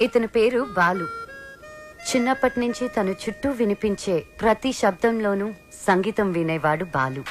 ఇతని పేరు బాలు. చిన్నప్పటి నుంచి తన చుట్టూ వినిపించే ప్రతి శబ్దంలోనూ సంగీతం వినేవాడు బాలు.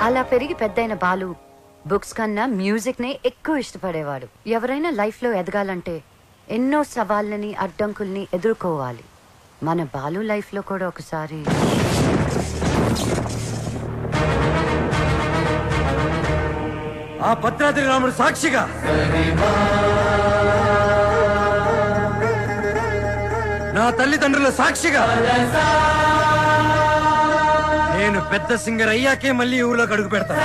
అలా పెరిగి పెద్దయిన బాలు బుక్స్ కన్నా మ్యూజిక్ నే ఎక్కువ ఇష్టపడేవాడు. ఎవరైనా లైఫ్ లో ఎదగాలంటే ఎన్నో సవాళ్ళని అడ్డంకుల్ని ఎదుర్కోవాలి. మన బాలు లైఫ్ లో కూడా ఒకసారి ఆ భద్రాద్రి రాముడు సాక్షిగా నా తల్లిదండ్రుల సాక్షిగా నేను పెద్ద సింగర్ అయ్యాకే మళ్ళీ ఊర్లోకి అడుగు పెడతాను.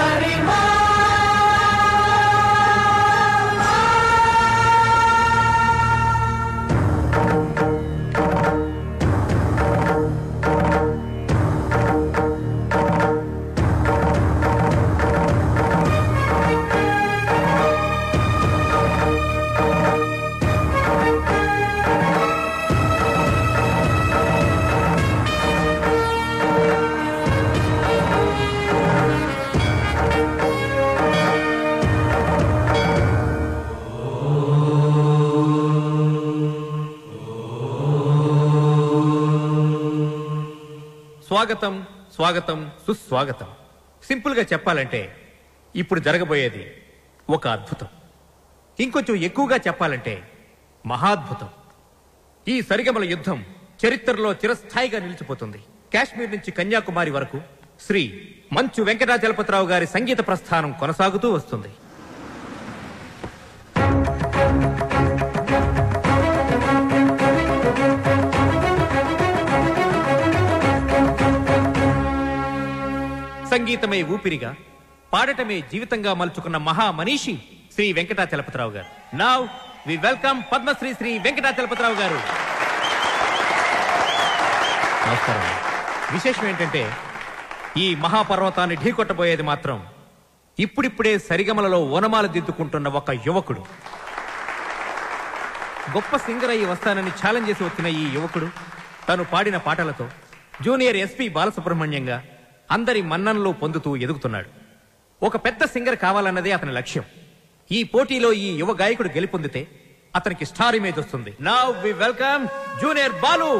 స్వాగతం స్వాగతం సుస్వాగతం. సింపుల్ గా చెప్పాలంటే ఇప్పుడు జరగబోయేది ఒక అద్భుతం. ఇంకొంచెం ఎక్కువగా చెప్పాలంటే మహాద్భుతం. ఈ సరిగమల యుద్ధం చరిత్రలో చిరస్థాయిగా నిలిచిపోతుంది. కాశ్మీర్ నుంచి కన్యాకుమారి వరకు శ్రీ మంచు వెంకటాచలపతిరావు గారి సంగీత ప్రస్థానం కొనసాగుతూ వస్తుంది. సంగీతమే ఊపిరిగా, పాడటమే జీవితంగా మలుచుకున్న మహా మనీషి Shri Venkatachalapathirao garu. Now we welcome Padmashri Shri Venkatachalapathirao garu. నమస్కారం. విశేషం ఏంటంటే ఈ మహాపర్వతాన్ని ఢీకొట్టబోయేది మాత్రం ఇప్పుడిప్పుడే సరిగమలలో ఓనమాలు దిద్దుకుంటున్న ఒక యువకుడు. గొప్ప సింగర్ అయ్యి వస్తానని ఛాలెంజ్ చేసి వచ్చిన ఈ యువకుడు తను పాడిన పాటలతో జూనియర్ ఎస్పీ బాలసుబ్రహ్మణ్యంగా అందరి మన్ననలు పొందుతూ ఎదుగుతున్నాడు. ఒక పెద్ద సింగర్ కావాలన్నదే అతని లక్ష్యం. ఈ పోటీలో ఈ యువ గాయకుడు గెలుపొందితే అతనికి స్టార్ ఇమేజ్ వస్తుంది. Now we welcome junior Balu.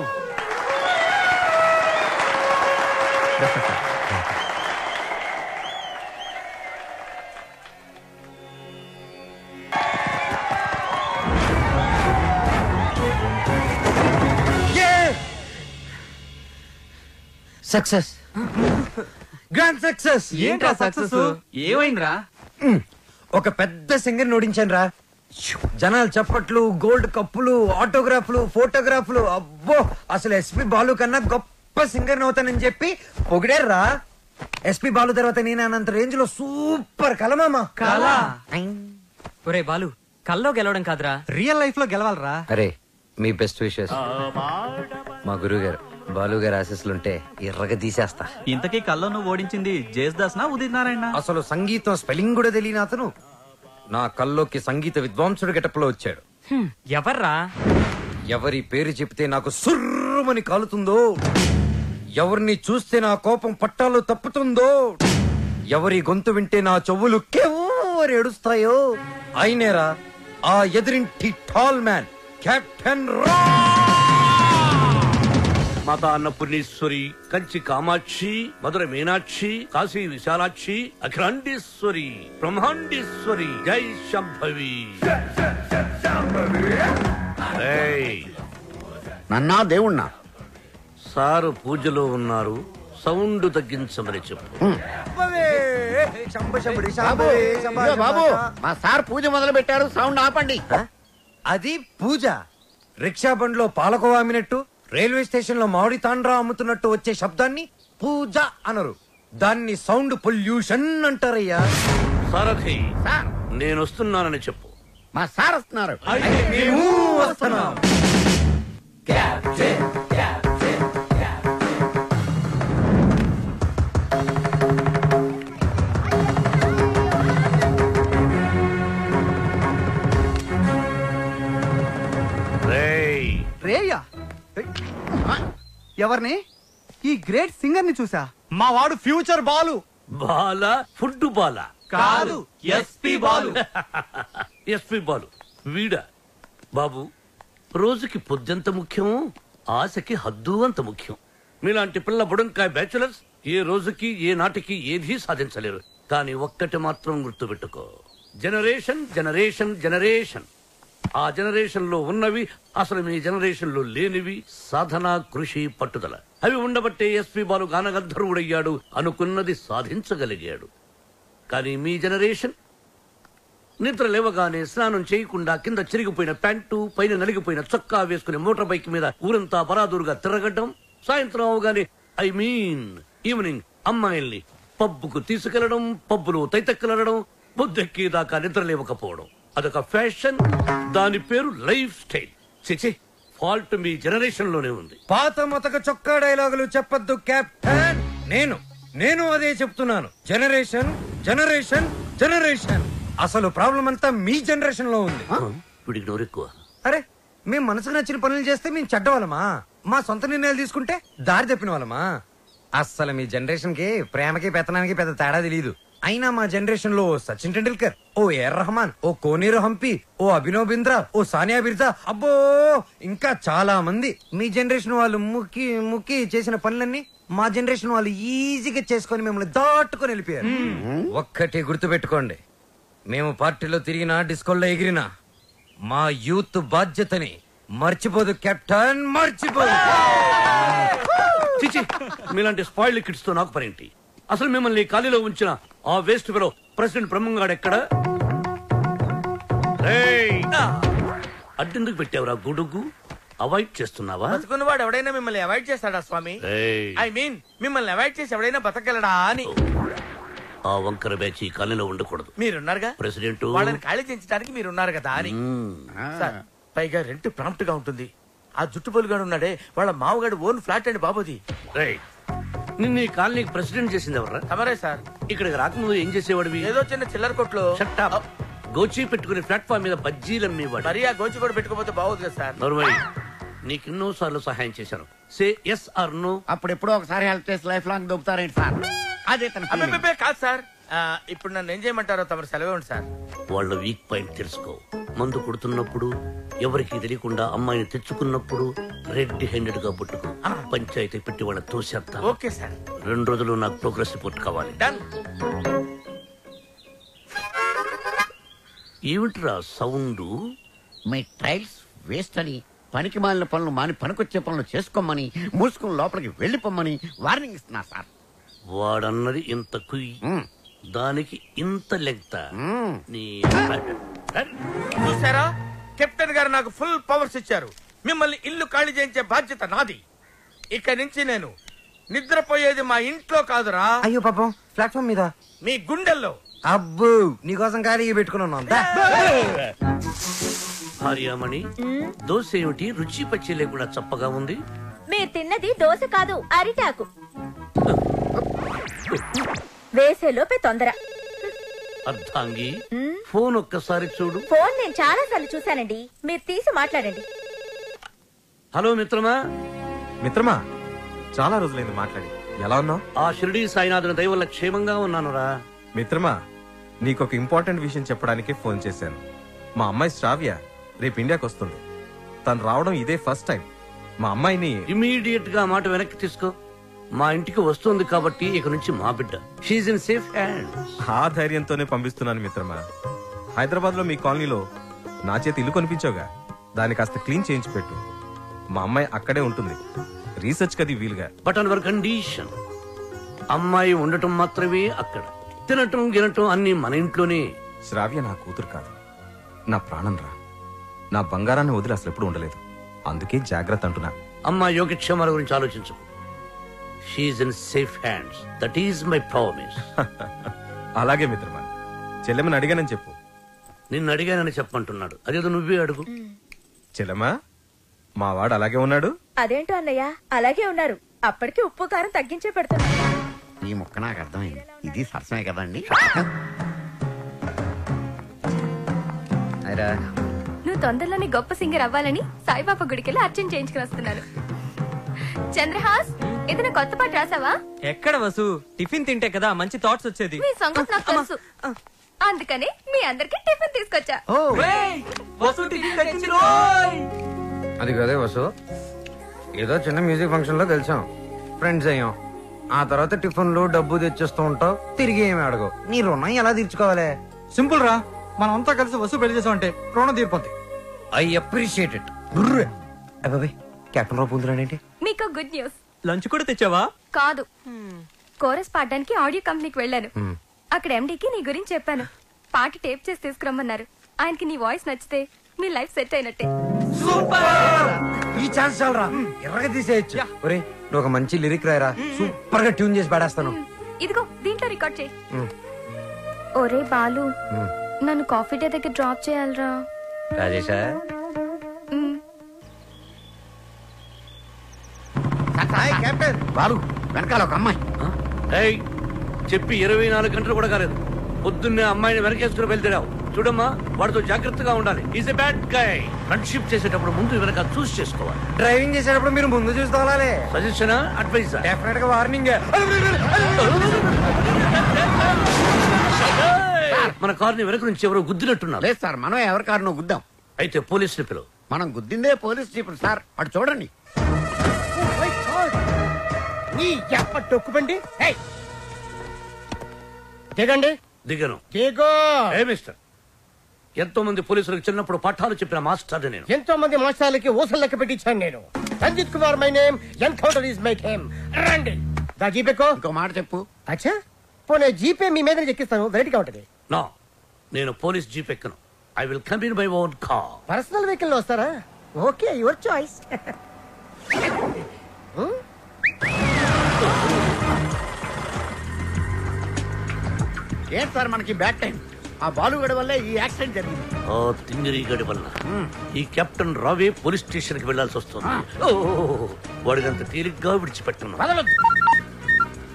Success, grand success. ఏంట్రా సక్సెస్? ఏమైందిరా? ఒక పెద్ద సింగర్ ఓడించాను రా. జనాలు చప్పట్లు, గోల్డ్ కప్పులు, ఆటోగ్రాఫ్లు, ఫోటోగ్రాఫ్లు. అబ్బో, అసలు ఎస్పీ బాలు కన్నా గొప్ప సింగర్ అవుతానని చెప్పి పొగిడారా. ఎస్పీ బాలు తర్వాత నేను అనంత రేంజ్ లో సూపర్ కలమామా. కళ? ఒరే బాలు, కల్లో గెలవడం కాదురా, రియల్ లైఫ్ లో గెలవాలరా. అరే, మీ బెస్ట్ విషెస్. మా గురువు గారు బాలు గారు ఆశీస్సులుంటే ఎర్రగా తీసేస్తా. ఇంతకీ కల్లో నువ్వు ఓడించింది జేస్దాస్ నా ఉదిత్ నారాయణ? అసలు సంగీతం స్పెల్లింగ్ కూడా తెలియని అతను నా కల్లోకి సంగీత విద్వాంసుడు గెటప్లో వచ్చాడు. ఎవర్రా? ఎవరి పేరు చెప్తే నాకు సుర్రుమని కాలుతుందో, ఎవరిని చూస్తే నా కోపం పట్టాలు తప్పుతుందో, ఎవరి గొంతు వింటే నా చెవులు కెవ్వరు ఏడుస్తాయో అయినేరా ఆ ఎదురింటి టాల్ మ్యాన్ కెప్టెన్ రా. మాతా అన్నపూర్ణేశ్వరి, కంచి కామాక్షి, మధుర మీనాక్షి, కాశీ విశాలాక్షి, అఖిలాండేశ్వరి, బ్రహ్మాండేశ్వరి, జై శంభవి. నన్నా దేవుణ్ణా? సారు పూజలో ఉన్నారు, సౌండ్ తగ్గించమని చెప్పు. బాబు మా సార్ పూజ మొదలు పెట్టారు, సౌండ్ ఆపండి. అది పూజ. రిక్షా బండ్లో పాలకోవా అమ్మినట్టు, రైల్వే స్టేషన్ లో మామిడి తాండ్రా అమ్ముతున్నట్టు వచ్చే శబ్దాన్ని పూజ అనరు, దాన్ని సౌండ్ పొల్యూషన్ అంటారయ్యా. సారథి, సార్ నేను వస్తున్నానని చెప్పు. మా సార్ వస్తున్నారు. మేము వస్తున్నాం. రేయా ఎవరిని? ఈ గ్రేట్ సింగర్ ని చూసా. మా వాడు ఫ్యూచర్ బాలు. బాల ఫుడ్ బాల కాదు, ఎస్పీ బాలు. ఎస్పీ బాలు వీడా? బాబు, రోజుకి పొద్దెంత ముఖ్యమో ఆశకి హద్దు అంత ముఖ్యం. మీలాంటి పిల్ల బుడంకాయ బ్యాచులర్స్ ఏ రోజుకి ఏ నాటికి ఏదీ సాధించలేరు. కానీ ఒక్కటి మాత్రం గుర్తుపెట్టుకో, జనరేషన్ జనరేషన్ జనరేషన్. ఆ జనరేషన్ లో ఉన్నవి అసలు మీ జనరేషన్ లో లేనివి సాధన, కృషి, పట్టుదల. అవి ఉండబట్టే ఎస్పీ బాలు గానగంధర్వుడయ్యాడు, అనుకున్నది సాధించగలిగాడు. కానీ మీ జనరేషన్ నిద్ర లేవగానే స్నానం చేయకుండా కింద చిరిగిపోయిన ప్యాంటు, పైన నలిగిపోయిన చొక్కా వేసుకుని మోటార్ బైక్ మీద ఊరంతా బరాదూరుగా తిరగడం, సాయంత్రం అవగానే ఈవినింగ్ అమ్మాయిల్ని పబ్బుకు తీసుకెళ్లడం, పబ్బులో తైతెక్కలడం, బుద్ధెక్కేదాకా నిద్ర లేవకపోవడం, అదొక ఫ్యాషన్. దాని పేరు లైఫ్ స్టైల్. చిచి, ఫాల్ట్ మీ జనరేషన్ లోనే ఉంది. పాత మతక చొక్కా డైలాగులు చెప్పొద్దు కెప్టెన్. నేను అదే చెప్తున్నాను. Generation generation generation. అసలు ప్రాబ్లం అంతా మీ జనరేషన్ లో ఉంది. వీడికి నోరెక్కువ. అరే, మేము మనసుకు నచ్చిన పనులు చేస్తే మేము చెడ్డవాళ్ళమా? మా సొంత నిర్ణయాలు తీసుకుంటే దారి తప్పిన వాళ్ళమా? అస్సలు మీ జనరేషన్ కి ప్రేమకి పెత్తనానికి పెద్ద తేడా తెలియదు. అయినా మా జనరేషన్ లో సచిన్ టెండూల్కర్, ఓ ఏఆర్ రెహమాన్, ఓ కోనేరు హంపి, ఓ అభినవ్ బింద్రా, ఓ సానియా బిర్జా, అబ్బో ఇంకా చాలా మంది. మీ జనరేషన్ వాళ్ళు ముక్కి చేసిన పనులన్నీ మా జనరేషన్ వాళ్ళు ఈజీగా చేసుకొని మిమ్మల్ని దాటుకొని వెళ్ళిపోయారు. ఒక్కటి గుర్తు పెట్టుకోండి, మేము పార్టీలో తిరిగినా, డిస్కోల్లో ఎగిరినా మా యూత్ బాధ్యతని మర్చిపోదు కెప్టెన్, మర్చిపోదు. చిచి, మీలాంటి స్పాయిల్డ్ కిడ్స్ తో నాకు పరేంటి? అసలు మిమ్మల్ని ఖాళీలో ఉంచిన ఆ వేస్ట్ ఫెలో ప్రెసిడెంట్ బ్రహ్మంగాడు ఎక్కడ? అడ్డెందుకు పెట్టావురా గుడుగు? అవాయిడ్ చేస్తున్నావా? బతుకున్నవాడు ఎవడైనా మిమ్మల్ని అవాయిడ్ చేస్తాడా స్వామి? ఐ మీన్ మిమ్మల్ని అవాయిడ్ చేసి ఎవడైనా బతకగలడా అని. ఆ వంకర బ్యాచ్ ఈ ఖాళీలో ఉండకూడదు. మీరున్నారుగా ప్రెసిడెంట్, వాళ్ళని ఖాళీ చేయించడానికి మీరున్నారు కదా అని. సార్, పైగా రెంట్ ప్రాంప్ట్ గా ఉంటుంది. ఆ జుట్టు పొలుగాడు ఉన్నాడే, వాళ్ళ మామగాడు ఓన్ ఫ్లాట్ అండి బాబోది. నిన్న ఈ కాలనీకి ప్రెసిడెంట్ చేసింది ఎవరా? తమరే సార్. ఇక్కడికి రాకముందు ఏం చేసేవాడివి? ఏదో చిన్న చిల్లర కొట్లో గోచి పెట్టుకుని ప్లాట్ఫామ్ మీద బజ్జీలు అమ్మేవాడు. మరి ఆ గోచి కూడా పెట్టుకోపోతే బాగోదు కదా సార్. నర్మయ్, నీకెన్నో సార్లు సహాయం చేశాను. Say yes or no. అప్పుడెప్పుడో ఒకసారి హెల్ప్ చేసి లైఫ్ లాంగ్ దొబ్బుతారేంటి సార్? అదే అబ్బే కాదు సార్. ఇప్పుడు నన్ను ఏం చేయమంటారో తమరు సెలవు సార్. వాళ్ళ వీక్ పాయింట్ తెలుసుకో. మందు కొడుతున్నప్పుడు, ఎవరికి తెలియకుండా అమ్మాయిని తెచ్చుకున్నప్పుడు రెడ్ హ్యాండెడ్ గా పుట్టుకో. పంచాయతీ పెట్టి వాళ్ళ తోసేస్తా. Okay sir. 2 రోజులు నాకు ప్రోగ్రెస్ రిపోర్ట్ కావాలి. డన్. ఏమిట్రా సౌండ్? మీ ట్రైల్స్ వేస్ట్ అని, పనికి మాలిన పనులు మాని పనికొచ్చే పనులు చేసుకోమని, మూసుకుని లోపలికి వెళ్ళిపోమ్మని వార్నింగ్ ఇస్తున్నా సార్. వాడన్నది ఇంత కుయ్యి, దానికి ఇంత లెంగ్త్. చూసారా, కెప్టెన్ గారు నాకు ఫుల్ పవర్స్ ఇచ్చారు. మిమ్మల్ని ఇల్లు ఖాళీ చేయించే బాధ్యత నాది. ఇక నుంచి నేను నిద్రపోయేది మా ఇంట్లో కాదురా. అయ్యో పాపం, ప్లాట్ఫామ్ మీద మీ గుండెల్లో. అబ్బు, నీకోసం ఖాళీ పెట్టుకుని ఉన్నాం. భార్యామణి దోశ ఏమిటి రుచి పచ్చి లేకుండా చప్పగా ఉంది? మీరు తిన్నది దోశ కాదు, అరిటాకు. వేసేలోపే తొందర. అర్థాంగి, ఫోన్ ఒక్కసారి చూడు. ఫోన్ నేను చాలా సార్లు చూశానండి, మీరు తీసి మాట్లాడండి. హలో మిత్రమా. మిత్రమా, చాలా రోజులైంది మాట్లాడి. ఎలా ఉన్నావు? ఆ షిరిడీ సాయినాథుని దయ వల్ల క్షేమంగా ఉన్నానురా. మిత్రమా, నీకొక ఇంపార్టెంట్ విషయం చెప్పడానికి ఫోన్ చేశాను. మా అమ్మాయి శ్రావ్య రేపు ఇండియాకి వస్తుంది. తను రావడం ఇదే ఫస్ట్ టైం. మా అమ్మాయిని ఇమీడియట్ గా మాట వెనక్కి తీసుకో. మా ఇంటికి వస్తుంది కాబట్టి ఇక నుంచి మా బిడ్డ. She's in safe hand. ఆ ధైర్యంతోనే పంపిస్తున్నాను మిత్రమా. హైదరాబాద్ లో మీ కాలనీలో నా చేతి ఇల్లు కొనిపించావుగా, దాన్ని కాస్త క్లీన్ చేయించి పెట్టు. మా అమ్మాయి అక్కడే ఉంటుంది, రీసెర్చ్ కది వీలుగా. బట్ ఆన్ అవర్ కండిషన్, అమ్మాయి ఉండటం మాత్రమే అక్కడ, తినటం గినటం అన్ని మన ఇంట్లోనే. శ్రావ్య నా కూతురు కాదు, నా ప్రాణం రా. నా బంగారాన్ని వదిలి అసలు ఎప్పుడు ఉండలేదు. అందుకే జాగ్రత్త అంటున్నా. అమ్మాయి యోగక్షేమాల గురించి ఆలోచించు. She's in safe hands. That is my promise. అలాగే మిత్రమా. చెల్లెమని అడిగానని చెప్పు. నిన్ను అడిగానని చెప్పంటున్నాడు. అదేదో నువ్వే అడుగు. చెల్లెమా, మా వాడు అలాగే ఉన్నాడు. అదేంటో అన్నయ్య, అలాగే ఉన్నారు. అప్పటికి ఉప్పు కారం తగ్గించే పెడుతున్నా. ఈ ముక్క నాకు అర్థమైంది. ఇది సరసమే కదండి. నువ్వు తొందరలోనే గొప్ప సింగర్ అవ్వాలని సాయిబాబా గుడికెళ్ళి అర్చన చేయించుకుని వస్తున్నాను. చంద్రహాస్, ఏదైనా కొత్త పాట రాసావా? ఎక్కడ వసు, టిఫిన్ తింటే కదా మంచి థాట్స్ వచ్చేది. మీ సంగతి నాకు తెలుసు, అందుకనే మీ అందరికి టిఫిన్ తీసుకొచ్చా. అది కదే వసు, ఏదో చిన్న మ్యూజిక్ ఫంక్షన్ లో కలిసాం, ఫ్రెండ్స్ అయ్యాం. ఆ తర్వాత టిఫిన్లు డబ్బు తెచ్చేస్తూ ఉంటావు, తిరిగి ఏమి అడగవు. నీ రుణం ఎలా తీర్చుకోవాలి? సింపుల్ రా, మనం అంతా కలిసి వసు పెళ్లి చేసామంటే రుణం తీరిపోద్ది. I appreciate it. అబ్బాయి, కెప్టెన్ రావు పూందురాడేంటి? మీకు గుడ్ న్యూస్. లంచ్ కూడా తెచ్చావా? కాదు, కోరస్ పాడడానికి ఆడియో కంపెనీకి వెళ్ళాను. అక్కడ ఎండీకి నీ గురించి చెప్పాను. పాట టేప్ చేసి తీసుకురమ్మన్నారు. ఆయనకి నీ వాయిస్ నచ్చితే మీ లైఫ్ సెట్ అయినట్టే. ఈ ఛాన్స్ చాలరా, ఎర్రగా తీసేయచ్చు. ఒరే, నువ్వు ఒక మంచి లిరిక్ రాయరా, సూపర్ గా ట్యూన్ చేసి పాడేస్తాను. ఇదిగో దీంట్లో రికార్డ్ చేయి. ఒరే బాలు, నన్ను కాఫీ డే దగ్గర డ్రాప్ చేయాలరా. రాజేశా, కెప్టెన్ బాలు, వెనకాల ఒక అమ్మాయి. ఏయ్, చెప్పి 24 గంటలు కూడా కాలేదు. పొద్దున్నే అమ్మాయిని వెనకేసుకుని వెళ్తున్నావు. చూడమ్మా, వాడితో జాగ్రత్తగా ఉండాలి. Is a bad guy. Friendship చేసేటప్పుడు ముందు వెనక చూస్ చేసుకోవాలి. డ్రైవింగ్ చేసేటప్పుడు మీరు ముందు చూసుకోవాలి. సజెషనా, అడ్వైజా? డెఫినెట్ గా వార్నింగ్. మన కారుని వెనక నుంచి ఎవరో గుద్దినట్టున్నారు. లేదు సార్, మనం ఎవరి కారును గుద్దాం. అయితే పోలీసులు పిలువు. మనం గుద్దిందే పోలీస్ జీపులు సార్. అటు చూడండి. టొక్కుబండి దిగండి. దిగను. ఏ మిస్టర్, ఎంతో మంది పోలీసులకు చిన్నప్పుడు పాఠాలు చెప్పిన మాస్టర్ నేను. ఎంతో మంది మోసాలకి ఊసలు లెక్క పెట్టించాను నేను. Ranjit Kumar my name, encounter is my game. రండి. దా జీపేకో. ఇంకో మాట చెప్పు. అచ్చా, పోనీ జీపే మీ మీద ఎక్కిస్తాను, వెరైటీగా ఉంటది. నో, నేను పోలీస్ జీప్ ఎక్కను. I will come in my own car. Personal vehicle లో వస్తారా? Okay, your choice. ఏంటి సార్ మనకి బ్యాడ్ టైం? ఆ బాలుగడి వల్లే ఈ యాక్సిడెంట్ జరిగింది. ఓ తింగిరి గడి వల్ల ఈ కెప్టెన్ రావే పోలీస్ స్టేషన్ కి వెళ్లాల్సి వస్తుంది. వాడినంత తేలిగ్గా విడిచిపెట్టను.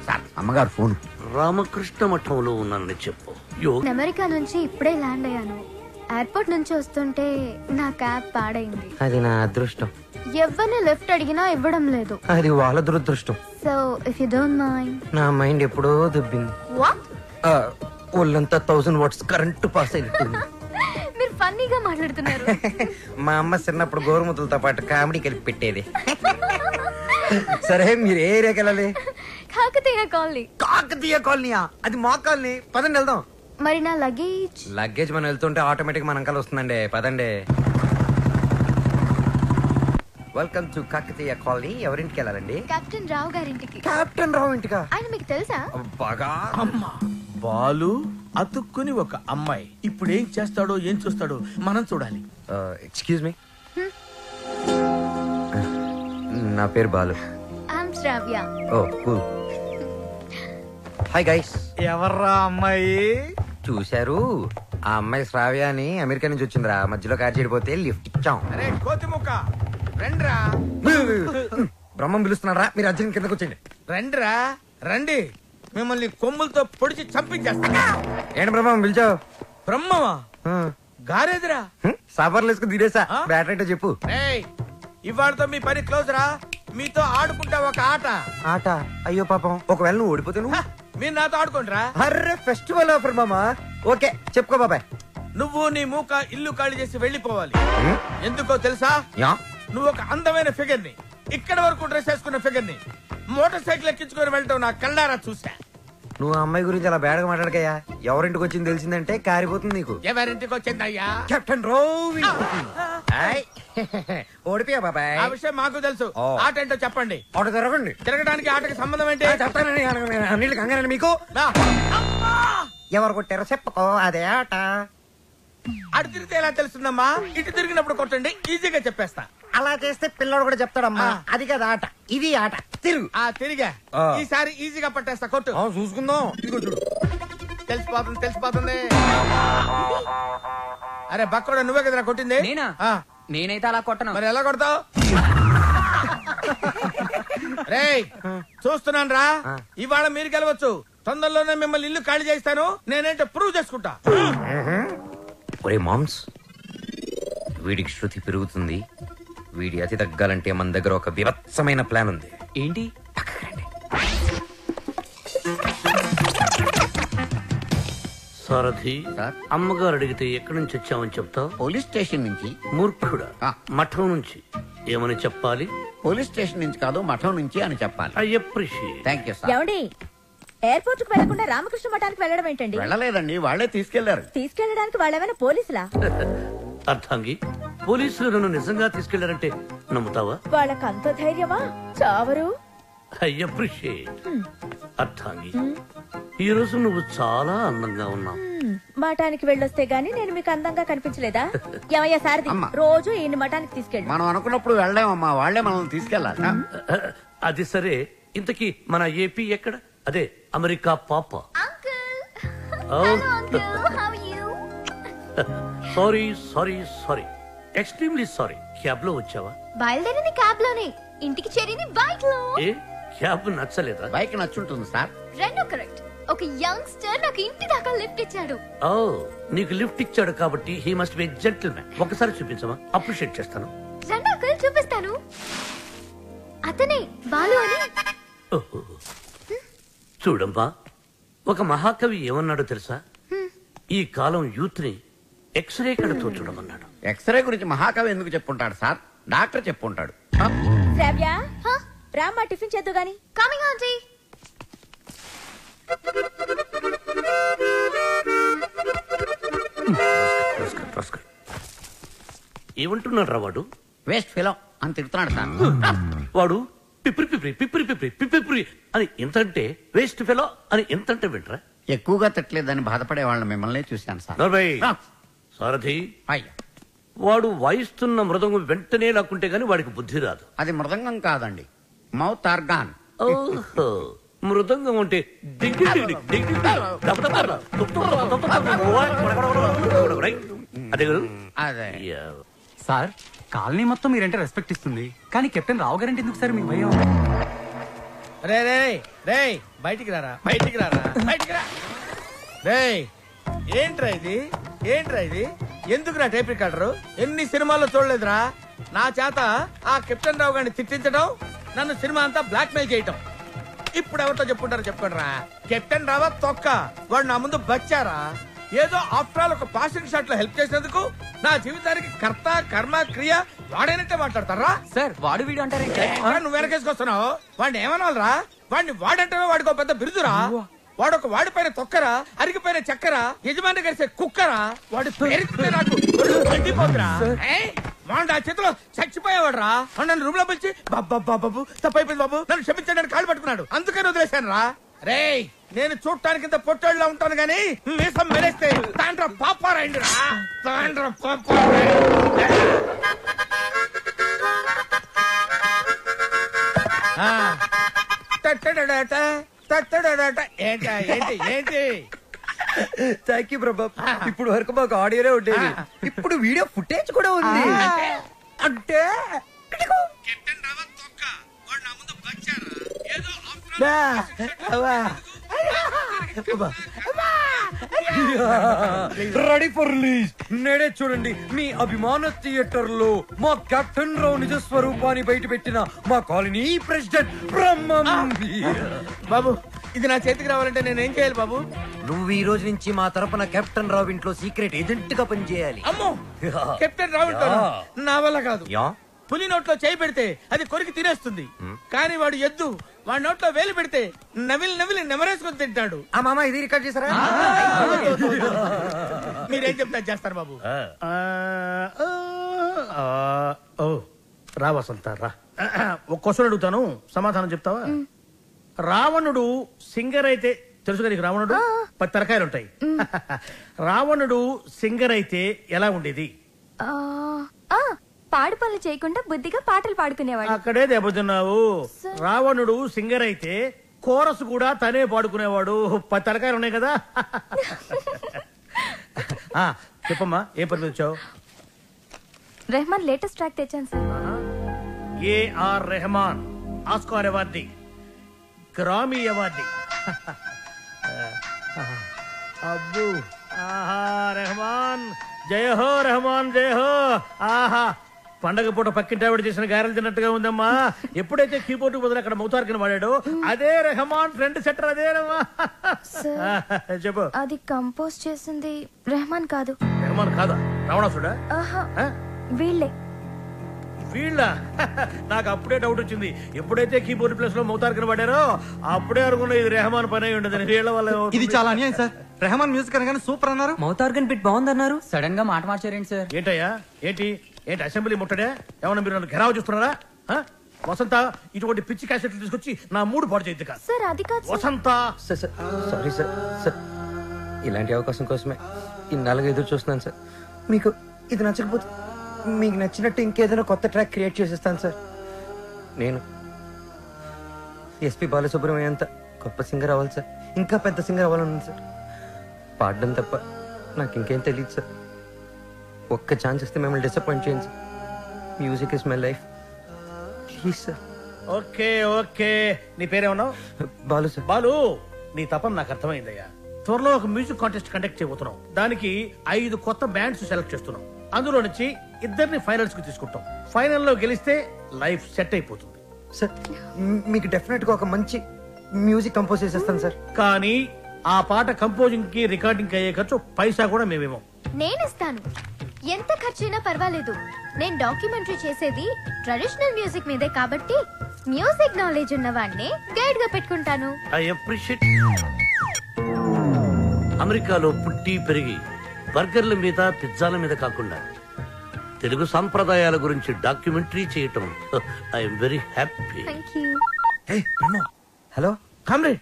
సార్, అమ్మగారు ఫోన్. రామకృష్ణ మఠంలో ఉన్నానని చెప్పు. అమెరికా నుంచి ఇప్పుడే ల్యాండ్ అయ్యాను. ఎయిర్పోర్ట్ నుంచి వస్తుంటే నా క్యాబ్ పాడైంది. అది నా అదృష్టం. ఎవరిని లిఫ్ట్ అడిగినా ఇవ్వడం లేదు. అది వాళ్ళ దురదృష్టం. So if you don't mind. నా మైండ్ ఎప్పుడో దుబ్బింది. వాట్? ఒళ్ళంతా 1000 వాట్స్ కరెంటు పాస్ అయినట్టుంది. మీరు ఫన్నీగా మాట్లాడుతున్నారు. మా అమ్మ చిన్నప్పుడు గోరుముతులతో పాటు కామెడీ కలిపి పెట్టేది. సరే, మీరు ఏ ఏరియాకి వెళ్ళాలి? కాకతీయ కాలనీ. కాకతీయ కాలనీయా? అది మా కాలనీ. పదండి వెళ్దాం. మరి నా లగేజ్? లగేజ్ మనం వెళ్తుంటే ఆటోమేటిక్ మన అంకల్ వస్తుందండి. పదండి. Welcome to Kakatiya colony. ఎవరింటికి వెళ్ళాలండి? కెప్టెన్ రావు గారింటికి. కెప్టెన్ రావు ఇంటికా? ఆయన మీకు తెలుసా? బాగా. అమ్మా, బాలు అతుక్కుని ఒక అమ్మాయి. ఇప్పుడు ఏం చేస్తాడో ఏం చూస్తాడో మనం చూడాలి. ఎక్స్క్యూజ్ మీ, నా పేరు Balu. I'm Shravya. Oh cool. Hi guys. ఎవర్రా అమ్మాయి? చూశారు, ఆ అమ్మాయి శ్రావ్య అని అమెరికా నుంచి వచ్చిందిరా, మధ్యలో కార్ చెడిపోతే లిఫ్ట్ ఇచ్చాం. అరే కోతి ముక్క రండ్రా. బ్రహ్మం పిలుస్తున్నారా, మీరు అర్జున్ కిందకు వచ్చేయండి. రండ్రా రండి, మిమ్మల్ని కొమ్ములతో పొడిచి చంపించేస్తా. ఏంటి బ్రహ్మం పిలిచావు? బ్రహ్మమా గారేదిరా? సాఫర్లు వేసుకుని తీరేసా. బ్యాటరీ చెప్పు. ఇవాళతో మీ పని క్లోజ్ రా. మీతో ఆడుకుంటా ఒక ఆట. ఆట? అయ్యో పాపం, ఒకవేళ నువ్వు ఓడిపోతే నువ్వు? మీరు నాతో ఆడుకుంటారా? అర్రే ఫెస్టివల్ ఆఫర్ మామా. ఓకే చెప్పుకో బాబాయ్. నువ్వు నీ మూక ఇల్లు ఖాళీ చేసి వెళ్ళిపోవాలి. ఎందుకో తెలుసా? నువ్వు ఒక అందమైన ఫిగర్ ని, ఇక్కడ వరకు డ్రెస్ వేసుకున్న ఫిగర్ ని మోటార్ సైకిల్ ఎక్కించుకొని వెళ్ళటం నా కళ్ళారా చూసా. నువ్వు ఆ అమ్మాయి గురించి అలా బేడగా మాట్లాడకయ్యా. ఎవరింటికి వచ్చింది తెలిసిందంటే కారిపోతుంది నీకు. ఎవరింటికి వచ్చిందయ్యా? కెప్టెన్ రోవి. ఓడిపోయా బాబాయ్. ఆ విషయం మాకు తెలుసు. ఆట ఏంటో చెప్పండి. ఆట తిరగండి. తిరగడానికి ఆటకి సంబంధం ఏంటి? చెప్తానండి. అన్నిటికి కంగారండి మీకు. ఎవరు కొట్టారో చెప్పుకో, అదే ఆట. అటు తిరిగితే ఎలా తెలుస్తుందమ్మా? ఇటు తిరిగినప్పుడు కొట్టండి, ఈజీగా చెప్పేస్తా. అలా చేస్తే పిల్లడు కూడా చెప్తాడమ్మా. అది కదా ఆట, ఇది ఆట. తిరుగు. తిరిగా ఈసారి ఈజీగా పట్టేస్తా. కొట్టు. చూసుకుందాం. ఇదిగో చూడు. తెలిసిపోతుంది. అరే బక్కడా, నువ్వే కదరా కొట్టింది? నేనైతే అలా కొట్టను. మరి ఎలా కొడతావు? రేయ్ చూస్తున్నాను రా, ఇవాళ మీరు గెలవచ్చు. తొందరలోనే మిమ్మల్ని ఇల్లు ఖాళీ చేస్తాను. నేనేంటో ప్రూవ్ చేసుకుంటా. ఒరే మామ్స్, వీడికి శృతి పెరుగుతుంది. వీడి అతి తగ్గాలంటే మన దగ్గర ఒక వివత్సమైన ప్లాన్ ఉంది. ఏంటి? సారథి, అమ్మగారు అడిగితే ఎక్కడి నుంచి వచ్చామని చెప్తావు? పోలీస్ స్టేషన్ నుంచి. మూర్ఖుడా, మఠం నుంచి. ఏమని చెప్పాలి? పోలీస్ స్టేషన్ నుంచి కాదు, మఠం నుంచి అని చెప్పాలి. I appreciate. Thank you sir. ఏమండి, ఎయిర్పోర్ట్ కు వెళ్లకుండా రామకృష్ణ మఠానికి వెళ్ళడం ఏంటండి? వెళ్ళలేదండి, వాళ్లే తీసుకెళ్లారు. తీసుకెళ్ళడానికి వాళ్ళేమైనా పోలీసులా? అర్థంగి, పోలీసులు నన్ను నిజంగా తీసుకెళ్లారంటే నమ్ముతావా? వాళ్ళకి అంత ధైర్యమా? చావరు. I appreciate. అర్థంగి, ఈ రోజు నువ్వు చాలా అందంగా ఉన్నావు. మఠానికి వెళ్ళొస్తే గానీ నేను మీకు అందంగా కనిపించలేదా? ఏమయ్యా సారథి, రోజు ఈయన మఠానికి తీసుకెళ్ళి. మనం అనుకున్నప్పుడు వెళ్ళామమ్మా, వాళ్లే మనల్ని తీసుకెళ్లాలి. అది సరే, ఇంతకీ మన ఏపీ ఎక్కడ? అదే అమెరికా పాప. Sorry sorry sorry, extremely sorry. Cab లో వచ్చావా? బయలుదేరింది క్యాబ్ లోనే, ఇంటికి చేరింది బైక్ లో. ఏ క్యాబ్ నచ్చలేదా? బైక్ నచ్చుంటుంది సార్. రెండు కరెక్ట్. ఒక యంగ్స్టర్ నాకు ఇంటి దాకా లిఫ్ట్ ఇచ్చాడు. ఓ, నీకు లిఫ్ట్ ఇచ్చాడు కాబట్టి హీ మస్ట్ బి జెంటిల్‌మ్యాన్. ఒకసారి చూపించమా? అప్రిషియేట్ చేస్తాను. రెండు అంకుల్ చూపిస్తాను. అతనే బాలు అని. చూడమ్మా, ఒక మహాకవి ఏమన్నాడో తెలుసా? ఈ కాలం యూత్ ని ఎక్స్రే కడతో చూడమన్నాడు. ఎక్స్రే గురించి మహాకవి ఎందుకు చెప్పుంటాడు సార్? డాక్టర్ చెప్పుంటాడు. శ్రావ్య, రామ్మా టిఫిన్ చేద్దు గాని. Coming aunty. ఏమంటున్నాడు రా వాడు? వేస్ట్ ఫెలో అని తిడుతున్నాడు సార్. వాడు పిప్రి పిప్రి పిప్రి పిప్రి పిప్రి అని ఎంతంటే, వేస్ట్ ఫెలో అని ఎంతంటే వింటరా? ఎక్కువగా తిట్టలేదని బాధపడే వాళ్ళని మిమ్మల్ని చూశాను సార్. సారథి, వాడు వాయిస్తున్న మృదంగం వెంటనే లాక్కుంటే గాని వాడికి బుద్ధి రాదు. అది మృదంగం కాదండి, మౌత్ ఆర్గాన్. ఓహో, మృదంగం అంటే అదే సార్, కాలనీ మొత్తం మీరంటే రెస్పెక్ట్ ఇస్తుంది, కానీ కెప్టెన్ రావు గారంటే ఎందుకు సార్ మీకు భయం? రే రే రే, బయటికి రారా, బయటికి రారా, బయటికి రా. రే ఏంట్రా ఇది, ఏంట్రా ఇది? ఎందుకురా టేప్ రికార్డరు? ఎన్ని సినిమాల్లో చూడలేదురా? నా చేత ఆ కెప్టెన్ రావు గారిని తిట్టించడం, నన్ను సినిమా అంతా బ్లాక్ మెయిల్ చేయటం. ఇప్పుడు ఎవరితో చెప్పుకుంటారో చెప్పుకోండిరా. కెప్టెన్ రావా తొక్క, వాడు నా ముందు బచ్చారా? ఏదో ఆఫ్టర్ ఆల్ ఒక పాసింగ్ షాట్ లో హెల్ప్ చేసినందుకు నా జీవితానికి కర్త కర్మ క్రియ వాడైనట్టే మాట్లాడతారా? సార్, వాడు వీడు అంటారే. నువ్వు వెనకేసుకొస్తున్నావు. వాడిని ఏమనాలరా? వాడిని వాడంటే వాడికి పెద్ద బిరుదురా. వాడొక వాడిపైన తొక్కరా, అరిగిపోయిన చక్కరా, యజమాని కలిసే కుక్కరా. వాడి పేరుతో నాకు మండిపోతురా. వాడు ఆ చేతిలో చచ్చిపోయేవాడు రా. నన్ను రూమ్ లో పిలిచి బాబు తప్పైపోయింది బాబు, నన్ను క్షమించడానికి కాళ్ళు పట్టుకున్నాడు. అందుకని వదిలేశాను రా. రే, నేను చూడటానికి ఇంత పొట్టోళ్ళ ఉంటాను గానీ మీసం మెరేస్తే తాండ్ర పాపారాయండి రా. తాండ్ర ఏంటి ఏంటి ఏంటి థ్యాంక్ యూ ప్రభా. ఇప్పుడు వరకు మాకు ఆడియోనే ఉండేది, ఇప్పుడు వీడియో ఫుటేజ్ కూడా ఉంది. అంటే రెడీ ఫర్ రిలీజ్. నేడే చూడండి మీ అభిమాన థియేటర్ లో మా కెప్టెన్ రావు నిజ స్వరూపాన్ని బయట పెట్టిన మా కాలనీ ప్రెసిడెంట్ బ్రహ్మం. బాబు ఇది నా చేతికి రావాలంటే నేను ఏం చేయాలి బాబు? నువ్వు ఈ రోజు నుంచి మా తరపున కెప్టెన్ రావు ఇంట్లో సీక్రెట్ ఏజెంట్ గా పనిచేయాలి. అమ్మో కెప్టెన్ రావు నా వల్ల కాదు. పులి నోట్లో చేయి పెడితే అది కొరికి తినేస్తుంది, కానీ వాడు ఎద్దు వాడి నోట్లో వేలు పెడితే నవిలి నవిలి నెమరేసుకొని తింటాడు. ఆ మామ ఇది రికార్డ్ చేశారా? మీరేం చెప్తా చేస్తారు బాబు. ఓ రా వసంత రా. ఒక క్వశ్చన్ అడుగుతాను, సమాధానం చెప్తావా? రావణుడు సింగర్ అయితే తెలుసు కదా నీకు? రావణుడు 10 తలకాయలు ఉంటాయి. రావణుడు సింగర్ అయితే ఎలా ఉండేది? పాడు పనులు చేయకుండా బుద్ధిగా పాటలు పాడుకునేవాడు. అక్కడే దెబ్బతిన్నావు. రావణుడు సింగర్ అయితే కోరస్ కూడా తనే పాడుకునేవాడు. 10 తలకాయలు ఉన్నాయి కదా. చెప్పమ్మా ఏం పని వచ్చావు? రెహమాన్ లేటెస్ట్ ట్రాక్ తెచ్చాను sir. A R Rahman Oscar awardee, Grammy awardee. అబ్బు ఆహా రెహమాన్ జయ హో, రెహమాన్ జయ హో. ఆహా పండగ పూట పక్కింటి ఆవిడ చేసిన గారెలు తిన్నట్టుగా ఉందమ్మా. ఎప్పుడైతే కీబోర్డ్ బదులు అక్కడ మౌతార్కిని వాడాడో అదే రెహమాన్ ఫ్రెండ్ సెటర్ అదేనమ్మా. చెప్పు. అది కంపోజ్ చేసింది రెహమాన్ కాదు. రెహమాన్ కాదా? రావణాసుడా? వీళ్ళే. వీళ్ళ? నాకు అప్పుడే డౌట్ వచ్చింది. ఎప్పుడైతే కీబోర్డ్ ప్లేస్ లో మౌతార్కిని వాడారో అప్పుడే అనుకున్నా ఇది రెహమాన్ పని అయి ఉండదు. వీళ్ళ వల్ల ఇది చాలా అన్యాయం సార్. రెహమాన్ మ్యూజిక్ అనగానే సూపర్ అన్నారు, మౌతార్గన్ బిట్ బాగుందన్నారు, సడన్ గా మాట మార్చారేంటి సార్? ఏంటయ్యా ఏంటి ఏంటి అసెంబ్లీ ముట్టడే? ఏమన్నా మీరు నన్ను ఘెరావు చూస్తున్నారా? వసంత ఇటువంటి పిచ్చి క్యాసెట్లు తీసుకొచ్చి నా మూడు పాడు చేయద్దు కాదు సార్. అది కాదు వసంత. Sorry sir. సార్ ఇలాంటి అవకాశం కోసమే ఇన్నాళ్ళుగా ఎదురు చూస్తున్నాను సార్. మీకు ఇది నచ్చకపోతే మీకు నచ్చినట్టు ఇంకేదైనా కొత్త ట్రాక్ క్రియేట్ చేసేస్తాను సార్. నేను ఎస్పి బాలసుబ్రహ్మణ్యం అంత గొప్ప సింగర్ అవ్వాలి సార్, ఇంకా పెద్ద సింగర్ అవ్వాలన్నాను సార్. పాడడం తప్ప నాకు ఇంకేం తెలియదు సార్. ఒక్క ఛాన్స్ ఇస్తే మిమ్మల్ని డిసప్పాయింట్ చేయండి sir. Music is my life, please sir. Okay okay. నీ పేరేమన్నావు? బాలు సార్. బాలు, నీ తపన నాకు అర్థమైందయ్యా. త్వరలో ఒక మ్యూజిక్ కాంటెస్ట్ కండక్ట్ చేయబోతున్నాం. దానికి 5 కొత్త బ్యాండ్స్ సెలెక్ట్ చేస్తున్నాం. అందులో నుంచి 2 ఫైనల్స్ కి తీసుకుంటాం. ఫైనల్లో గెలిస్తే లైఫ్ సెట్ అయిపోతుంది సార్. మీకు డెఫినెట్ గా ఒక మంచి మ్యూజిక్ కంపోజ్ చేసేస్తాను సార్. కానీ ఆ పాట కంపోజింగ్ కి రికార్డింగ్ అయ్యే ఖర్చు పైసా కూడా మేమేమో. నేనిస్తాను, ఎంత ఖర్చైనా పర్వాలేదు. నేను డాక్యుమెంటరీ చేసేది ట్రెడిషనల్ మ్యూజిక్ మీదే కాబట్టి మ్యూజిక్ నాలెడ్జ్ ఉన్న వాడిని గైడ్ గా పెట్టుకుంటాను. I appreciate. అమెరికాలో పుట్టి పెరిగి బర్గర్ల మీద పిజ్జాల మీద కాకుండా తెలుగు సంప్రదాయాల గురించి డాక్యుమెంటరీ చేయటం I'm very happy. Hello comrade,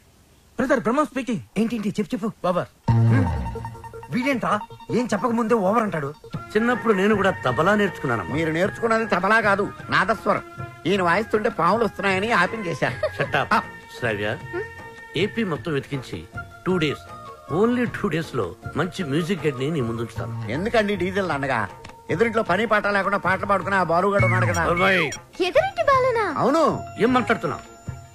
brother Brahma speaking. ఏంటి చెప్పు బాబర్. వీడేంట్రా ఏం చెప్పక ముందే ఓవర్ అంటాడు. చిన్నప్పుడు నేను కూడా తబలా నేర్చుకున్నాను. మీరు నేర్చుకున్నది తబలా కాదు, నాదస్వరం. ఈయన వాయిస్తుంటే పాములు వస్తున్నాయని ఆపించేశారు. శ్రావ్య, ఏపీ మొత్తం వెతికించి 2 days, ఓన్లీ 2 days లో మంచి మ్యూజిక్ గైడ్ ని నీ ముందుంచుతాను. ఎందుకండి డీజిల్ అండగా? ఎదురింట్లో పని పాట లేకుండా పాటలు పాడుకునే ఆ బాలుగాడు ఉన్నాడు కదా. ఎదురింటి బాలునా? అవును. ఏం మాట్లాడుతున్నా?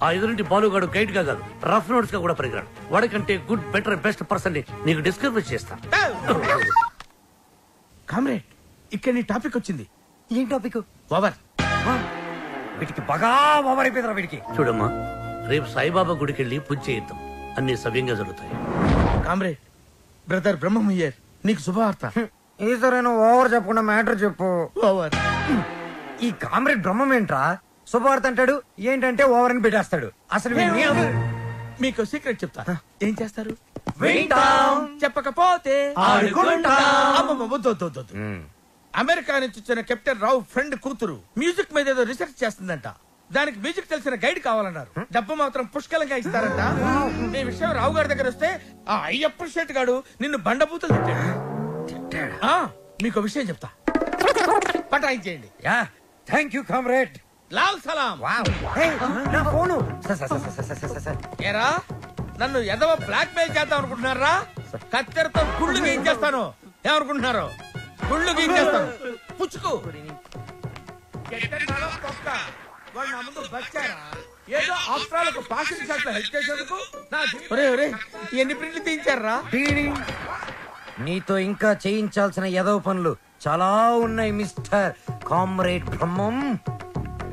ఆ ఎదురింటి బాలుగాడు గైడ్ గా కాదు, రఫ్ నోట్స్ గా కూడా పరిగరాడు. వాడికంటే గుడ్ బెటర్ బెస్ట్ పర్సన్ ని నీకు డిస్కవర్ చేస్తా. కామ్రేడ్, ఇక్కడ నీ టాపిక్ వచ్చింది. ఏం టాపిక్? ఓవర్. వీటికి బాగా ఓవర్ అయిపోయిందిరా వీడికి. చూడమ్మా, రేపు సాయిబాబా గుడికి వెళ్ళి పూజ చేయిద్దాం, అన్ని సవ్యంగా జరుగుతాయి. కామ్రేడ్, బ్రదర్ బ్రహ్మం హియర్, నీకు శుభవార్త. ఈసారైనా ఓవర్ చెప్పకుండా మ్యాటర్ చెప్పు. ఓవర్. ఈ కామ్రేడ్ బ్రహ్మం ఏంట్రా శుభవార్త అంటాడు, ఏంటంటే ఓవర్ అని పెట్టేస్తాడు. అసలు మీకు సీక్రెట్ చెప్తా. ఏం చేస్తారు? వింటాం. చెప్పకపోతే ఆడుకుంటాం. అమెరికా నుంచి వచ్చిన కెప్టెన్ రావు ఫ్రెండ్ కూతురు మ్యూజిక్ మీద ఏదో రీసెర్చ్ చేస్తుందంట. దానికి మ్యూజిక్ తెలిసిన గైడ్ కావాలన్నారు. డబ్బు మాత్రం పుష్కలంగా ఇస్తారంట. ఈ విషయం రావు గారి దగ్గర వస్తే ఆ అయ్యప్ప షెట్ గాడు నిన్ను బండబూతులు తిట్టాడు. మీకు విషయం చెప్తా, పటాయించేయండి. Thank you comrade. లాల్ సలాం. నా ఫోను. ఏరా, నన్ను ఎదవ బ్లాక్ మెయిల్ చేద్దాం అనుకుంటున్నారా? కత్తెరతో గుళ్ళు గీయించేస్తాను. ఏమనుకుంటున్నారు? గుళ్ళు గీయించేస్తాను. పుచ్చుకు ఎట్టన్నాలో తొక్క. వాడు నా ముందు బచ్చారా? ఏదో ఆఫ్రాలకు పాసింగ్ షాట్ లో హెల్ప్ చేసేందుకు ఎన్ని ప్రింట్లు తీయించారా? నీతో ఇంకా చేయించాల్సిన ఎదవ పనులు చాలా ఉన్నాయి mister comrade Brahmam.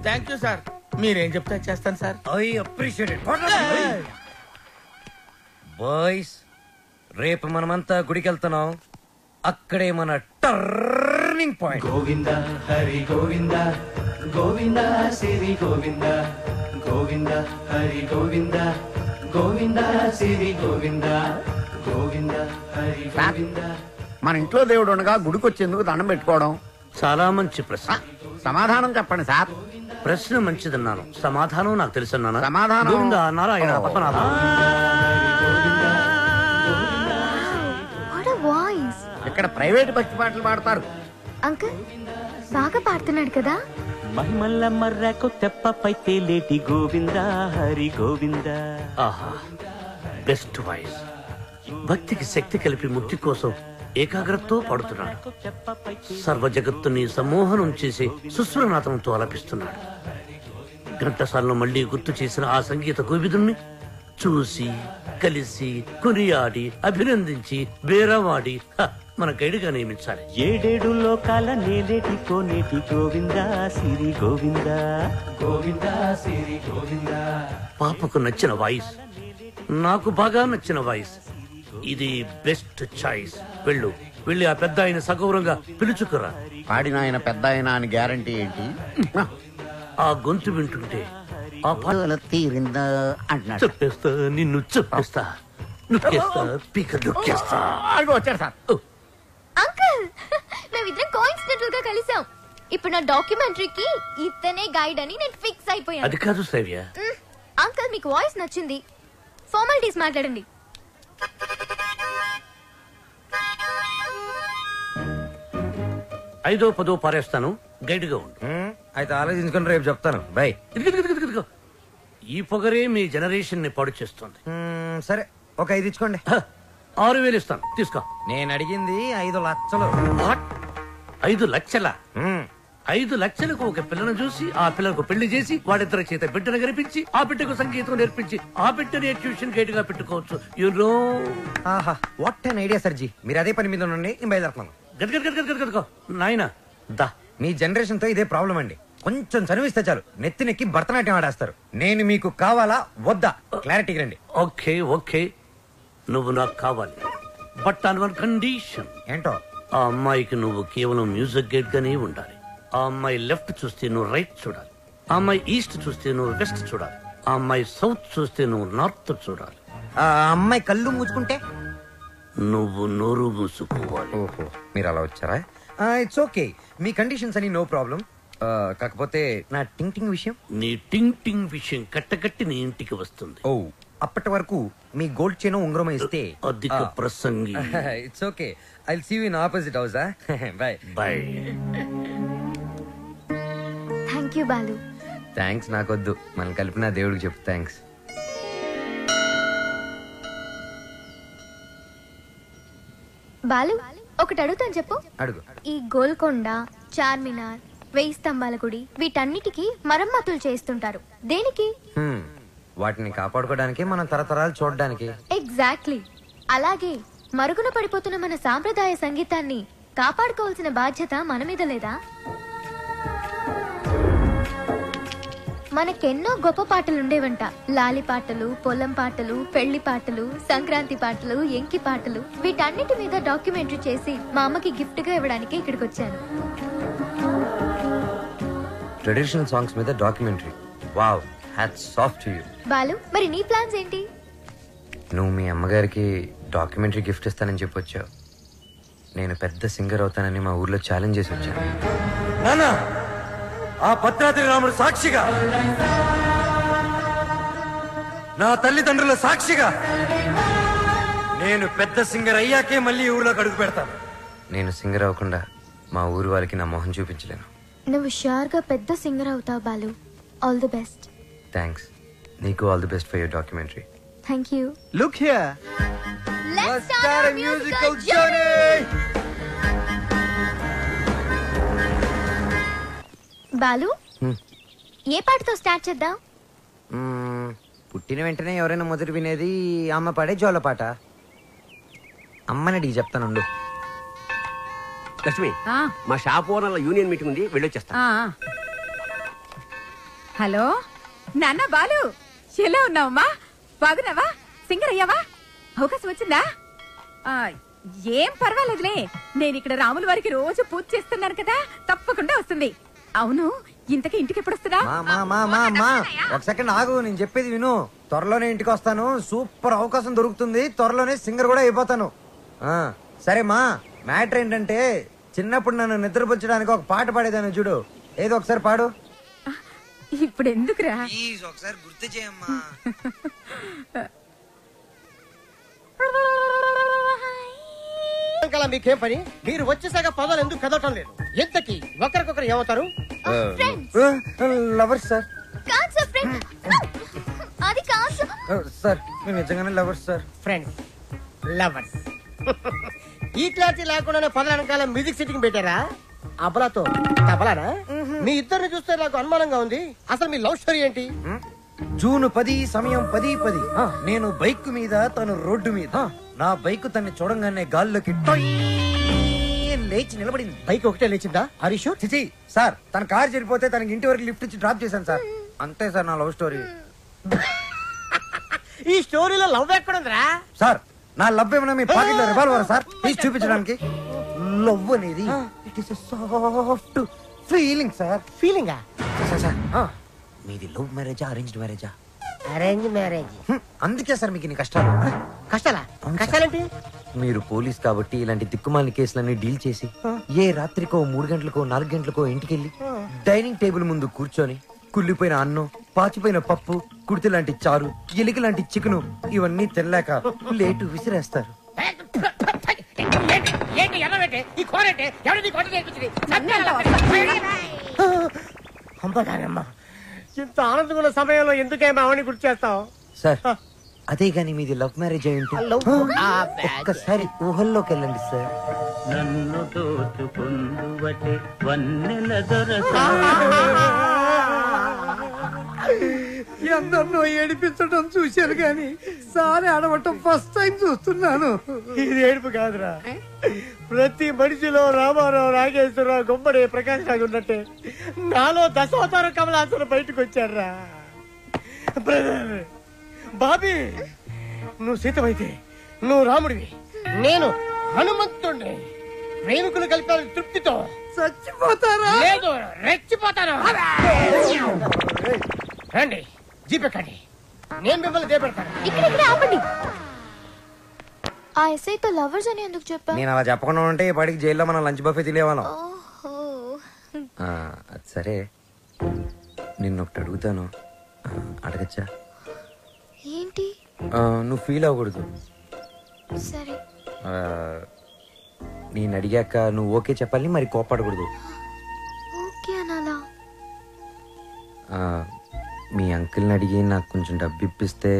Thank you sir. మీరేం చెప్తే చేస్తాను sir. I appreciate it. Boys, రేపు మనమంతా గుడికి వెళ్తున్నాం. అక్కడే మన టర్నింగ్ పాయింట్. గోవింద హరి గోవింద గోవింద సిరి గోవింద గోవింద హరి గోవింద గోవింద సిరి గోవింద గోవింద హరి గోవింద. మన ఇంట్లో దేవుడు ఉండగా గుడికి వచ్చేందుకు దండం పెట్టుకోవడం చాలా మంచి ప్రశ్న. సమాధానం చెప్పండి సార్. ప్రశ్న మంచిదన్నాను, సమాధానం నాకు తెలుసన్నాను. సమాధానం గోవింద నారాయణ పద్మనాభ. ఇక్కడ ప్రైవేట్ భక్తి పాటలు పాడతారు. అంకుల్ బాగా పాడుతున్నాడు కదా. మహిమల్ల మర్రకు తెప్పపై తేలేటి గోవింద హరి గోవింద. ఆహా, బెస్ట్ వాయిస్. భక్తికి శక్తి కలిపి ముక్తి కోసం ఏకాగ్రతతో పాడుతున్నాడు. సర్వ జగత్తుని సమ్మోహనం చేసి సుస్వరనాథంతో ఆలపిస్తున్నాడు. ఘంటసాలను మళ్లీ గుర్తు చేసిన ఆ సంగీత కోవిదుణ్ణి చూసి కలిసి కొనియాడి అభినందించి బేరవాడి మన గైడ్గా నియమించాలి. ఏడేడు లోకాల నేలేటి కోనేటి గోవింద సిరి గోవింద గోవింద సిరి గోవింద. పాపకు నచ్చిన వాయిస్, నాకు బాగా నచ్చిన వాయిస్. ఇది బెస్ట్ చాయిస్. వెళ్ళి ఆ పెద్ద ఆయన సగౌరవంగా పిలుచుకురా. పాడిన ఆయన పెద్ద ఆయన అని గ్యారంటీ ఏంటి? ఆ గొంతు వింటుంటే ఆ పాట తీరిందా అంటున్నాడు. చెప్పేస్తా, నిన్ను చెప్పేస్తా, నొక్కేస్తా, పీక నొక్కేస్తా. వచ్చారు సార్. అంకుల్ మేమిద్దరం కోఇన్సిడెంటల్ గా కలిసాం. ఇప్పుడు నా డాక్యుమెంటరీకి ఇతనే గైడ్ అని నేను ఫిక్స్ అయిపోయాను. అది కాదు శ్రావ్య. అంకుల్ మీకు వాయిస్ నచ్చింది, ఫార్మాలిటీస్ మాట్లాడండి. ఐదో పదో పారేస్తాను, గైడ్ గా ఉండు. అయితే ఆలోచించుకుని రేపు చెప్తాను. బై. ఈ పొగరే మీ జనరేషన్ ని పాడు చేస్తుంది. సరే, ఒక 5 ఇచ్చుకోండి. 6,000 ఇస్తాను, తీసుకో. నేను అడిగింది 5 లక్షలు. 5 లక్షల? 5 లక్షలకు ఒక పిల్లను చూసి ఆ పిల్లకు పెళ్లి చేసి వాడిద్దరి చేత బిడ్డను కనిపించి ఆ బిడ్డకు సంగీతం నేర్పించి ఆ బిడ్డని ట్యూషన్ గైడ్ గా పెట్టుకోవచ్చు. ఆహా, వాట్ అన్ ఐడియా సర్జీ. మీరు అదే పని మీద ఉండండి, నేను బయలుదేరుతున్నాను. నాయన దా. మీ జనరేషన్ తో ఇదే ప్రాబ్లం అండి. కొంచెం చదివిస్తే చాలు నెత్తినెక్కి భరతనాట్యం ఆడేస్తారు. నేను మీకు కావాలా వద్దా క్లారిటీకి రండి. ఓకే ఓకే, నువ్వు నాకు కావాలి, బట్ ఆన్ వన్ కండిషన్. ఏంటో? ఆ అమ్మాయికి నువ్వు కేవలం మ్యూజిక్ గైడ్ గానే ఉండాలి. ఆ అమ్మాయి లెఫ్ట్ చూస్తే నువ్వు రైట్ చూడాలి. ఆ అమ్మాయి ఈస్ట్ చూస్తే నువ్వు వెస్ట్ చూడాలి. ఆ అమ్మాయి సౌత్ చూస్తే నువ్వు నార్త్ చూడాలి. ఆ అమ్మాయి కళ్ళు మూసుకుంటే నువ్వు నోరు మూసుకోవాలి. ఓహో, మీరు అలా వచ్చారా? ఇట్స్ ఓకే, మీ కండిషన్స్ అని నో ప్రాబ్లం. కాకపోతే నా టింగ్ టింగ్ విషయం. నీ టింగ్ టింగ్ విషయం కట్టకట్టి నీ ఇంటికి వస్తుంది. ఓ, అప్పటి వరకు మీ గోల్డ్ చైన్ ఉంగరం ఇస్తే అధిక ప్రసంగి. It's okay, I will see you in opposite house. Bye bye. Thank you Balu. Thanks నాకొద్దు, మనం కలిపిన దేవుడికి చెప్పు థ్యాంక్స్. బాలు ఒకటి అడుగుతాను, చెప్పు. అడుగు. ఈ గోల్కొండ, చార్మినార్, 1000 స్తంభాల గుడి వీటన్నిటికీ మరమ్మతులు చేస్తుంటారు. దేనికి? వాటిని కాపాడుకోవడానికి, మనం తరతరాలు చూడడానికి. ఎగ్జాక్ట్లీ. అలాగే మరుగున పడిపోతున్న మన సాంప్రదాయ సంగీతాన్ని కాపాడుకోవాల్సిన బాధ్యత మన మీద లేదా? మనకెన్నో గొప్ప పాటలు ఉండేవంట. లాలి పాటలు, పొలం పాటలు, పెళ్లి పాటలు, సంక్రాంతి పాటలు, ఎంకి పాటలు. వీటన్నిటి మీద డాక్యుమెంటరీ చేసి మా అమ్మకి గిఫ్ట్ గా ఇవ్వడానికి ఇక్కడికి వచ్చాను. ట్రెడిషనల్ సాంగ్స్ మీద documentary. Wow, hats off to you. Balu, మరి నీ ప్లాన్స్ ఏంటి? నువ్వు మీ అమ్మగారికి డాక్యుమెంటరీ గిఫ్ట్ ఇస్తానని చెప్పొచ్చావు. నేను పెద్ద సింగర్ అవుతానని మా ఊర్లో ఛాలెంజ్ చేసి వచ్చాను. నానా, ఆ భద్రాద్రి రాముడు సాక్షిగా, నా తల్లిదండ్రుల సాక్షిగా, నేను పెద్ద సింగర్ అయ్యాకే మళ్ళీ ఊర్లోకి అడుగు పెడతాను. నేను సింగర్ అవ్వకుండా మా ఊరు వాళ్ళకి నా మొహం చూపించలేను. నువ్వు షూర్ గా పెద్ద సింగర్ అవుతావు Balu. All the best. Thanks. నీకు all the best for your documentary. Thank you. Look here. Let's start a musical journey. Balu ఏ పాటతో స్టార్ట్ చేద్దాం? పుట్టిన వెంటనే ఎవరైనా మొదటి వినేది అమ్మ పాడే జోల పాట. అమ్మని చెప్తానుండు. లక్ష్మి, మా షాప్ ఓనర్ల యూనియన్ మీటింగ్ ఉంది, వెళ్ళొచ్చేస్తా. హలో నాన్న బాలు, ఎలా ఉన్నావమ్మా? బాగున్నావా? సింగర్ అయ్యావా? అవకాశం వచ్చిందా? ఏం పర్వాలేదులే, నేను ఇక్కడ రాముల వారికి రోజు పూజ చేస్తున్నాను కదా, తప్పకుండా వస్తుంది. అవును, ఇంతకీ ఇంటికి ఎప్పుడు వస్తుందా? ఒక సెకండ్ ఆగు, నేను చెప్పేది విను. త్వరలోనే ఇంటికి వస్తాను. సూపర్ అవకాశం దొరుకుతుంది. త్వరలోనే సింగర్ కూడా అయిపోతాను. సరే మా మ్యాటర్ ఏంటంటే, చిన్నప్పుడు నన్ను నిద్రపుచ్చడానికి ఒక పాట పాడేదాన్ని చూడు. ఏదో ఒకసారి పాడు. ఇప్పుడు ఎందుకురా? ఒకసారి గుర్తు చేయమ్మా. మీకేం పని? మీరు వచ్చేసాక పదాలు ఎందుకు కదవటం లేదు? ఎంతకి ఒకరికొకరు ఏమవుతారు? Lovers sir. అది కాదు సార్, మేము నిజంగానే లవర్స్ సార్. Friends, lovers. ఈ క్లారిటీ లేకుండానే పదాల వెనకాల మ్యూజిక్ సెట్టింగ్ పెట్టారా? అబలాతో తబలానా? మీ ఇద్దరిని చూస్తే నాకు అనుమానంగా ఉంది. అసలు మీ లవ్ స్టోరీ ఏంటి? జూన్ 10 సమయం 10:10. నేను బైక్ మీద, తను రోడ్డు మీద. నా బైక్ తన్ని చూడంగానే గాల్లోకి లేచి నిలబడింది. బైక్ ఒకటే లేచిందా? హరీష్ చిచి సార్, తన కార్ చెడిపోతే తనకి ఇంటి వరకు లిఫ్ట్ ఇచ్చి డ్రాప్ చేశాను సార్. అంతే సార్ నా లవ్ స్టోరీ. ఈ స్టోరీలో లవ్ ఎక్కడుందిరా? సార్, నా లవ్ ఏమన్నా మీ పాకెట్ లో రివాల్వర్ సార్? తీసి చూపించడానికి. లవ్ అనేది it is soft feeling sir. ఫీలింగా? సార్, మీది లవ్ మ్యారేజా అరేంజ్డ్ మ్యారేజా? Arrange marriage. అందుకే సార్ మీకు ఇన్ని కష్టాలు. కష్టాలా? కష్టాలేంటి? మీరు పోలీస్ కాబట్టి ఇలాంటి దిక్కుమాలిన కేసులన్నీ డీల్ చేసి ఏ రాత్రికో 3 గంటలకో 4 గంటలకో ఇంటికెళ్ళి డైనింగ్ టేబుల్ ముందు కూర్చొని కుళ్ళిపోయిన అన్నం, పాచిపోయిన పప్పు, కుడితి లాంటి చారు, ఎలిక లాంటి చికెను ఇవన్నీ తినలేక లేటు విసిరేస్తారు. ఇంత ఆనందమైన సమయంలో ఎందుకే మావని గుర్తు చేస్తావు? సార్, అదే గాని మీది లవ్ మ్యారేజ్ అయి ఉంటే ఒక్కసారి ఊహల్లోకి వెళ్ళండి సార్. నన్ను దోచుకుందువటే వన్నెల దొరసా. ఎందరినో ఏడిపించడం చూశాను గాని సారి ఆడవటం ఫస్ట్ టైం చూస్తున్నాను. ఇది ఏడుపు కాదురా, ప్రతి మనిషిలో రామారావు, నాగేశ్వరరావు, గుమ్మడి, ప్రకాష్ రాజు ఉన్నట్టే నాలో దశావతార కమలాసులు బయటకు వచ్చారా. బ్రదర్ బాబీ, నువ్వు సీతమైతే నువ్వు రాముడివి, నేను హనుమంతుడిని. ప్రేమికులు కలిపారు తృప్తితో. చచ్చిపోతారా? లేదు, రెచ్చిపోతాను. రండి, జీపెక్కండి, నేను మిమ్మల్ని దేపెడతాను. ఇక్కడ ఆపండి. ఆ ఎస్ఐతో లవర్స్ అని ఎందుకు చెప్పా? నేను అలా చెప్పకుండా ఉంటే ఈ పాటికి జైల్లో మనం లంచ్ బఫే తినేవాళ్ళం. సరే, నిన్నొకటి అడుగుతాను, అడగచ్చా? ఏంటి? నువ్వు ఫీల్ అవ్వకూడదు. సరే. నేను అడిగాక నువ్వు ఓకే చెప్పాలి, మరి కోపడకూడదు. ఓకే అనాలా? మీ అంకుల్ని అడిగి నాకు కొంచెం డబ్బు ఇప్పిస్తే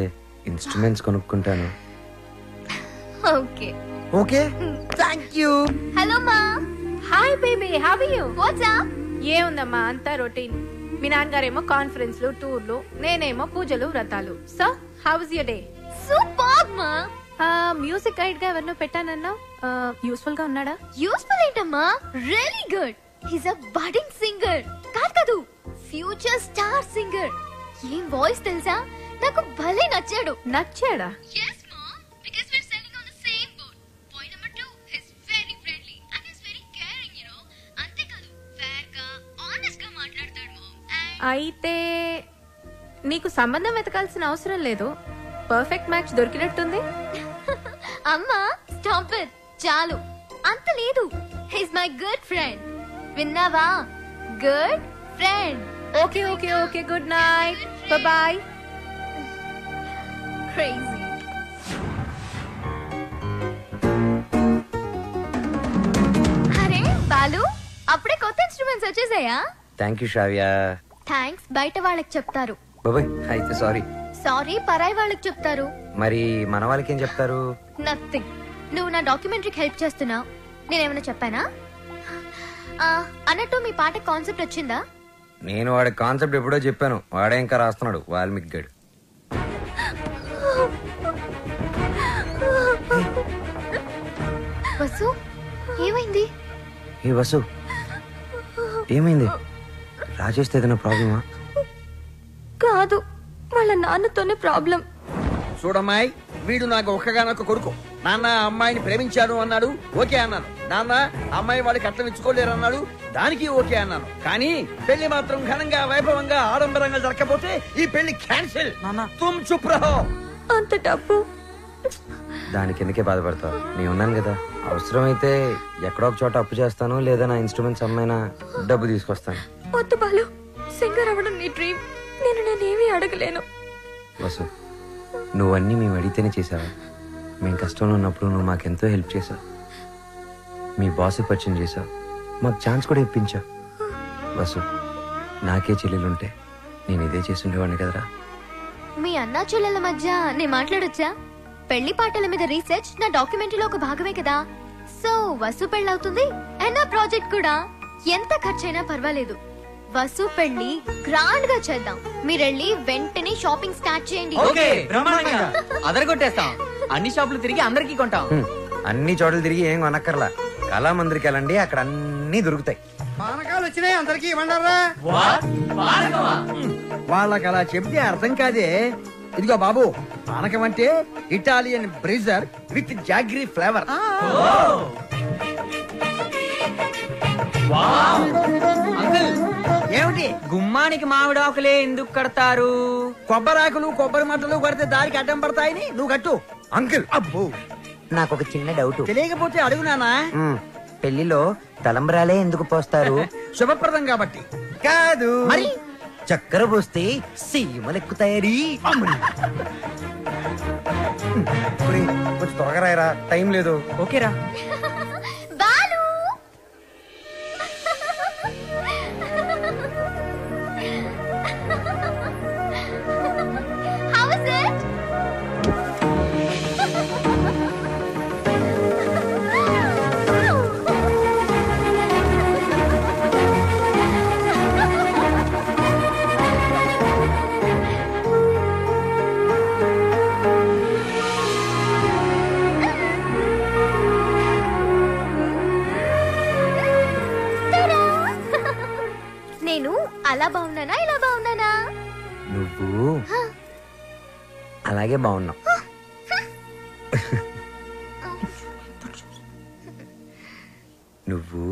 ఇన్స్ట్రుమెంట్స్ కొనుక్కుంటాను. Okay. Okay, thank you. Hello మా. Hi baby, how are you? What's up? ఏముందమ్మా, అంతా రొటీన్. మీ నాన్నగారేమో కాన్ఫరెన్స్లు, టూర్లు, నేనేమో పూజలు, వ్రతాలు. So how was your day? Super మా. మ్యూజిక్ గైడ్ గా ఎవరినో పెట్టానన్నా, యూస్ఫుల్ గా ఉన్నాడా? యూస్ఫుల్ ఏంటమ్మా, రియల్లీ గుడ్. హిస్ అ బడింగ్ సింగర్. కాదు, ఫ్యూచర్ స్టార్ సింగర్. ఏం వాయిస్ తెలుసా? నాకు భలే నచ్చాడు. నచ్చాడా? yes mom, because we're sailing on the same boat. Point number 2, he's very friendly and he's very caring, you know. అంతే కాదు, fair గా honest గా మాట్లాడతాడు mom. అయితే నీకు సంబంధం వెతకాల్సిన అవసరం లేదు, పర్ఫెక్ట్ మ్యాచ్ దొరికినట్టుంది. అమ్మా స్టాప్ ఇట్, చాలు. అంత లేదు, హిస్ మై గుడ్ ఫ్రెండ్. విన్నావా? Good friend. Okay okay okay, good night, bye. Crazy. అరే బాలు, అప్పుడే కొత్త ఇన్స్ట్రుమెంట్స్ వచ్చేసాయా? Thank you Shravya. థ్యాంక్స్ బయట వాళ్ళకి చెప్తారు, బాబాయ్ అయితే సారీ. సారీ పరాయి వాళ్ళకి చెప్తారు. మరి మన వాళ్ళకి ఏం చెప్తారు? నథింగ్. నువ్వు నా డాక్యుమెంటరీకి హెల్ప్ చేస్తున్నావు, నేనేమైనా చెప్పానా? అన్నట్టు మీ పాట కాన్సెప్ట్ వచ్చిందా? నేను వాడి కాన్సెప్ట్ ఎప్పుడో చెప్పాను, వాడే ఇంకా రాస్తున్నాడు వాల్మీకి గడు. వసు ఏమైంది? ఏ వసు ఏమైంది? రాజేష్తో ఏదైనా ప్రాబ్లమా? కాదు, వాళ్ళ నాన్నతోనే ప్రాబ్లం. చూడమ్మాయి, వీడు నాకు ఒక్కగానొక్క కొడుకు. నాన్న అమ్మాయిని ప్రేమించాను అన్నాడు, ఓకే అన్నాను. నాన్న అమ్మాయి వాడికి అట్లం ఇచ్చుకోలేరు అన్నాడు, దానికి ఓకే అన్నాను. కానీ పెళ్లి మాత్రం ఘనంగా వైభవంగా ఆడంబరంగా జరగకపోతే ఈ పెళ్లి క్యాన్సిల్. తుమ్ చుప్ రహో. అంత డబ్బు దానికి ఎందుకే బాధపడతావు? నేను ఉన్నాను కదా, అవసరమైతే ఎక్కడో ఒక చోట అప్పు చేస్తాను, లేదా నా ఇన్స్ట్రుమెంట్స్ అమ్మైనా డబ్బు తీసుకొస్తాను. వద్దు బాలు, సింగర్ అవ్వడం నీ డ్రీమ్, నేనేమీ అడగలేను. వసు, నువ్వన్నీ మేము అడిగితేనే చేసావా? మేము కష్టంలో ఉన్నప్పుడు నువ్వు మాకెంతో హెల్ప్ చేసావు. మీ బాస్ పరిచయం చేసావు, మాకు ఛాన్స్ కూడా ఇప్పించావు. వసు, నాకే చెల్లెలుంటే నేను ఇదే చేసి ఉండేవాడిని కదరా. మీ అన్నా చెల్లెల మధ్య నేను మాట్లాడొచ్చా? పెళ్లి పాటల మీద రీసెర్చ్ నా డాక్యుమెంటరీలో ఒక భాగమే కదా. సో వసు పెళ్ళవుతుంది అండ్ నా ప్రాజెక్ట్ కూడా. ఎంత ఖర్చైనా పర్వాలేదు, వసు పెళ్లి గ్రాండ్ గా చేద్దాం. మీరెళ్ళి వెంటనే షాపింగ్ స్టార్ట్ చేయండి. అదరగొట్టేస్తాం. అన్ని షాపులు తిరిగి అందరికీ కొంటాం. అన్ని చోట్ల తిరిగి ఏం కొనక్కర్లా, కళామందిరికి వెళ్ళండి, అక్కడ అన్ని దొరుకుతాయి. పానకాలు వచ్చినాయి, అందరికి ఇవ్వండారా. వాళ్ళకి అలా చెప్తే అర్థం కాదే. ఇదిగో బాబు, పానకం అంటే Italian Brezza with jaggery flavour. ఏమిటి? గుమ్మానికి మామిడాకులే ఎందుకు కడతారు? కొబ్బరాకులు కొబ్బరి మంటలు కొడితే దారికి అడ్డం పడతాయని నువ్వు కట్టు. అంకుల్, అబ్బో, నాకు ఒక చిన్న డౌట్. తెలియకపోతే అడుగు నానా. పెళ్లిలో తలంబ్రాలే ఎందుకు పోస్తారు? శుభప్రదం కాబట్టి. కాదు మరి చక్కెర పోస్తే సీమలెక్కుతాయని. కొంచెం త్వరగా రాయరా, టైం లేదు. ఓకేరా. Balu How is it? నేను అలా బాగున్నానా ఇలా బాగున్నానా? నువ్వు అలాగే బాగున్నావు. నువ్వు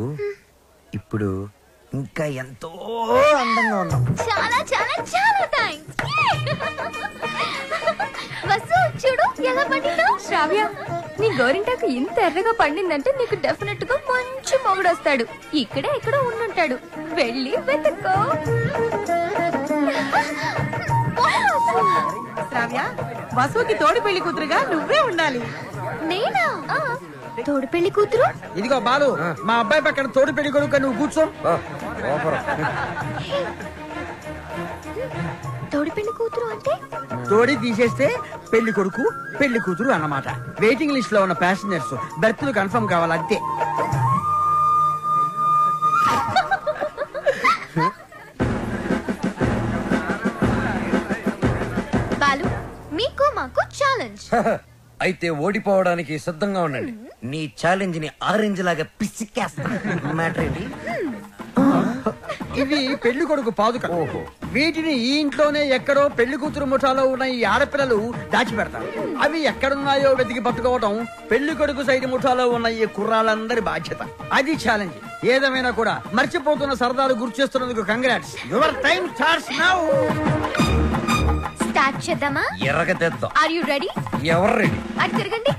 ఇప్పుడు ఇంకా ఎంతో అందంగా ఉన్నావు. చాలా చాలా చాలా థాంక్స్. వసు చూడు ఎలా పండిందో. శ్రావ్య, నీ గోరింటాకు ఇంత ఎర్రగా పండిందంటే నీకు డెఫినెట్ గా మంచి మొగుడు వస్తాడు. ఇక్కడే ఎక్కడో ఉండుంటాడు, వెళ్ళి వెతుక్కో. శ్రావ్య, వసుకి తోడు పెళ్లి కూతురుగా నువ్వే ఉండాలి. నేనా? తోడు పెళ్లి కూతురు? ఇదిగో బాలు, మా అబ్బాయి పక్కన తోడు పెళ్లి కొడుకు నువ్వు కూర్చో. తోడు పెళ్లి కూతురు అంటే తోడి తీసేస్తే పెళ్లి కొడుకు పెళ్లి కూతురు అన్నమాట. వెయిటింగ్ లిస్ట్ లో ఉన్న ప్యాసింజర్స్ బెర్త్లు కన్ఫర్మ్ కావాలి అంతే. బాలు, మీకు మాకు ఛాలెంజ్. అయితే ఓడిపోవడానికి సిద్ధంగా ఉండండి. నీ ఛాలెంజ్ ని ఆరెంజ్ లాగా పిసికేస్తా. మ్యాటర్ ఏంటి? ఇవి పెళ్లి కొడుకు పాదుకలు. వీటిని ఈ ఇంట్లోనే ఎక్కడో పెళ్లి కూతురు ముఠాలో ఉన్న ఈ ఆడపిల్లలు దాచిపెడతారు. అవి ఎక్కడున్నాయో వెతికి పట్టుకోవడం పెళ్లి కొడుకు సైడ్ ముఠాలో ఉన్న ఈ కుర్రాళ్ళందరి బాధ్యత. అది ఛాలెంజ్. ఏదేమైనా కూడా మర్చిపోతున్న సరదాలు గుర్తు చేస్తున్నందుకు congrats. Your time starts now. Start చేద్దామా? ఎర్రగా తెద్దాం. Are you ready? ఎవరు రెడీ? అటు తిరగండి.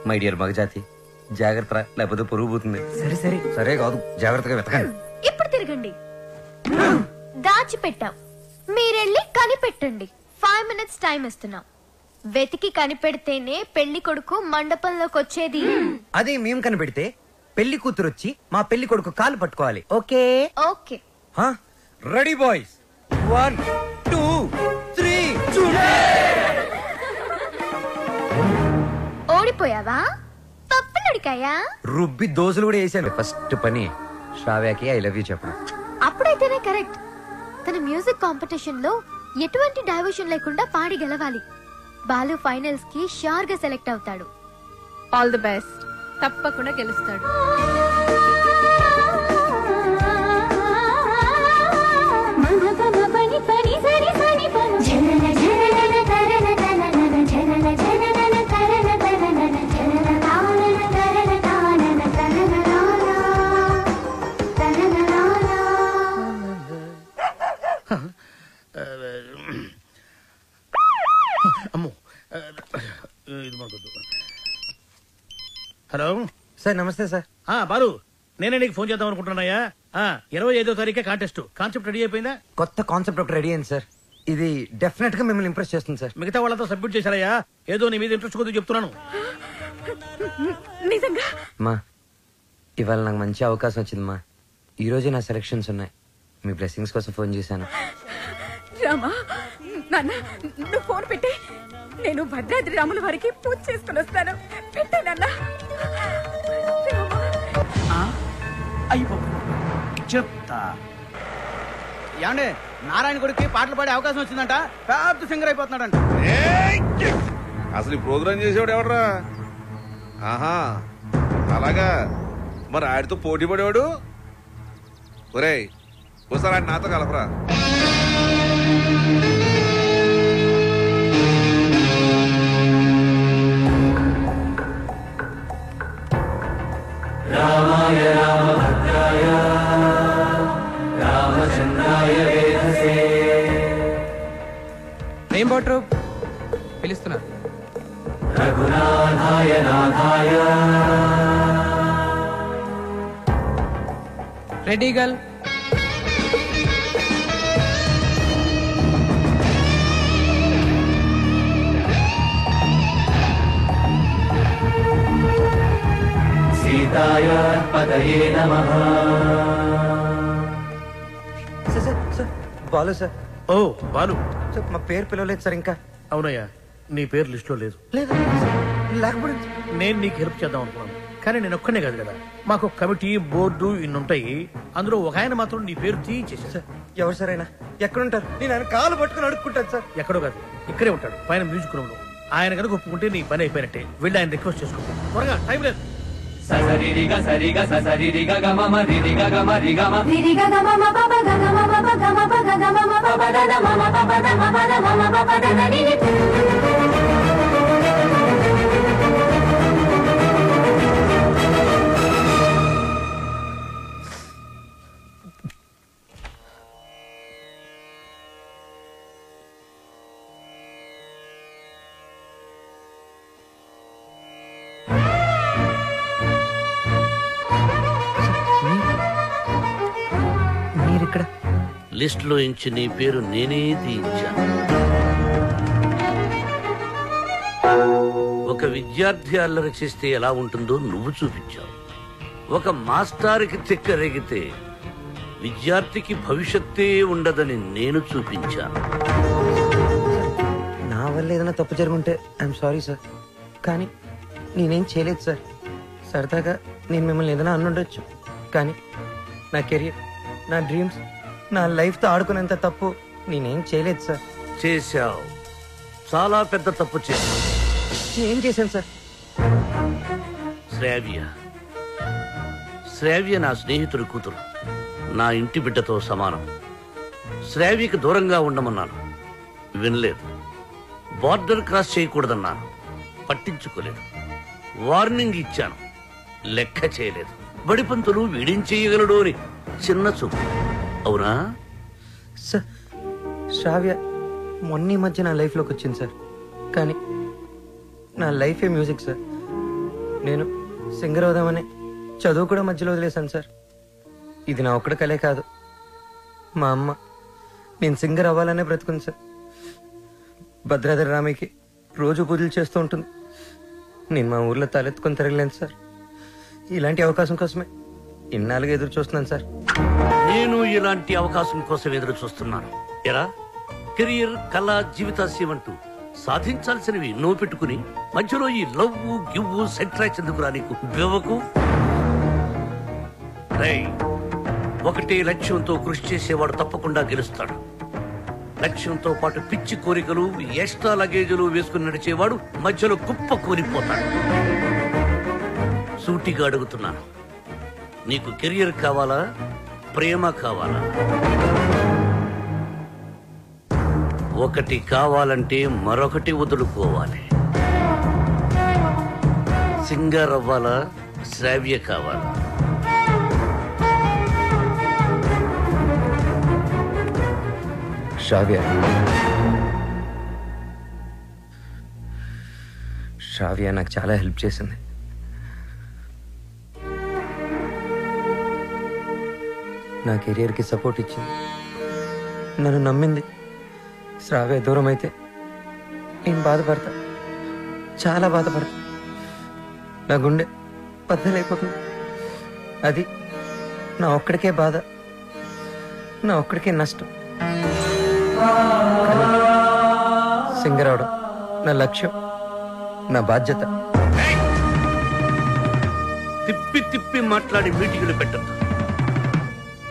మై డియర్ మగజాతి, జాగ్రత్త, లేకపోతే పొరుగు పోతుంది. సరే సరే సరే కాదు, జాగ్రత్తగా వెతకండి. ఇప్పుడు తిరగండి. దాచిపెట్టాం, మీరెళ్ళి కనిపెట్టండి. 5 minutes టైం ఇస్తున్నాం. వెతికి కనిపెడితేనే పెళ్లి కొడుకు మండపంలోకి వచ్చేది. అది మేము కనిపెడితే పెళ్లి కూతురు వచ్చి మా పెళ్లి కొడుకు కాలు పట్టుకోవాలి. Okay okay ready boys 1 2 3 ఓడిపోయావా? పప్పులడికాయా? రుబ్బి దోశలు కూడా వేసాను. ఫస్ట్ పని శ్రావ్యకి ఐ లవ్ యూ చెప్పడం. అప్పుడైతేనే కరెక్ట్. తన మ్యూజిక్ కాంపిటీషన్ లో ఎటువంటి డైవర్షన్ లేకుండా పాడి గెలవాలి. బాలు ఫైనల్స్ కి షూర్ గా సెలెక్ట్ అవుతాడు. All the best. తప్పకుండా గెలుస్తాడు. అమ్మో ఇది మనకొద్దు. హలో సార్ నమస్తే సార్. బాలు నేనే నీకు ఫోన్ చేద్దాం అనుకుంటున్నాయా? 25వ తారీఖే కాంటెస్ట్. కాన్సెప్ట్ రెడీ అయిపోయిందా? కొత్త కాన్సెప్ట్ ఒకటి రెడీ అయింది సార్. ఇది డెఫినెట్ గా మిమ్మల్ని ఇంప్రెస్ చేస్తుంది సార్. మిగతా వాళ్ళతో సబ్మిట్ చేశారయ్యా. ఏదో నీ మీద ఇంట్రెస్ట్ కొద్దిగా చెప్తున్నాను. నిజంగా మా ఇవాళ నాకు మంచి అవకాశం వచ్చింది మా. ఈ రోజే నా సెలక్షన్స్ ఉన్నాయి. మీ బ్లెస్సింగ్స్ కోసం ఫోన్ చేశాను. రామా నాన్న నువ్వు ఫోన్ పెట్టి నేను భద్రాద్రి రాముల వారికి పూజ చేసుకుని వస్తాను. పెట్టే నాన్న. అయిపో చెప్తా. ఏమండే నారాయణ గుడికి పాటలు పాడే అవకాశం వచ్చిందంట. పెద్ద సింగర్ అయిపోతున్నాడంట. అసలు ఈ ప్రోగ్రామ్ చేసేవాడు ఎవడరా? ఆహా అలాగా. మరి ఆడితో పోటీ పడేవాడు. ఒరేయ్ ఒకసారి ఆడి నాతో కలపరా. రామాయ రామభద్రాయ రామచంద్రాయ వేధసే. రెయిన్బో ట్రూప్ పిలుస్తున్నారు. రఘునాథాయ నాథాయ. Ready girl. సీతాయ పదయే నమః. Sir Balu sir. ఓ బాలు సార్ మా పేరు పిలవలేదు సార్ ఇంకా. అవునయ్యా నీ పేరు లిస్ట్ లో లేదు. లేకపోతే నేను నీకు హెల్ప్ చేద్దాం అనుకున్నాను. కానీ నేను ఒక్కనే కాదు కదా, మాకు కమిటీ బోర్డు ఇన్ని ఉంటాయి. అందులో ఒక ఆయన మాత్రం నీ పేరు తీయించేసా. ఎవరు సార్ అయినా ఎక్కడుంటారు? నేను ఆయన కాలు పట్టుకుని అడుక్కుంటాను సార్. ఎక్కడో కాదు ఇక్కడే ఉంటాడు పైన మ్యూజిక్ రూమ్ లో. ఆయన కనుక ఒప్పుకుంటే నీ పని అయిపోయినట్టే. వెళ్ళి ఆయన రిక్వెస్ట్ చేసుకో. త్వరగా టైం లేదు. ససరిరిగ సరిగ ససరిరిగ గమమ రిరిగ గమ రిగమ రిరిగ గమమ పప గమ పప గమ పగ గమమ పప దద మమ పప ద మమ ద మమ పప దద నిని. లిస్ట్ లో ఇంచి నీ పేరు నేనే తీయించాను. ఒక విద్యార్థి అల్లరి చేస్తే ఎలా ఉంటుందో నువ్వు చూపించావు. ఒక మాస్టారుకి తిక్కరేగితే విద్యార్థికి భవిష్యత్తే ఉండదని నేను చూపించాను. నా వల్ల ఏదైనా తప్పు జరుగుంటే ఐఎమ్ సారీ సార్. కానీ నేనేం చేయలేదు సార్. సరదాగా నేను మిమ్మల్ని ఏదైనా అనుండొచ్చు. కానీ నా కెరియర్, నా డ్రీమ్స్, నా లైఫ్ తో ఆడుకునేంత తప్పు నేనేం చేయలేదు సార్. చేశావు. చాలా పెద్ద తప్పు చేశావు. ఏం చేశాను సార్? శ్రావ్య నా స్నేహితుడి కూతురు. నా ఇంటి బిడ్డతో సమానం. శ్రావ్యకి దూరంగా ఉండమన్నాను, వినలేదు. బార్డర్ క్రాస్ చేయకూడదన్నాను, పట్టించుకోలేదు. వార్నింగ్ ఇచ్చాను, లెక్క చేయలేదు. బడిపంతులు వీడేం చేయగలడు అని చిన్న చూపు. అవునా సార్? శ్రావ్య మొన్న మధ్య నా లైఫ్లోకి వచ్చింది సార్. కానీ నా లైఫే మ్యూజిక్ సార్. నేను సింగర్ అవుదామని చదువు కూడా మధ్యలో వదిలేశాను సార్. ఇది నా ఒక్కడి కలే కాదు. మా అమ్మ నేను సింగర్ అవ్వాలనే బ్రతుకుంది సార్. భద్రాద్రి రామయ్యకి రోజు పూజలు చేస్తూ ఉంటుంది. నేను మా ఊర్లో తలెత్తుకొని తిరగలేను సార్. ఇలాంటి అవకాశం కోసమే ఇన్నాళ్ళుగా ఎదురు చూస్తున్నాను సార్. నేను ఇలాంటి అవకాశం కోసం ఎదురు చూస్తున్నాను. ఎరా కెరియర్, కళ, జీవితాశయం అంటూ సాధించాల్సినవి నువ్వు పెట్టుకుని మధ్యలో ఈ లవ్వు గివ్వు సెంట్రాక్స్ ఎందుకురా నీకు బివ్వకు? రేయ్, ఒకటే లక్ష్యంతో కృషి చేసేవాడు తప్పకుండా గెలుస్తాడు. లక్ష్యంతో పాటు పిచ్చి కోరికలు, ఎక్స్ట్రా లగేజీలు వేసుకుని నడిచేవాడు మధ్యలో కుప్ప కూలిపోతాడు. సూటిగా అడుగుతున్నాను, నీకు కెరియర్ కావాలా, ప్రేమ కావాలా? ఒకటి కావాలంటే మరొకటి వదులుకోవాలి. సింగర్ అవ్వాలా, శ్రావ్య కావాలా? శ్రావ్య నాకు చాలా హెల్ప్ చేసింది. నా కెరియర్కి సపోర్ట్ ఇచ్చింది, నన్ను నమ్మింది. శ్రావ్య దూరం అయితే నేను బాధపడతా, చాలా బాధపడతా. నా గుండె బద్దలైపోతుంది. అది నా ఒక్కడికే బాధ, నా ఒక్కడికే నష్టం. సింగర్ అవడం నా లక్ష్యం, నా బాధ్యత. తిప్పి తిప్పి మాట్లాడి మీటింగులు పెట్టద్దు.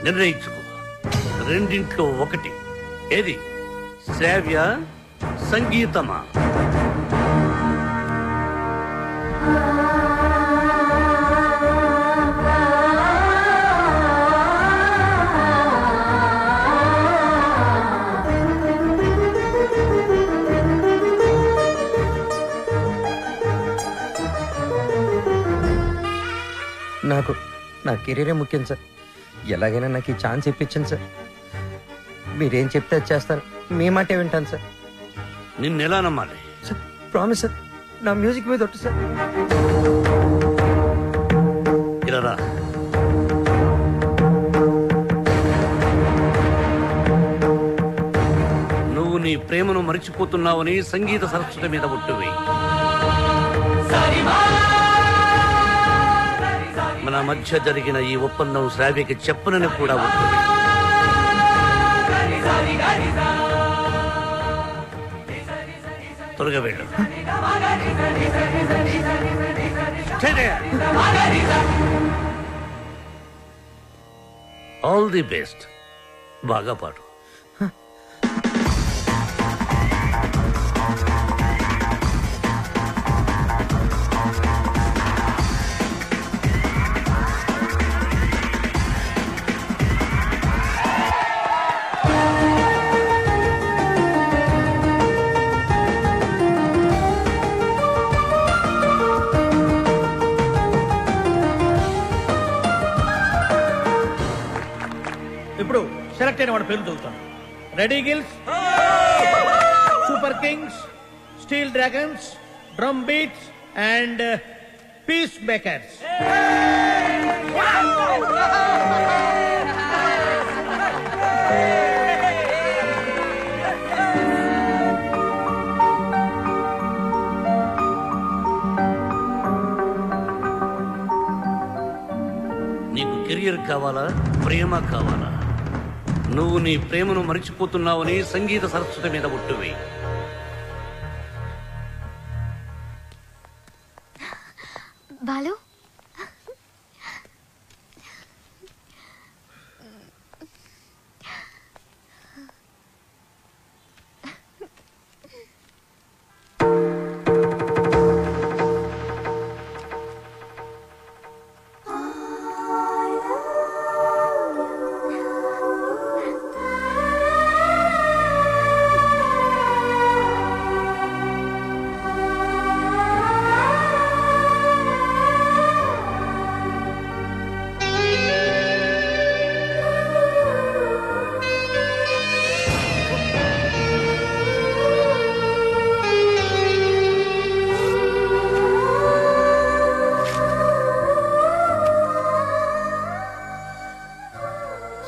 నిర్ణయించుకో, రెండింట్లో ఒకటి. ఏది, శ్రావ్య సంగీతమా? నాకు నా కెరీరే ముఖ్యం సార్. ఎలాగైనా నాకు ఈ ఛాన్స్ ఇప్పించండి సార్. మీరేం చెప్తే అది చేస్తాను, మీ మాటే వింటాను సార్. నిన్నెలా నమ్మాలి? సార్ ప్రామిస్ సార్, నా మ్యూజిక్ మీద ఒట్టు సార్. ఇలా నువ్వు నీ ప్రేమను మరిచిపోతున్నావని సంగీత సరస్వతి మీద ఒట్టువేయి. మన మధ్య జరిగిన ఈ ఒప్పందం శ్రావ్యకి చెప్పనని కూడా ఒట్టువేయి. త్వరగా వెళ్ళు. All the best. బాగా పాడు. ఇప్పుడు సెలెక్ట్ అయిన వాడి పేరు చదువుతాను. Reddy gills, super kings, steel dragons, drum beats and peace makers. నీకు కెరియర్ కావాలా, ప్రేమ కావాలా? నువ్వు నీ ప్రేమను మరిచిపోతున్నావని సంగీత సరస్వతి మీద ఒట్టువేయి. బాలు,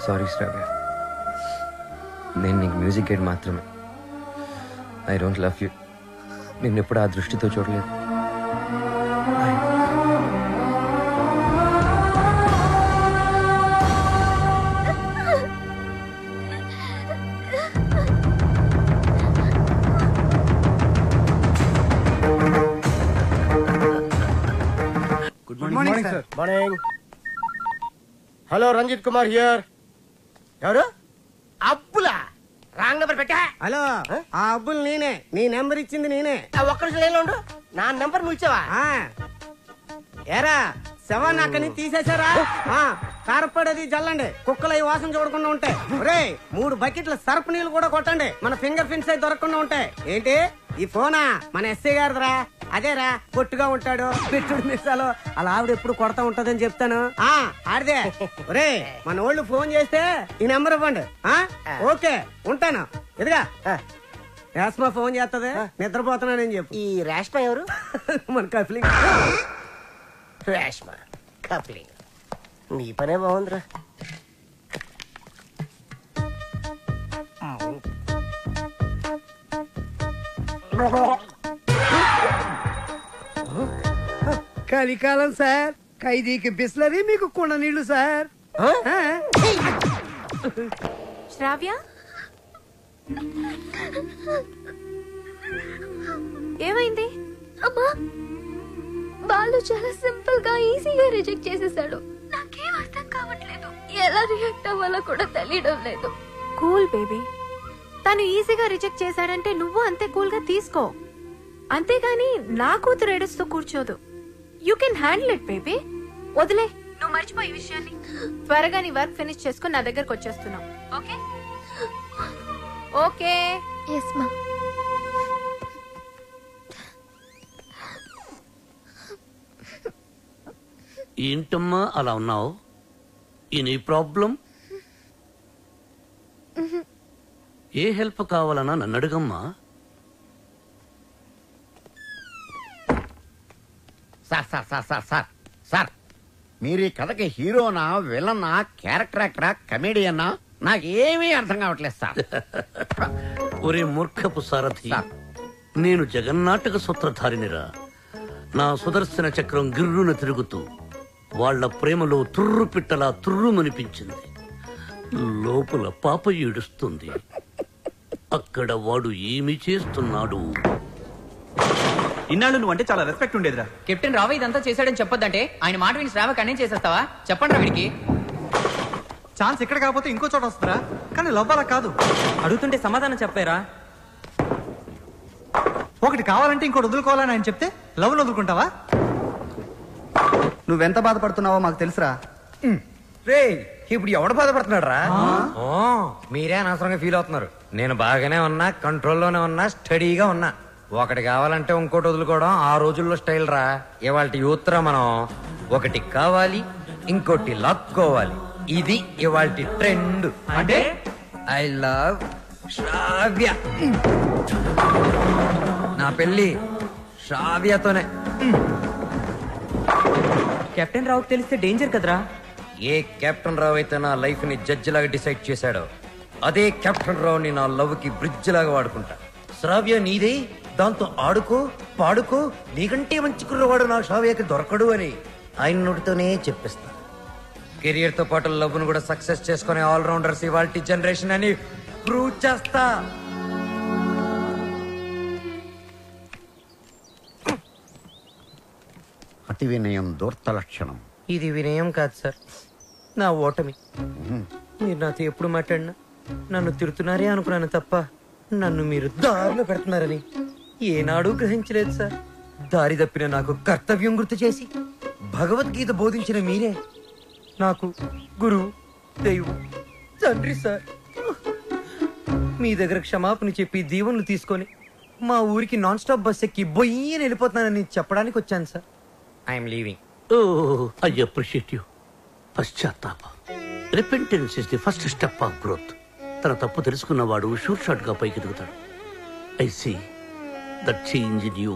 సారీ శ్రావ్య, నేను నీకు మ్యూజిక్ గైడ్ మాత్రమే. I don't love you. నిన్నెప్పుడు ఆ దృష్టితో చూడలేదు. Morning. Hello, Ranjith Kumar here. ఎవరు? అబ్బులా? రాంగ్ నెంబర్ పెట్టా. హలో, ఆ అబ్బులు నేనే. నీ నెంబర్ ఇచ్చింది నేనే. ఒక్క నిమిషం లైన్లో ఉండు. నా నెంబర్ నువ్వు ఇచ్చావా? ఏరా శవాన్ని అక్కడి నుంచి తీసేశారా? కారపడేది జల్లండి, కుక్కలు ఈ వాసన చూడకుండా ఉంటాయి. ఒరే 3 బకెట్ల సర్ఫ్ నీళ్ళు కూడా కొట్టండి, మన ఫింగర్ ప్రింట్స్ అయితే దొరకకుండా ఉంటాయి. ఏంటి ఈ ఫోనా? మన ఎస్ఐ గారిదిరా. అదేరా, పొట్టుగా ఉంటాడు, పెట్టుడు మిస్సాలు, అలా ఆవిడ ఎప్పుడు కొడతా ఉంటదని చెప్తాను. ఆడిదే. ఒరే మన వాళ్ళు ఫోన్ చేస్తే ఈ నెంబర్ ఇవ్వండి. ఓకే, ఉంటాను. ఎదుగా రేష్మా ఫోన్ చేస్తుంది, నిద్రపోతున్నానని చెప్పు. ఈ రేష్మా ఎవరు? మన కఫ్లింగ్. రేష్మా కప్లింగ్. నీ పనే బాగుందిరా. కలికాలం సార్, ఖైదీకి బిస్లరీ, మీకు కుండ నీళ్లు సార్. శ్రావ్య, ఏమైంది? అమ్మా, బాలు చాలా సింపుల్ గా ఈజీగా రిజెక్ట్ చేసేసాడు. నాకేం అర్థం కావట్లేదు, ఎలా రియాక్ట్ అవ్వాలో కూడా తెలియడం లేదు. కూల్ బేబీ, తను ఈజీగా రిజెక్ట్ చేశాడంటే నువ్వు అంతే కూల్ గా తీసుకో. అంతేగాని నా కూతురు ఏడుస్తూ కూర్చోదు. You can handle it baby. వదిలే, నువ్వు మర్చిపోయి ఈ విషయాన్ని. త్వరగా నీ వర్క్ ఫినిష్ చేసుకుని నా దగ్గరకు వచ్చేస్తున్నావు. Okay okay. ఎస్ మా. ఏంటమ్మా అలా ఉన్నావు? Any problem? ఏ హెల్ప్ కావాలన్నా నన్ను అడుగమ్మా. Sir sir sir sir sir sir, మీరు ఈ కథకి హీరోనా, విలనా, క్యారెక్టర్ యాక్టరా, కమేడియన్నా, నాకేమీ అర్థం కావట్లేదు సార్. ఒరే మూర్ఖపు సారథి, నేను జగన్నాటక సూత్రధారినిరా. నా సుదర్శన చక్రం గిర్రున తిరుగుతూ వాళ్ల ప్రేమలో తుర్రు పిట్టలా తుర్రుమనిపించింది. లోపల పాప ఏడుస్తుంది. అక్కడ వాడు ఏమి చేస్తున్నాడు? ఇన్నాళ్ళు నువ్వు అంటే చాలా రెస్పెక్ట్ ఉండేదిరా. కెప్టెన్ రావు ఇదంతా చేశాడని చెప్పొద్దంటే ఆయన మాట విని శ్రావ కన్నే చేసేస్తావా? చెప్పండి రా వీడికి. ఛాన్స్ ఇక్కడ కాకపోతే ఇంకో చోట వస్తుందా? కానీ లవ్ అలా కాదు. అడుగుతుంటే సమాధానం చెప్పారా? ఒకటి కావాలంటే ఇంకోటి వదులుకోవాలని ఆయన చెప్తే లవ్ వదులుకుంటావా? నువ్వెంత బాధపడుతున్నావో మాకు తెలుసురా. రే ఇప్పుడు ఎవడు బాధపడుతున్నాడు రా? మీరే అనవసరంగా ఫీల్ అవుతున్నారు. నేను బాగానే ఉన్నా, కంట్రోల్లోనే ఉన్నా, స్టడీగా ఉన్నా. ఒకటి కావాలంటే ఇంకోటి వదులుకోవడం ఆ రోజుల్లో స్టైల్ రా. ఇవాళ యూత్ రా మనం. ఒకటి కావాలి, ఇంకోటి లాక్కోవాలి. ఇది ఇవాళ ట్రెండ్. అంటే ఐ లవ్ శ్రావ్య. నా పెళ్లి శ్రావ్యతోనే. కెప్టెన్ రావుకి తెలిస్తే డేంజర్ కదరా. ఏ కెప్టెన్ రావు అయితే నా లైఫ్ ని జడ్జి లాగా డిసైడ్ చేశాడో అదే కెప్టెన్ రావుని నా లవ్ కి బ్రిడ్జ్ లాగా వాడుకుంటా. శ్రావ్య నీదే, దాంతో ఆడుకో పాడుకో, నీకంటే మంచి కుర్రవాడు నా శ్రావ్యకి దొరకడు అని ఆయన నోటితోనే చెప్పిస్తా. కెరియర్ తో పాటు లవ్ ను కూడా సక్సెస్ చేసుకునే ఆల్రౌండర్స్ ఇవాల్టి జనరేషన్ అని ప్రూవ్ చేస్తా. అతి వినయం దూర్త లక్షణం. ఇది వినయం కాదు సార్, నా ఓటమి. మీరు నాతో ఎప్పుడు మాట్లాడినా నన్ను తిడుతున్నారే అనుకున్నాను తప్ప నన్ను మీరు దారిలో పెడుతున్నారని ఏనాడూ గ్రహించలేదు సార్. దారి తప్పిన నాకు కర్తవ్యం గుర్తు చేసి భగవద్గీత బోధించిన మీరే నాకు గురువు, దైవం, తండ్రి సార్. మీ దగ్గర క్షమాపణ చెప్పి దీవెనలు తీసుకొని మా ఊరికి నాన్ స్టాప్ బస్ ఎక్కి బొయ్యని వెళ్ళిపోతున్నానని చెప్పడానికి వచ్చాను sir. I'm leaving. I appreciate you. పశ్చాత్తాపం, repentance is the first step of growth. తన తప్పు తెలుసుకున్నవాడు షూర్ షాట్ గా పైకి ఎదుగుతాడు. I see that change in you.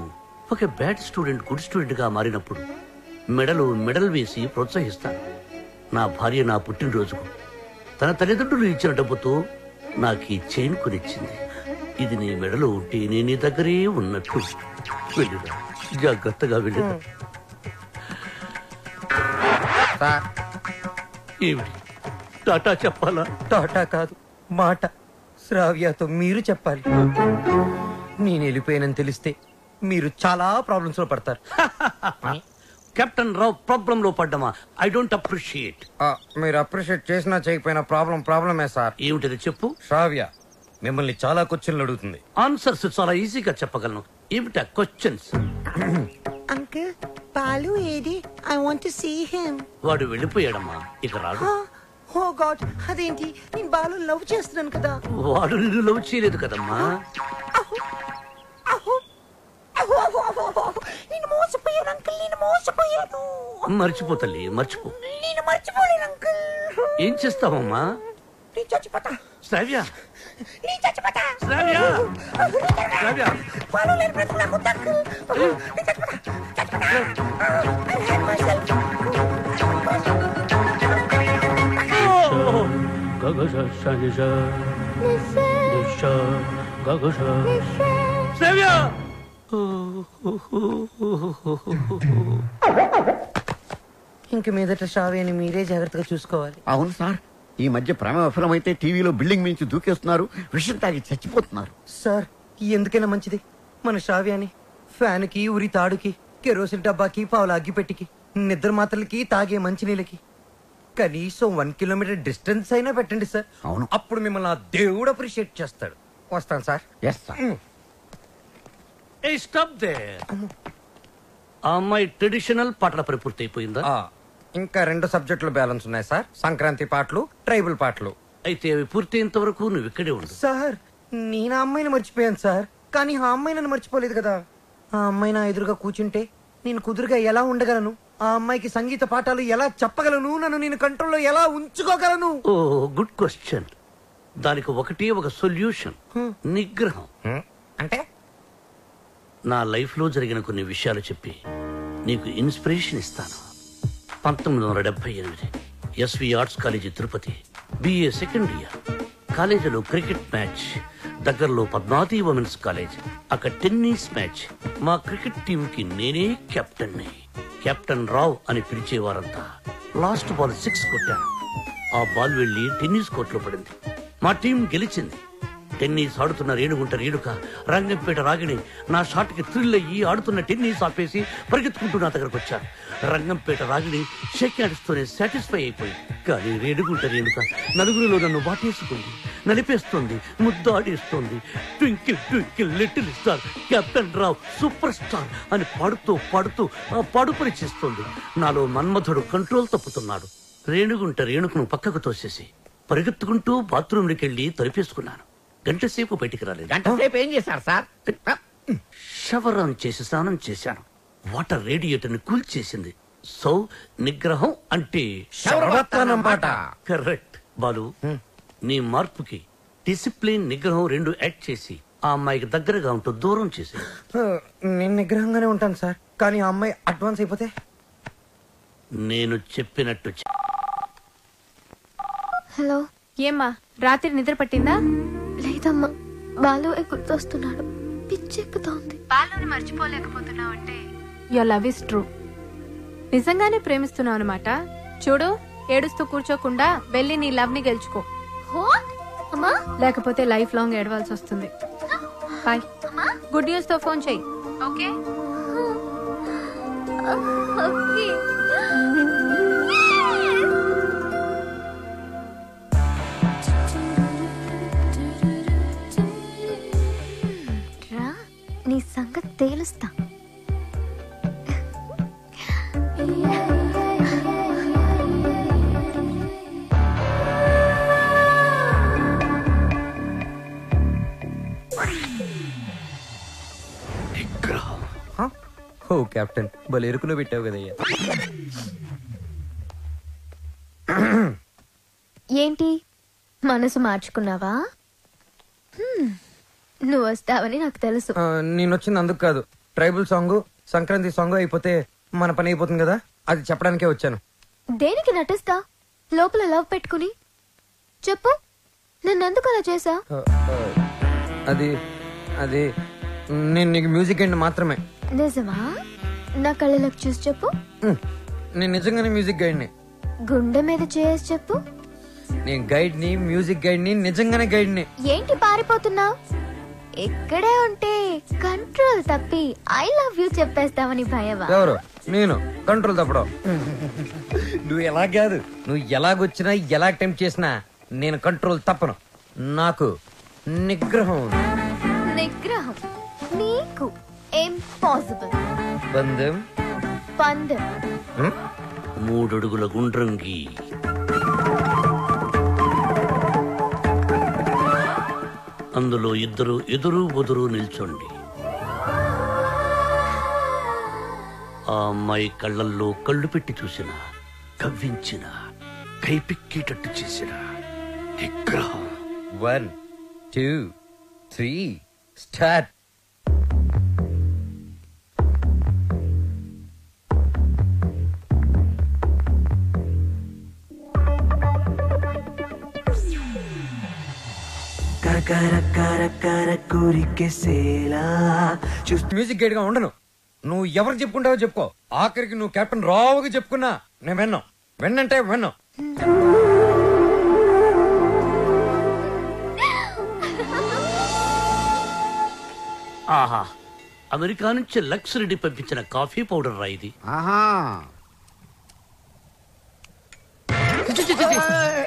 ఒక బ్యాడ్ స్టూడెంట్ గుడ్ స్టూడెంట్ గా మారినప్పుడు మెడల్ వేసి ప్రోత్సహిస్తాను. నా భార్య నా పుట్టినరోజుకు తన తల్లిదండ్రులు ఇచ్చిన డబ్బుతో నాకు ఈ చైన్ కొనిచ్చింది. ఇది నీ మెడలో ఉంటే నేను నీ దగ్గరే ఉన్నట్టు. వెళ్ళిరా, జాగ్రత్తగా వెళ్ళిరా. ఏమిటి టాటా చెప్పాలా? టాటా కాదు, మాట. శ్రావ్యతో మీరు చెప్పాలి. నేను వెళ్ళిపోయానని తెలిస్తే మీరు చాలా ప్రాబ్లమ్స్ లో పడతారు. కెప్టెన్ రావు ప్రాబ్లం లో పడ్డమా? I don't appreciate. మీరు అప్రిషియేట్ చేసినా చేయకపోయినా ప్రాబ్లమే సార్. ఏమిటది చెప్పు. శ్రావ్య మిమ్మల్ని చాలా క్వశ్చన్లు అడుగుతుంది. ఆన్సర్స్ చాలా ఈజీగా చెప్పగలను. ఏమిటా క్వశ్చన్స్? అంకుల్ బాలు ఏది? I want to see him. వాడు వెళ్ళిపోయాడమ్మా, ఇక రాడు. ఓ గాడ్, అదేంటి? నేను బాలు లవ్ చేస్తున్నాను కదా. వాడు నిన్ను లవ్ చేయలేదు కదమ్మా. నేను మోసపోయాను అంకుల్, నేను మోసపోయాను. మర్చిపో తల్లి, మర్చిపో. నేను మర్చిపోలేను అంకుల్. ఏం చేస్తావమ్మా? నేను చచ్చిపోతా. శ్రావ్య, నేను చచ్చిపోతా. శ్రావ్య, శ్రావ్య. బాలు లేని బ్రతుకు నాకు వద్దు అంకుల్. నేను చచ్చిపోతా. I hate myself. శ్రావ్య. ఇంక మీదట శ్రావ్యని మీరే జాగ్రత్తగా చూసుకోవాలి. అవును సార్, ఈ మధ్య ప్రేమ విఫలమైతే టీవీలో బిల్డింగ్ మించి దూకేస్తున్నారు, విషయం తాగి చచ్చిపోతున్నారు. సార్ ఎందుకైనా మంచిది మన శ్రావ్యాన్ని ఫ్యాన్ కి, ఉరి తాడుకి, కెరోసిన్ డబ్బాకి, పావుల అగ్గిపెట్టికి, నిద్ర మాత్రలకి, తాగే మంచినీళ్ళకి కనీసం 1 కిలోమీటర్ డిస్టెన్స్ అయినా పెట్టండి సార్. అవును, అప్పుడు మిమ్మల్ని ఆ దేవుడు అప్రిషియేట్ చేస్తాడు. వస్తాను sir. Yes sir. Stop there. ఆ అమ్మాయి ట్రెడిషనల్ పాటల పని పూర్తి అయిపోయిందా? ఇంకా 2 సబ్జెక్టులు బ్యాలెన్స్ ఉన్నాయి సార్. సంక్రాంతి పాటలు, ట్రైబల్ పాటలు. అయితే అవి పూర్తయినంత వరకు నువ్వు ఇక్కడే ఉండు. సార్ నేను ఆ అమ్మాయిని మర్చిపోయాను సార్, కానీ ఆ అమ్మాయి నన్ను మర్చిపోలేదు కదా. ఆ అమ్మాయి నా ఎదురుగా కూర్చుంటే నేను కుదురుగా ఎలా ఉండగలను? ఆ అమ్మాయికి సంగీత పాఠాలు ఎలా చెప్పగలను? నన్ను నేను కంట్రోల్లో ఎలా ఉంచుకోగలను? ఓ గుడ్ క్వశ్చన్. దానికి ఒక సొల్యూషన్. నిగ్రహం. అంటే నా లైఫ్ లో జరిగిన కొన్ని విషయాలు చెప్పి నీకు ఇన్స్పిరేషన్ ఇస్తాను. 1978 SV arts college Tirupati, BA second year. కాలేజీలో క్రికెట్ మ్యాచ్, దగ్గరలో పద్మావతి ఉమెన్స్ కాలేజ్. అక్కడ టెన్నిస్ మ్యాచ్. మా క్రికెట్ టీం కి నేనే కెప్టెన్. కెప్టెన్ రావ్ అని పిలిచేవారంతా. లాస్ట్ బాల్ 6 కొట్టాను. ఆ బాల్ వెళ్లి టెన్నిస్ కోర్టులో పడింది. మా టీం గెలిచింది. టెన్నిస్ ఆడుతున్న రేణుగుంట రేణుక, రంగంపేట రాగిణి నా షాట్ కి థ్రిల్ అయ్యి ఆడుతున్న టెన్నిస్ ఆపేసి పరిగెత్తుకుంటూ నా దగ్గరకు వచ్చారు. రంగంపేట రాగిణి షేక్ హ్యాండ్స్తోనే సాటిస్ఫై అయిపోయింది. కానీ రేణుగుంట రేణుక నలుగురిలో నన్ను వాటేసుకుంది, నలిపేస్తుంది, ముద్దాడేస్తుంది. Twinkle twinkle little star, captain Rao super star అని పాడుతూ పాడుతూ ఆ పాడుపని చేస్తుంది. నాలో మన్మధుడు కంట్రోల్ తప్పుతున్నాడు. రేణుగుంట రేణుకను పక్కకు తోసేసి పరిగెత్తుకుంటూ బాత్రూంలోకి వెళ్లి తలిపేసుకున్నాను. గంటసేపు బయటికి రాలేదు. గంటసేపు ఏం చేశారు సార్? షవర్ ఆన్ చేసి స్నానం చేశాను. వాటర్ రేడియేటర్ ని కూల్ చేసింది. సో నిగ్రహం అంటే కరెక్ట్. బాలు, నీ మార్పుకి డిసిప్లిన్, నిగ్రహం 2 యాక్ట్ చేసి ఆ అమ్మాయికి దగ్గరగా ఉంటూ దూరం చేసి. నేను నిగ్రహంగానే ఉంటాను సార్, కానీ ఆ అమ్మాయి అడ్వాన్స్ అయిపోతే? నేను చెప్పినట్టు హలో, ఏమ్మా రాత్రి నిద్ర పట్టిందా? లేదమ్మా, బాలు గుర్తొస్తున్నాడు, పిచ్చెక్కుతోంది. బాలుని మర్చిపోలేకపోతున్నావు అంటే యువర్ లవ్ ఇస్ ట్రూ. నిజంగానే ప్రేమిస్తున్నావు అనమాట. చూడు, ఏడుస్తూ కూర్చోకుండా వెళ్ళి నీ లవ్ ని గెలుచుకో. లేకపోతే లైఫ్ లాంగ్ ఏడవాల్సి వస్తుంది. బాయ్. గుడ్ న్యూస్ తో ఫోన్ చెయ్యి. ఓకే? నీ సంగతి తేలుస్తా. ఓ కెప్టెన్, భలే ఎరుకులో పెట్టావు కదయ్యా. ఏంటి మనసు మార్చుకున్నావా? నువ్వు వస్తావని నాకు తెలుసు. నేను వచ్చింది అందుకు కాదు. ట్రైబల్ సాంగ్, సంక్రాంతి సాంగ్ అయిపోతే మన పని అయిపోతుంది కదా, అది చెప్పడానికే వచ్చాను. దేనికి నటిస్తా లోపల లవ్ పెట్టుకుని? చెప్పు, నన్నెందుకు అలా చేసా? అది అది నేను నీకు మ్యూజిక్ గైడ్ మాత్రమే. నిజమా? నా కళ్ళలోకి చూసి చెప్పు. నేను నిజంగానే మ్యూజిక్ గైడ్ని. గుండె మీద చేసి చెప్పు. నేను గైడ్ ని, మ్యూజిక్ గైడ్ ని, నిజంగానే గైడ్ ని. ఏంటి పారిపోతున్నావు? ఇక్కడే ఉంటే కంట్రోల్ తప్పి ఐ లవ్ యూ చెప్పేస్తావని భయమా? ఎవరు? నేను కంట్రోల్ తప్పడం. నువ్వు ఎలా కాదు, నువ్వు ఎలాగొచ్చినా ఎలా అటెంప్ట్ చేసినా నేను కంట్రోల్ తప్పను. నాకు నిగ్రహం ఉంది. నిగ్రహం నీకు ఇంపాసిబుల్. బంధం పందెం 3 అడుగుల గుండ్రంగి. అందులో ఇద్దరు ఎదురు బుదురు నిల్చోండి. ఆ అమ్మాయి కళ్ళల్లో కళ్ళు పెట్టి చూసిన, కవ్వించిన, కైపిక్కేటట్టు చేసిన నిగ్రహం. 1 2 3 స్టార్ట్. మ్యూజిక్ గైడ్ గా ఉండను. నువ్వు ఎవరు చెప్పుకుంటావో చెప్పుకో. ఆఖరికి నువ్వు కెప్టెన్ రావుగా చెప్పుకున్నా నేను విన్నాం. విన్నంటే విన్నాం. ఆహా, అమెరికా నుంచి లక్స్ రెడ్డి పంపించిన కాఫీ పౌడర్ రా ఇది.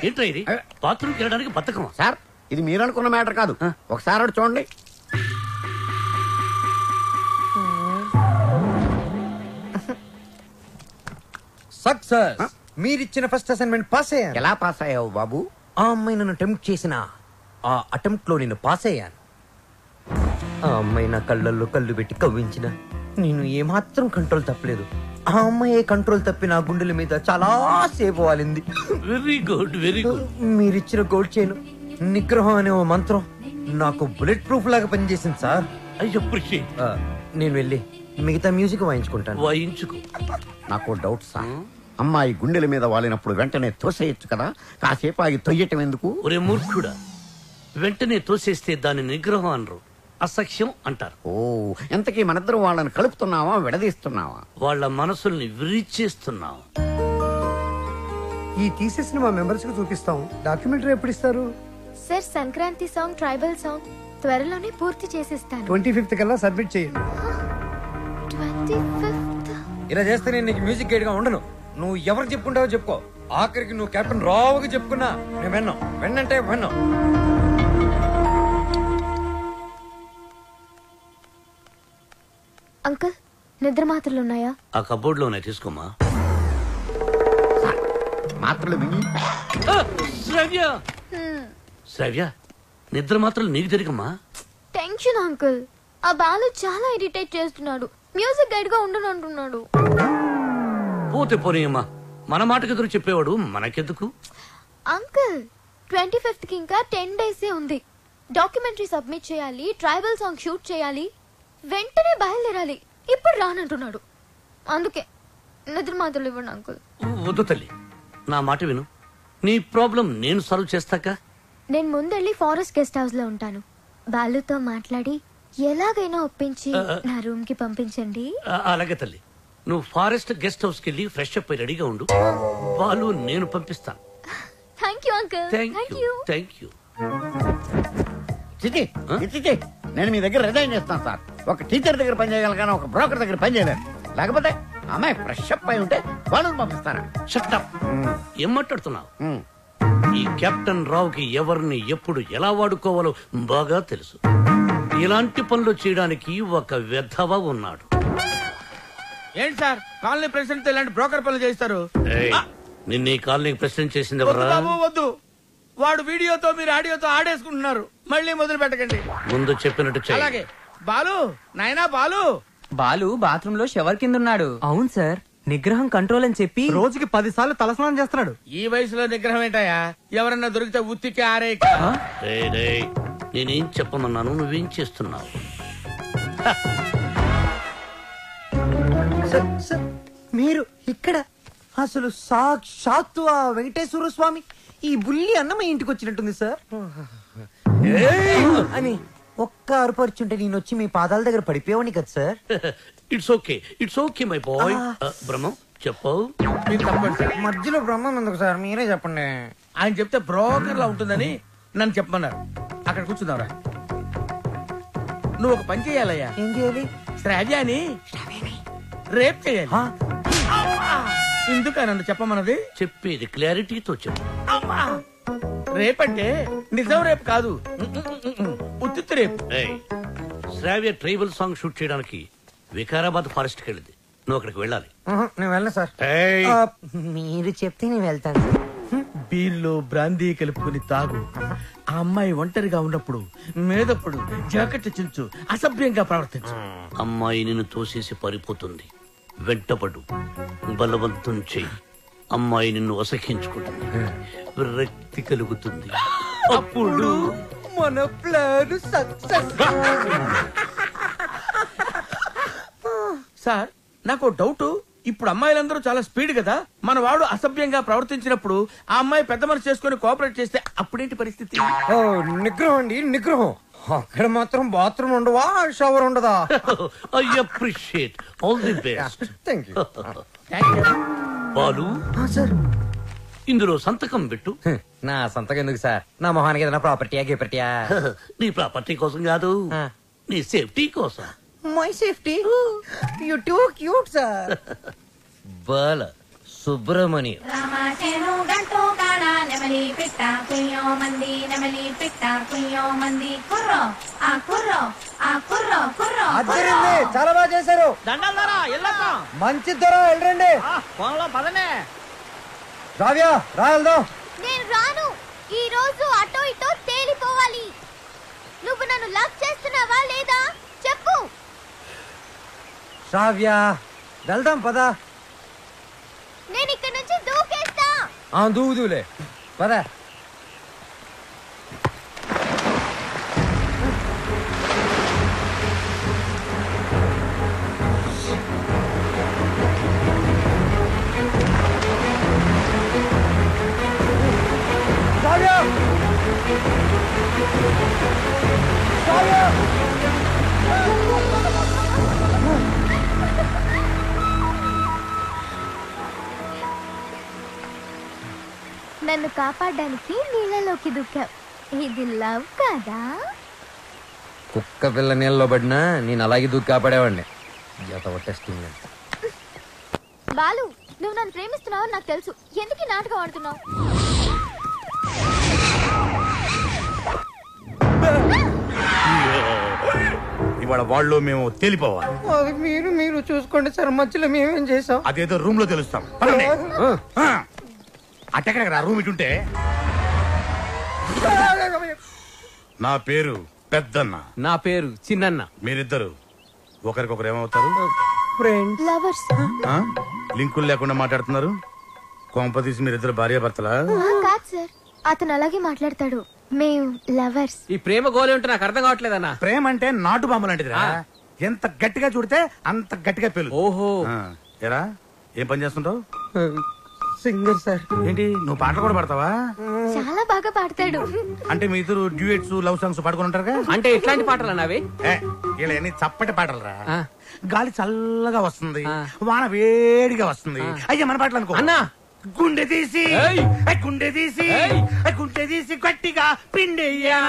ఏంట్రా ఇది? బాత్రూమ్కి వెళ్ళడానికి బతకమా? సార్ ఇది మీరు అనుకున్న మ్యాటర్ కాదు, ఒకసారి చూడండి. సక్సెస్. మీరిచ్చిన ఫస్ట్ అసైన్మెంట్ పాస్ అయ్యాను. ఎలా పాస్ అయ్యావు బాబు? ఆ అమ్మాయి నన్ను అటెంప్ట్ చేసిన ఆ అటెంప్ట్ లో నేను పాస్ అయ్యాను. ఆ అమ్మాయి నా కళ్ళల్లో కళ్ళు పెట్టి కవ్వించిన నేను ఏమాత్రం కంట్రోల్ తప్పలేదు. ఆ అమ్మాయి కంట్రోల్ తప్పి నా గుండెల మీద చాలా సేపు వాలింది. Very good, very good. మీరిచ్చిన గోల్డ్ చైన్ నిగ్రహం అనే ఓ మంత్రం నాకు బుల్లెట్ ప్రూఫ్ లాగా పనిచేసింది సార్. నేను వెళ్ళి మిగతా మ్యూజిక్ వాయించుకుంటాను. వాయించుకో. నాకు డౌట్ సార్, అమ్మాయి గుండెల మీద వాలినప్పుడు వెంటనే తోసేయచ్చు కదా, కాసేపు ఆగి తొయ్యటం ఎందుకు? ఒరే మూర్ఖుడా, వెంటనే తోసేస్తే దాని నిగ్రహం అనరు, అసఖ్యం అంటారు. ఓ, ఎంతకీ మనిద్దరం వాళ్ళని కలుపుతున్నావా విడదీస్తున్నావా? వాళ్ళ మనసుల్ని విరిచేస్తున్నావు. ఈ తీసేసిన మా మెంబర్స్ కు చూపిస్తాం. డాక్యుమెంటరీ ఎప్పుడు ఇస్తారు? Sir Sankranti song, tribal song త్వరలోనే పూర్తి చేసిస్తాను. 25th కల్లా సబ్మిట్ చేయండి. 25th? ఇలా చేస్తే నేను నీకు మ్యూజిక్ గైడ్ గా ఉండను. నువ్వు ఎవరు చెప్పుకుంటావో చెప్పుకో. ఆఖరికి నువ్వు కెప్టెన్ రావుగా చెప్పుకున్నా నేను విన్నాం. విన్నంటే విన్నాం. అంకుల్, నిద్ర మాత్రలు ఉన్నాయా? ఆ కబోర్డ్ లోనే తీసుకోమా. మాత్రలు శ్రవ్య, శ్రవ్య, నిద్ర మాత్రలు నీకు తెలియకమ్మా. Tension uncle. ఆ బాలు చాలా ఇరిటేట్ చేస్తున్నాడు. మ్యూజిక్ గైడ్ గా ఉండను అంటున్నాడు. పోతే పోనీయమ్మా, మన మాటకు ఎదురు చెప్పేవాడు మనకెందుకు? అంకుల్, 25th కి ఇంకా 10 days ఉంది. డాక్యుమెంటరీ సబ్మిట్ చేయాలి, ట్రైబల్ సాంగ్ షూట్ చేయాలి, వెంటనే బయలుదేరాలి. ఇప్పుడు రానంటున్నాడు. అందుకే నిద్ర మాత్రలు ఇవ్వండి అంకుల్. వద్దు తల్లి, నా మాట విను. నీ ప్రాబ్లం నేను సాల్వ్ చేస్తాక. నేను ముందెళ్ళి ఫారెస్ట్ గెస్ట్ హౌస్ లో ఉంటాను. బాలుతో మాట్లాడి ఎలాగైనా ఒప్పించి నా రూమ్ కి పంపించండి. అలాగే తల్లి, నువ్వు ఫారెస్ట్ గెస్ట్ హౌస్ కి వెళ్ళి ఫ్రెష్ అప్ అయి రెడీగా ఉండు. వాళ్ళు నేను పంపిస్తాను. Thank you uncle. Thank you, thank you. చిచి, చిచి, నేను మీ దగ్గర రిజైన్ చేస్తాను సార్. ఒక టీచర్ దగ్గర పని చేయగలను కానీ ఒక బ్రోకర్ దగ్గర పని చేయలేను. లేకపోతే అమ్మాయి ఫ్రెష్ అప్ అయి ఉంటే వాళ్ళని పంపిస్తారా? Shut up. ఏం మాట్లాడుతున్నావు? ఈ కెప్టెన్ రావుకి ఎవరిని ఎప్పుడు ఎలా వాడుకోవాలో బాగా తెలుసు. ఇలాంటి పనులు చేయడానికి ఒక వెధవ ఉన్నాడు. ఏంటి సార్, కాలనీ ప్రెసిడెంట్ ఇలాంటి బ్రోకర్ పనులు చేస్తారు? నిన్న ఈ కాలనీకి ప్రెసిడెంట్ చేసింది వద్దు ఎవరా? బాబు వద్దు. వాడు వీడియోతో మీరు ఆడియోతో ఆడేసుకుంటున్నారు. మళ్ళీ మొదలు పెట్టకండి. ముందు చెప్పినట్టు చెయ్యి. అలాగే. బాలు, నాయనా బాలు. బాలు బాత్రూమ్ లో షవర్ కింద ఉన్నాడు. అవును సార్, నిగ్రహం కంట్రోల్ అని చెప్పి రోజుకి 10 సార్లు తలస్నానం చేస్తున్నాడు. ఈ వయసులో నిగ్రహం ఏంటయ్యా? ఎవరన్నా దొరికితే ఉత్తికి ఆరే. నేనేం చెప్పమన్నాను, నువ్వేం చేస్తున్నావు? మీరు ఇక్కడ అసలు సాక్షాత్తు ఆ వెంకటేశ్వర స్వామి ఈ బుల్లి అన్నమయ్య ఇంటికి వచ్చినట్టుంది సార్ అని ఒక్క అరుపరుచుంటే నేను వచ్చి మీ పాదాల దగ్గర పడిపోయావని కదా సార్. It's okay, it's okay my boy. Brahmam చెప్పు. మధ్యలో బ్రహ్మం ఎందుకు సార్, మీరే చెప్పండి. ఆయన చెప్తే బ్రోకర్ లా ఉంటుందని నన్ను చెప్పమన్నారు. అక్కడ కూర్చున్నావురా. నువ్వు ఒక పని చేయాలయ్యా. ఏం చేయాలి? శ్రావ్యాని రేప్ చేయాలి. ఎందుకు నన్ను చెప్పమన్నది? చెప్పేది క్లారిటీతో చెప్పు. అమ్మా రేపంటే నిజం రేపు కాదు, ఉత్తిత్తు రేపు. శ్రావ్య ట్రైబల్ సాంగ్ షూట్ చేయడానికి వికారాబాద్ ఫారెస్ట్ కి వెళ్ళింది. నువ్వు అక్కడికి వెళ్ళాలి. నేను వెళ్ళను సార్. మీరు చెప్తే నేను వెళ్తాను. బీర్లో బ్రాందీ కలుపుకుని తాగు. ఆ అమ్మాయి ఒంటరిగా ఉన్నప్పుడు మేదప్పుడు జాకెట్ చించు, అసభ్యంగా ప్రవర్తించు. అమ్మాయి నిన్ను తోసేసి పారిపోతుంది, వెంటపడు, బలవంతం చెయ్యి. అమ్మాయి నిన్ను అసహించుకుంటుంది, విరక్తి కలుగుతుంది. అప్పుడు మన ప్లాన్ సక్సెస్. సార్ నాకు డౌట్, ఇప్పుడు అమ్మాయిలందరూ చాలా స్పీడ్ కదా, మన వాడు అసభ్యంగా ప్రవర్తించినప్పుడు ఆ అమ్మాయి పెద్ద మనసు చేసుకుని కోఆపరేట్ చేస్తే అప్పుడేంటి పరిస్థితి? నిగ్రహం అండి, నిగ్రహం. అక్కడ మాత్రం బాత్రూమ్ ఉండవా, షవర్ ఉండదా? I appreciate, all the best. Thank you. Balu sir, ఇందులో సంతకం పెట్టు. నా సంతకం ఎందుకు సార్? నా మొహానికి ఏదైనా ప్రాపర్టీయా గిపర్టీయా? నీ ప్రాపర్టీ కోసం కాదు, నీ సేఫ్టీ కోసం. My safety? You too cute sir. Bala Subramani. రామాచేను గంటూ కాడ నెమలి పిట్ట కుయ్యో మంది, నెమలి పిట్ట కుయ్యో మంది. కుర్రో ఆ కుర్రో ఆ కుర్రో కుర్రో. అద్దరింది, చాలా బాగా చేశారు. దండాలరా ఎల్లక మంచి ధర వెళ్ళండి. ఫోన్లో పదనే. రావ్య రా వెళ్దాం. నేను రాను. ఈ రోజు అటో ఇటో తేలిపోవాలి. నువ్వు నన్ను లవ్ చేస్తున్నావా లేదా చెప్పు. శ్రావ్య వెళ్దాం పదా. నేను ఇక్కడ నుంచి దూకేస్తా. దూదులే పద. శ్రావ్య శ్రావ్య నన్ను కాపాడడానికి నీళ్ళలోకి దూకావు. ఇది లవ్ కదా? కుక్క పిల్ల నీళ్ళలో పడినా నేను అలాగే దూకి కాపాడేవాడిని. టెస్టింగ్. బాలు, నువ్వు నన్ను ప్రేమిస్తున్నావు నాకు తెలుసు. ఎందుకు ఈ నాటకం ఆడుతున్నావు? ఇవాళ వాళ్ళు మేము తేలిపోవాలి. అది మీరు చూసుకోండి సార్, మధ్యలో మేమేం చేసాం? అదేదో రూమ్ లో తెలుస్తాం. అట్టెక్కడ రూమ్ ఇటుంటే. నా పేరు పెద్దన్న. నా పేరు చిన్నన్న. మీరిద్దరు ఒకరికొకరు ఏమవుతారు? లవర్స్. లింకులు లేకుండా మాట్లాడుతున్నారు. కొంపదీసి మీరిద్దరు భార్యాభర్తలా? కాదు సార్, అతను అలాగే మాట్లాడతాడు. మేము లవర్స్. ఈ ప్రేమ గోలి ఉంటే నాకు అర్థం కావట్లేదన్నా. ప్రేమ అంటే నాటు బాంబు లాంటిదిరా. ఎంత గట్టిగా చూడితే అంత గట్టిగా పేలు. ఓహో. ఎరా ఏం పని చేస్తుంటావు? Singer sir. ఏంటి నువ్వు పాటలు కూడా పాడతావా? చాలా బాగా పాడతాడు. అంటే మీ ఇద్దరు డ్యూయెట్స్ లవ్ సాంగ్స్ పాడుకుని ఉంటారుగా? అంటే ఎట్లాంటి పాటలు అవి? ఇలా అన్ని చప్పటి పాటలు రా. గాలి చల్లగా వస్తుంది, వాన వేడిగా వస్తుంది. అయ్యా మన పాటలు అనుకో. అన్నా గుండె తీసి గుండె తీసి గుండె తీసి గట్టిగా పిండెయ్యా,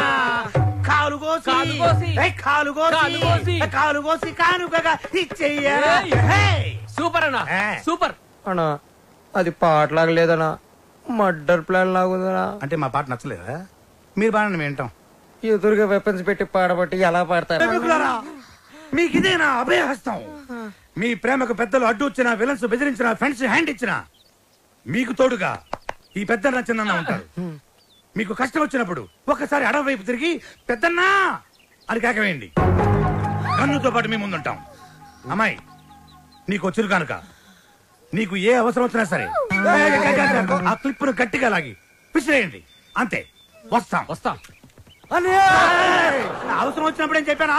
కాలు కోసి కాలు కోసి కాలు కోసి కానుకగా ఇచ్చెయ్యా. సూపర్ అన్నా, సూపర్ అన్నా. అది పాటలాగా లేదనా, మర్డర్ ప్లాన్ లాగుదనా. అంటే మా పాట నచ్చలేదా? మీరు బాగా మేము వింటాం. ఎదురుగా వెపన్స్ పెట్టి పాడబట్టి ఎలా పాడతారు? మీకు ఇదేనా అభయహస్తం? మీ ప్రేమకు పెద్దలు అడ్డు వచ్చిన, విలన్స్ బెదిరించిన, ఫ్రెండ్స్ హ్యాండ్ ఇచ్చిన, మీకు తోడుగా ఈ పెద్దన్న చిన్న ఉంటారు. మీకు కష్టం వచ్చినప్పుడు ఒక్కసారి అడవి వైపు తిరిగి పెద్దన్నా అని కేకవేయండి. కన్నుతో పాటు మీ ముందుంటాం. అమ్మాయి నీకు వచ్చిరు కనుక నీకు ఏ అవసరం వచ్చినా సరే ఆ క్లిప్పును గట్టిగా లాగి విసిరేయండి. అంతే. వస్తాం వస్తాం. అవసరం వచ్చినప్పుడు ఏం చెప్పానా?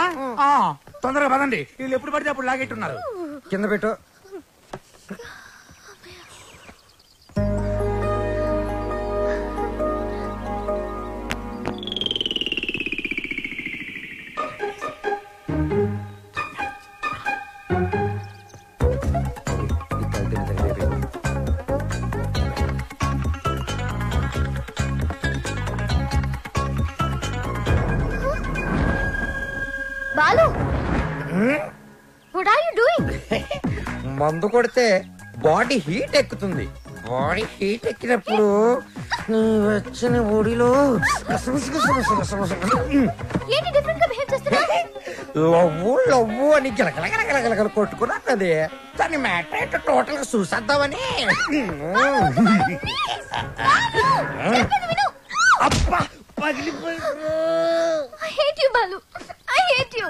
తొందరగా పదండి. వీళ్ళు ఎప్పుడు పడితే అప్పుడు లాగెట్టున్నారు. కింద పెట్టు. Balu, what are you doing? మందు కొడితే బాడీ హీట్ ఎక్కుతుంది. బాడీ హీట్ ఎక్కినప్పుడు నీ వచ్చిన బాడీలో ఏంటి డిఫరెంట్ గా బిహేవ్ చేస్తున్నావు? లవ్వు అని గలగలగలగలగల కొట్టుకున్నది. దాని మ్యాటర్ ఏంటో టోటల్ గా చూసేద్దామని. అబ్బా పగిలిపోయింది. I hate you, Balu. I hate you.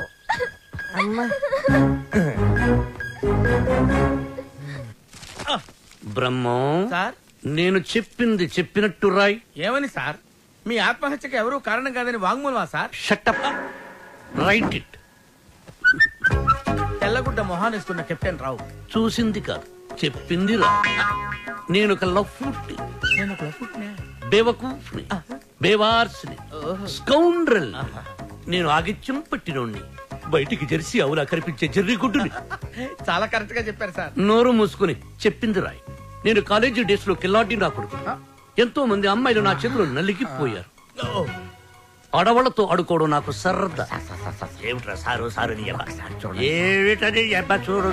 Brahmam sir, నేను చెప్పింది చెప్పినట్టు రాయ్. ఏమని సార్? మీ ఆత్మహత్యకు ఎవరూ కారణం కాదని వాంగ్మూలమా సార్? Shut up, write it. తెల్లగుడ్డ మొహానేసుకున్న కెప్టెన్ రావు చూసింది కాదు, చెప్పింది రా. నేను ఒక లఫ్ఫుట్ని, బేవకూఫ్ని, బేవార్స్ని, స్కౌండ్రల్. నేను ఆగిత్యం పట్టినోణ్ణి, బయటికి జెర్సీ అవులా కనిపించే జెర్రీ గుడ్డుని. చాలా కరెక్ట్ గా చెప్పారు సార్. నోరు మూసుకుని చెప్పింది రాయ్. నేను కాలేజీ డేస్ లో కిల్లాడి నా కొడుకు. ఎంతో మంది అమ్మాయిలు నా చేతులు నలిగిపోయారు. ఆడవాళ్లతో ఆడుకోవడం నాకు సరదా. ఏమిట్రా సారు సారు ఏమిటది చూడు.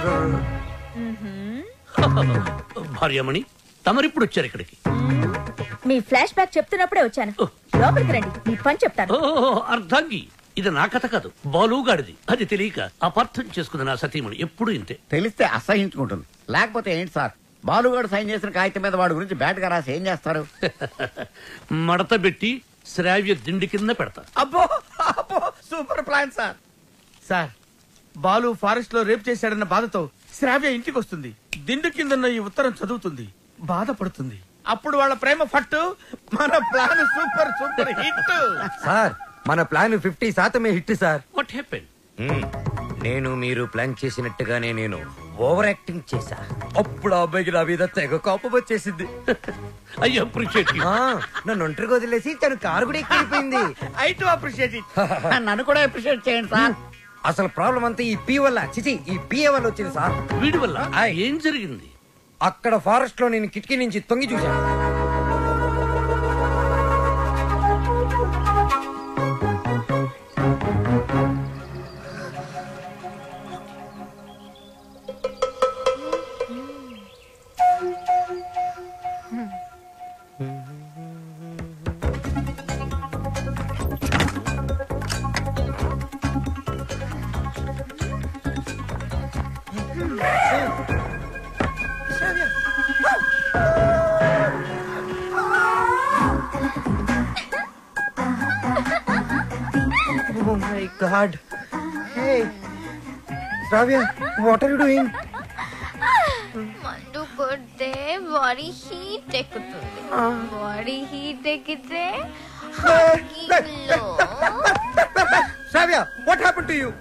భార్యమణి, తమరిప్పుడు వచ్చారు ఇక్కడికి. మీ ఫ్లాష్ బ్యాక్ చెప్తున్నప్పుడే వచ్చాను. లోపలికి రండి, మీ పని చెప్తాను. అర్ధాంగి, ఇది నా కథ కాదు, బాలుగాడిది. అది తెలియక అపార్థం చేసుకుంది నా సతీమణి. ఎప్పుడు ఇంతే. తెలిస్తే అసహించుకుంటుంది. లేకపోతే ఏంటి సార్, బాలుగాడు సైన్ చేసిన కాగితం మీద వాడి గురించి బ్యాట్ గా రాసి ఏం చేస్తారు? మడత పెట్టి శ్రావ్య దిండి కింద పెడతా. అబ్బో అబ్బో, super plan sir. Sir, Balu forest లో రేప్ చేశాడన్న బాధతో శ్రావ్య ఇంటికి వస్తుంది. దిండు కిందన్న ఈ ఉత్తరం చదువుతుంది, బాధపడుతుంది. అప్పుడు వాళ్ళ ప్రేమ ఫట్టు. మన plan super super hit. Sir, మన plan 50% hit sir. What happen? నేను మీరు ప్లాన్ చేసినట్టుగానే నేను ఓవర్ యాక్టింగ్ చేశా. అప్పుడు ఆ అబ్బాయికి నా మీద తెగ కోపం వచ్చేసింది. I appreciate you. నన్ను ఒంటరిగా వదిలేసి తను కారు కూడా ఎక్కిపోయింది. I too appreciate it. నన్ను కూడా అప్రిషియేట్ చేయండి సార్. అసలు ప్రాబ్లం అంతా ఈ పీ వల్ల, చిచి ఈ పిఏ వల్ల వచ్చింది సార్. వీడి వల్ల ఏం జరిగింది? అక్కడ ఫారెస్ట్ లో నేను కిటికీ నుంచి తొంగి చూశాను. Oh my God! Hey, Shravya, what are you doing? మందు కొడితే బాడీ హీట్ ఎక్కుతుంది. బాడీ హీట్ ఎక్కితే Shravya, what happened to you?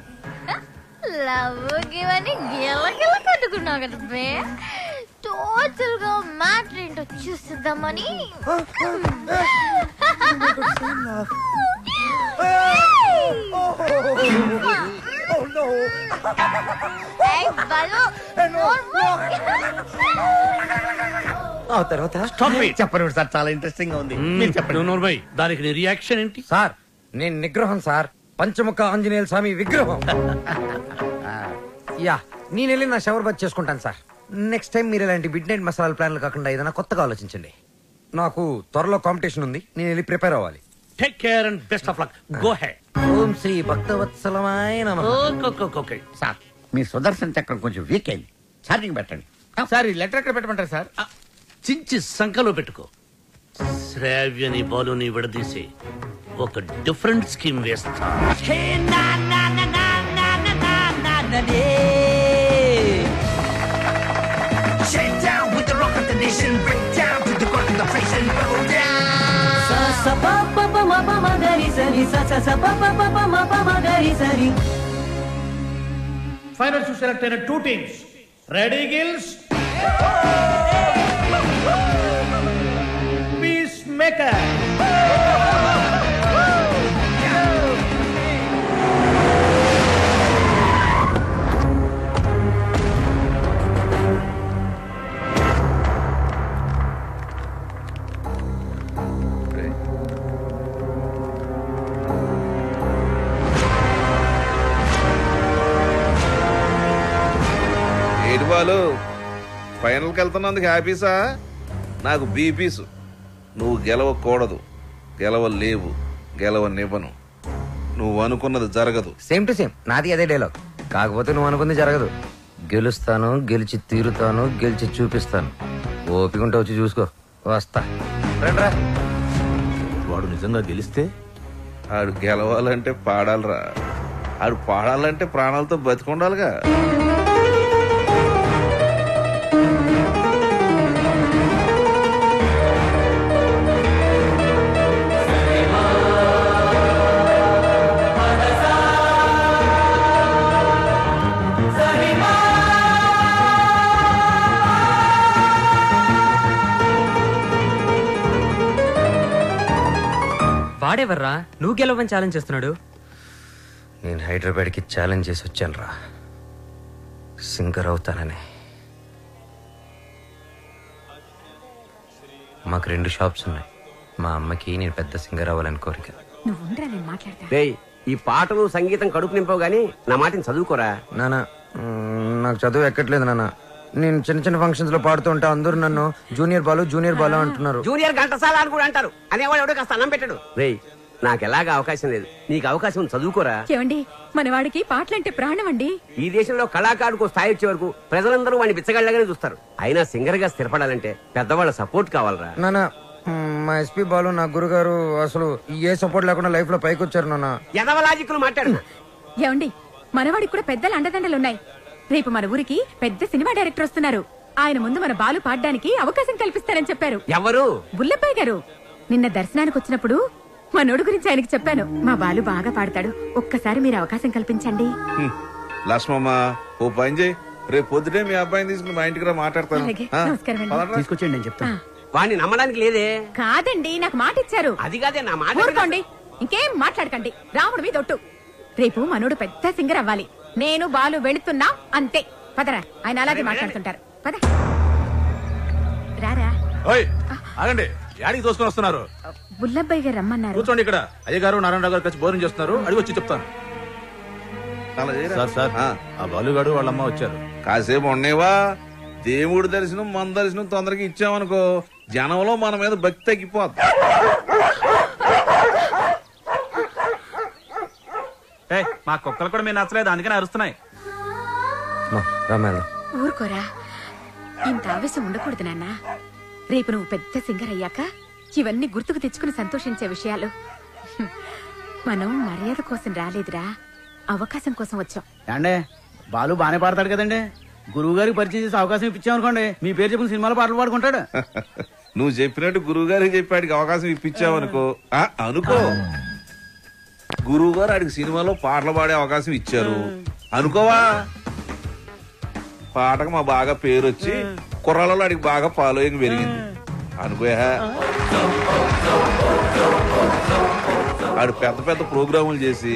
Love గివని గిలగిల కట్టుకున్నావు కదా బే. టోటల్ గా మ్యాటర్ ఏంటో చూసిద్దామని. Oh no! Hey, Balu! ఆ తర్వాత చెప్పండి సార్, చాలా ఇంట్రెస్టింగ్ గా ఉంది. మీరు చెప్పండి. నోర్మై, దానికి నీ రియాక్షన్ ఏంటి? సార్, నేను నిగ్రహం సార్, పంచముఖ ఆంజనేయ స్వామి విగ్రహం. యా, నేను వెళ్ళి నా షవర్ బాత్ చేసుకుంటాను సార్. నెక్స్ట్ టైం మీరు ఇలాంటి మిడ్ నైట్ మసాలా ప్లాన్లు కాకుండా ఏదైనా కొత్తగా ఆలోచించండి. నాకు త్వరలో కాంపిటీషన్ ఉంది, నేను వెళ్ళి ప్రిపేర్ అవ్వాలి. Take care and best of luck. Go ahead. ఓం శ్రీ భక్తవత్సలమాయ నమః. ఓకే సార్, మీ సుదర్శన్ చక్రం కొంచెం వీక్ అయింది, ఛార్జింగ్ పెట్టండి. సార్, ఈ లెటర్ ఎక్కడ పెట్టమంటారు సార్? చించి సంఖలో పెట్టుకో. శ్రావ్యని బాలుని విడదీసి ఒక డిఫరెంట్ స్కీమ్ వేస్తా. Shake down with the rock of the nation, break down to the rock of the place and go down. Sa sa pa pa pa ma pa ma ga ri sa ri sa sa sa pa pa pa pa ma pa ma ga ri sa ri. Finals to select 2 teams. Ready, Gills? Peacemaker. ఫైనల్కి వెళ్తున్నందుకు హ్యాపీసా? నాకు బీపీసు. నువ్వు గెలవకూడదు, గెలవలేవు, గెలవనివ్వను. నువ్వు అనుకున్నది జరగదు. Same to same నాది అదే dialogue. కాకపోతే నువ్వు అనుకుంది జరగదు. గెలుస్తాను, గెలిచి తీరుతాను, గెలిచి చూపిస్తాను. ఓపిక ఉంటే వచ్చి చూసుకో. వస్తా. రండ్రా. వాడు నిజంగా గెలిస్తే? ఆడు గెలవాలంటే పాడాలరా. ఆడు పాడాలంటే ప్రాణాలతో బతికొండాలిగా. వాడేవర్రా నువ్వు గెలవని ఛాలెంజ్ చేస్తున్నాడు? నేను హైదరాబాద్కి ఛాలెంజ్ చేసి వచ్చాను రా, సింగర్ అవుతానని. మాకు 2 షాప్స్ ఉన్నాయి. మా అమ్మకి నేను పెద్ద సింగర్ అవ్వాలని కోరిక. ఈ పాటలు సంగీతం కడుపు నింపవు గానీ నా మాటని చదువుకోరా. నానా నాకు చదువు ఎక్కట్లేదు నాన్న. నేను చిన్న చిన్న ఫంక్షన్స్ లో పాడుతూ ఉంటా, అందరూ నన్ను జూనియర్ బాలు అంటున్నారు. జూనియర్ ఘంటసాల అని కూడా అంటారు. అనేవాడు ఎవడో కాస్త అన్నం పెట్టాడు. రేయ్ నాకు ఎలాగా అవకాశం లేదు, నీకు అవకాశం చదువుకోరా. ఏమండి మనవాడికి పాటలంటే ప్రాణం అండి. ఈ దేశంలో కళాకారుకు స్థాయి వచ్చే వరకు ప్రజలందరూ వాడిని బిచ్చగాళ్ళగానే చూస్తారు. అయినా సింగర్ గా స్థిరపడాలంటే పెద్దవాళ్ళ సపోర్ట్ కావాలరా. నానా మా ఎస్పీ బాలు నా గురుగారు అసలు ఏ సపోర్ట్ లేకుండా లైఫ్ లో పైకి వచ్చారు నాన్న. ఎదవలాజిక్లు మాట్లాడు. ఏమండి మనవాడికి కూడా పెద్దల అండదండలున్నాయి. రేపు మన ఊరికి పెద్ద సినిమా డైరెక్టర్ వస్తున్నారు. ఆయన ముందు మన బాలు పాడడానికి అవకాశం కల్పిస్తారని చెప్పారు. ఎవరు? బుల్లబ్బాయి గారు. నిన్న దర్శనానికి వచ్చినప్పుడు మా నోడు గురించి ఆయనకి చెప్పాను. మా బాలు బాగా పాడతాడు, ఒక్కసారి మీరు అవకాశం కల్పించండి. లక్ష్మమ్మ ఓ పని చేయి, రేపు పొద్దుటే మీ అబ్బాయిని తీసుకుని మా ఇంటికి మాట్లాడతాను. తీసుకొచ్చేయండి నేను చెప్తాను. వాడిని నమ్మడానికి లేదే. కాదండి నాకు మాట ఇచ్చారు. అది కాదే నా మాట. ఊరుకోండి, ఇంకేం మాట్లాడకండి. రాముడు మీద ఒట్టు. రేపు మనోడు పెద్ద సింగర్ అవ్వాలి. నేను బాలు వెళుతున్నా అంతే. పదరా, ఆయన అలాగే మాట్లాడుతుంటారు. పద రారా. ఆగండి, యాడికి తోసుకొని వస్తున్నారు? బుల్లబ్బాయి గారు రమ్మన్నారు. కూర్చోండి ఇక్కడ. అయ్యగారు నారాయణరావు గారు కలిసి భోజనం చేస్తున్నారు, అడిగి వచ్చి చెప్తాను. సార్ ఆ బాలుగాడు వాళ్ళమ్మ వచ్చారు. కాసేపు ఉండేవా? దేవుడి దర్శనం మన దర్శనం తొందరగా ఇచ్చామనుకో జనంలో మన మీద భక్తి తగ్గిపోద్ది. మా కుక్కలు కూడా మీరు నచ్చలేదు, అందుకని అరుస్తున్నాయి. ఊరుకోరా, ఇంత ఆవేశం ఉండకూడదు నాన్న. రేపు నువ్వు పెద్ద సింగర్ అయ్యాక ఇవన్నీ గుర్తుకు తెచ్చుకుని సంతోషించే విషయాలు. మనం మర్యాద కోసం రాలేదురా, అవకాశం కోసం వచ్చాం. అంటే బాలు బానే పాడతాడు కదండి. గురువు గారికి పరిచయం చేసి అవకాశం ఇప్పించామనుకోండి, మీ పేరు చెప్పిన సినిమాలో పాటలు పాడుకుంటాడు. నువ్వు చెప్పినట్టు గురువు గారికి చెప్పాడికి అవకాశం ఇప్పించావనుకో అనుకో. గురువు గారు ఆడికి సినిమాలో పాటలు పాడే అవకాశం ఇచ్చారు అనుకోవా. పాటకు మా బాగా పేరు వచ్చి కుర్రాలలో ఆడికి బాగా ఫాలోయింగ్ పెరిగింది అనుకోయా. ఆడు పెద్ద పెద్ద ప్రోగ్రాములు చేసి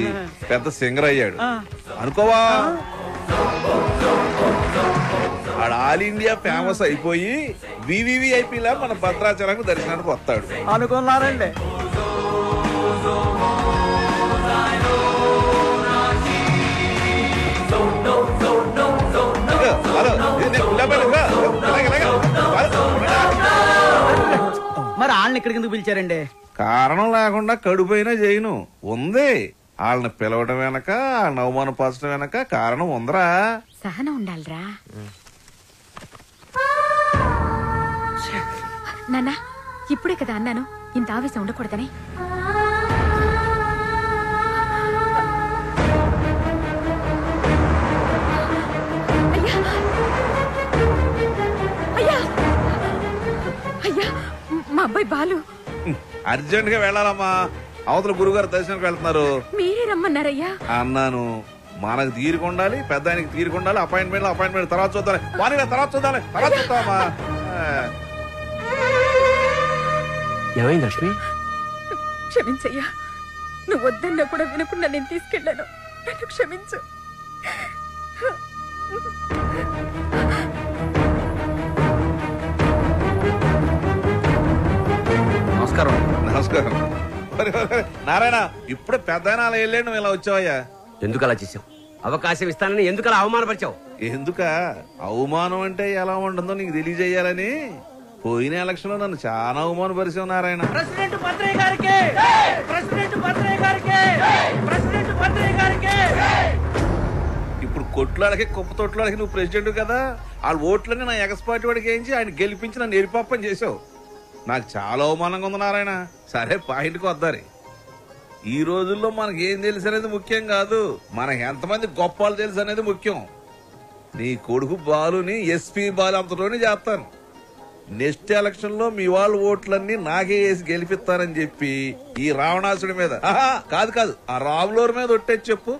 పెద్ద సింగర్ అయ్యాడు అనుకోవా. ఆడు ఆల్ ఇండియా ఫేమస్ అయిపోయి వివివిఐపీలా మన భద్రాచలంకు దర్శనానికి వస్తాడు అనుకున్నారండి. మరి వాళ్ళని ఇక్కడికి ఎందుకు పిలిచారండి? కారణం లేకుండా కడుపైనా చేయను ఉంది. వాళ్ళని పిలవడం వెనక, వాళ్ళని అవమానపరచడం వెనక కారణం ఉందరా. సహనం ఉండాలిరా నాన్న. ఇప్పుడే కదా అన్నాను ఇంత ఆవేశం ఉండకూడదని. అయ్యా అయ్యా, మా అబ్బాయి బాలు అర్జెంట్ గా వెళ్ళాలమ్మా. అవతల గురుగారు దర్శనానికి వెళ్తున్నారు. మీరే రమ్మన్నారయ్యా. అన్నాను మనకు తీరుకుండాలి, పెద్ద ఆయనకి తీరుకుండాలి. అపాయింట్మెంట్ తర్వాత చూద్దాం. తర్వాత చూద్దామా. ఏమైంది లక్ష్మి? క్షమించయ్యా, నువ్వు వద్దన్నా కూడా వినకుండా నేను తీసుకెళ్ళాను. నన్ను క్షమించు. నమస్కారం. నారాయణ, ఇప్పుడు పెద్ద వెళ్ళాడు, నువ్వు ఇలా వచ్చావయ్యా. ఎందుకు అలా చేసావు? అవకాశం ఇస్తానని ఎందుకు అలా అవమానపరిచావు? ఎందుక అవమానం అంటే ఎలా ఉంటుందో నీకు తెలియజేయాలని పోయిన ఎలక్షన్ లో నన్ను చాలా అవమానపరిచావు నారాయణ. ప్రెసిడెంట్ భద్రయ్య గారికి, ప్రెసిడెంట్ భద్రయ్య గారికి, ప్రెసిడెంట్ భద్రయ్య గారికి. ఇప్పుడు కొట్లాడకి కుప్ప తొట్లాడకి నువ్వు ప్రెసిడెంట్ కదా, వాళ్ళ ఓట్లన్నీ నా ఎగస్పాటి వాడికి వేయించి ఆయన గెలిపించి నన్ను ఎరిపాపని చేసావు. నాకు చాలా అవమానంగా ఉంది నారాయణ. సరే పాయింట్కి వద్దారి. ఈ రోజుల్లో మనకి ఏం తెలుసు అనేది ముఖ్యం కాదు, మనకి ఎంతమంది గొప్పలు తెలుసు అనేది ముఖ్యం. నీ కొడుకు బాలుని ఎస్పీ బాలు అంతలోనే చేస్తాను. నెక్స్ట్ ఎలక్షన్ లో మీ వాళ్ళ ఓట్లన్నీ నాకే వేసి గెలిపిస్తానని చెప్పి ఈ రావణాసుడి మీద కాదు ఆ రాములూరు మీద ఒట్టేసి చెప్పు.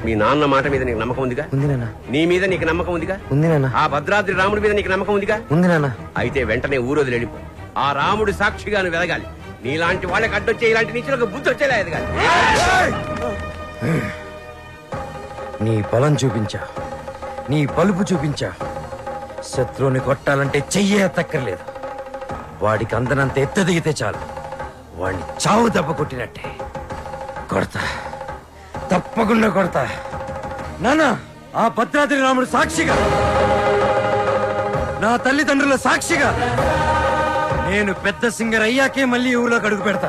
మీ నాన్న మాట మీద నీకు నమ్మకం ఉందిగా? ఉంది నాన్న. నీ మీద నీకు నమ్మకం ఉందిగా? ఉంది నాన్న. ఆ భద్రాద్రి రాముడి మీద నీకు నమ్మకం ఉందిగా? ఉంది నాన్న. అయితే వెంటనే ఊరోజు వెళ్ళిపో. ఆ రాముడి సాక్షిగా నువ్వు వెదగాలి. నీలాంటి వాళ్ళకి అడ్డొచ్చే ఇలాంటి నీచులకు బుద్ధి వచ్చేలా ఎదగాలి. నీ బలం చూపించా, నీ పలుపు చూపించా. శత్రువుని కొట్టాలంటే చెయ్యే తక్కర్లేదు. వాడికి అందనంత ఎత్తు దిగితే చాలు, వాడిని చావు దెబ్బ కొట్టినట్టే కొడతా, తప్పకుండా కొడతా. నాన్న, ఆ భద్రాద్రి రాముడు సాక్షిగా, నా తల్లిదండ్రుల సాక్షిగా నేను పెద్ద సింగర్ అయ్యాకే మళ్ళీ ఊళ్ళోకి అడుగు పెడతా.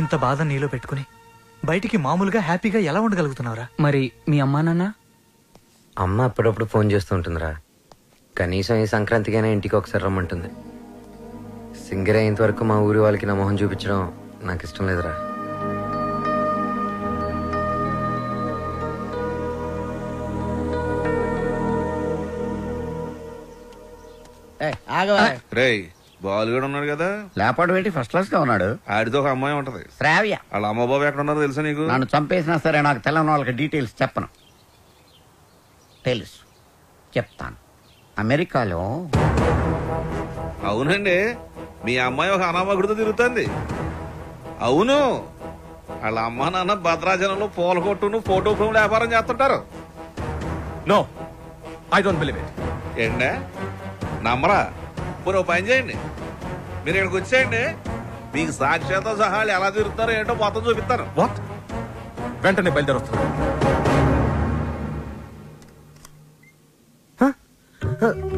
ఇంత బాధ నీలో పెట్టుకుని బయటికి మామూలుగా హ్యాపీగా ఎలా ఉండగలుగుతున్నావురా? మరి మీ అమ్మా నాన్న? అమ్మ అప్పుడప్పుడు ఫోన్ చేస్తూ ఉంటుందిరా. కనీసం ఈ సంక్రాంతికైనా ఇంటికి ఒకసారి రమ్మంటుంది. సింగర్ అయ్యేంత వరకు మా ఊరి వాళ్ళకి నా మొహం చూపించడం నాకు ఇష్టం లేదురా. రేయ్, బాలుగాడు ఉన్నాడు కదా, లేపాడు ఏంటి ఫస్ట్ క్లాస్ గా ఉన్నాడు. ఆడితో ఒక అమ్మాయి ఉంటది శ్రావ్య. వాళ్ళ అమ్మ బాబు ఎక్కడ ఉన్నారో తెలుసా నీకు? నన్ను చంపేసినా సరే నాకు తెల్లని వాళ్ళకి డీటెయిల్స్ చెప్పను. తెలుసు, చెప్తాను. అమెరికాలో. అవునండి, మీ అమ్మాయి ఒక అనామకుడితో తిరుగుతుంది. అవును, వాళ్ళ అమ్మ నాన్న భద్రాచలంలో పూల కొట్టును ఫోటో ఫ్రేమ్ వ్యాపారం చేస్తుంటారు. No, I don't believe it. ఏంటే నమ్మరా? పూర్వ పని చేయండి, మీరు ఇక్కడికి వచ్చేయండి, మీకు సాక్ష్యాలతో సహా ఎలా తిరుగుతారో ఏంటో మొత్తం చూపిస్తాను. వాట్? వెంటనే బయలుదేరొస్తాను.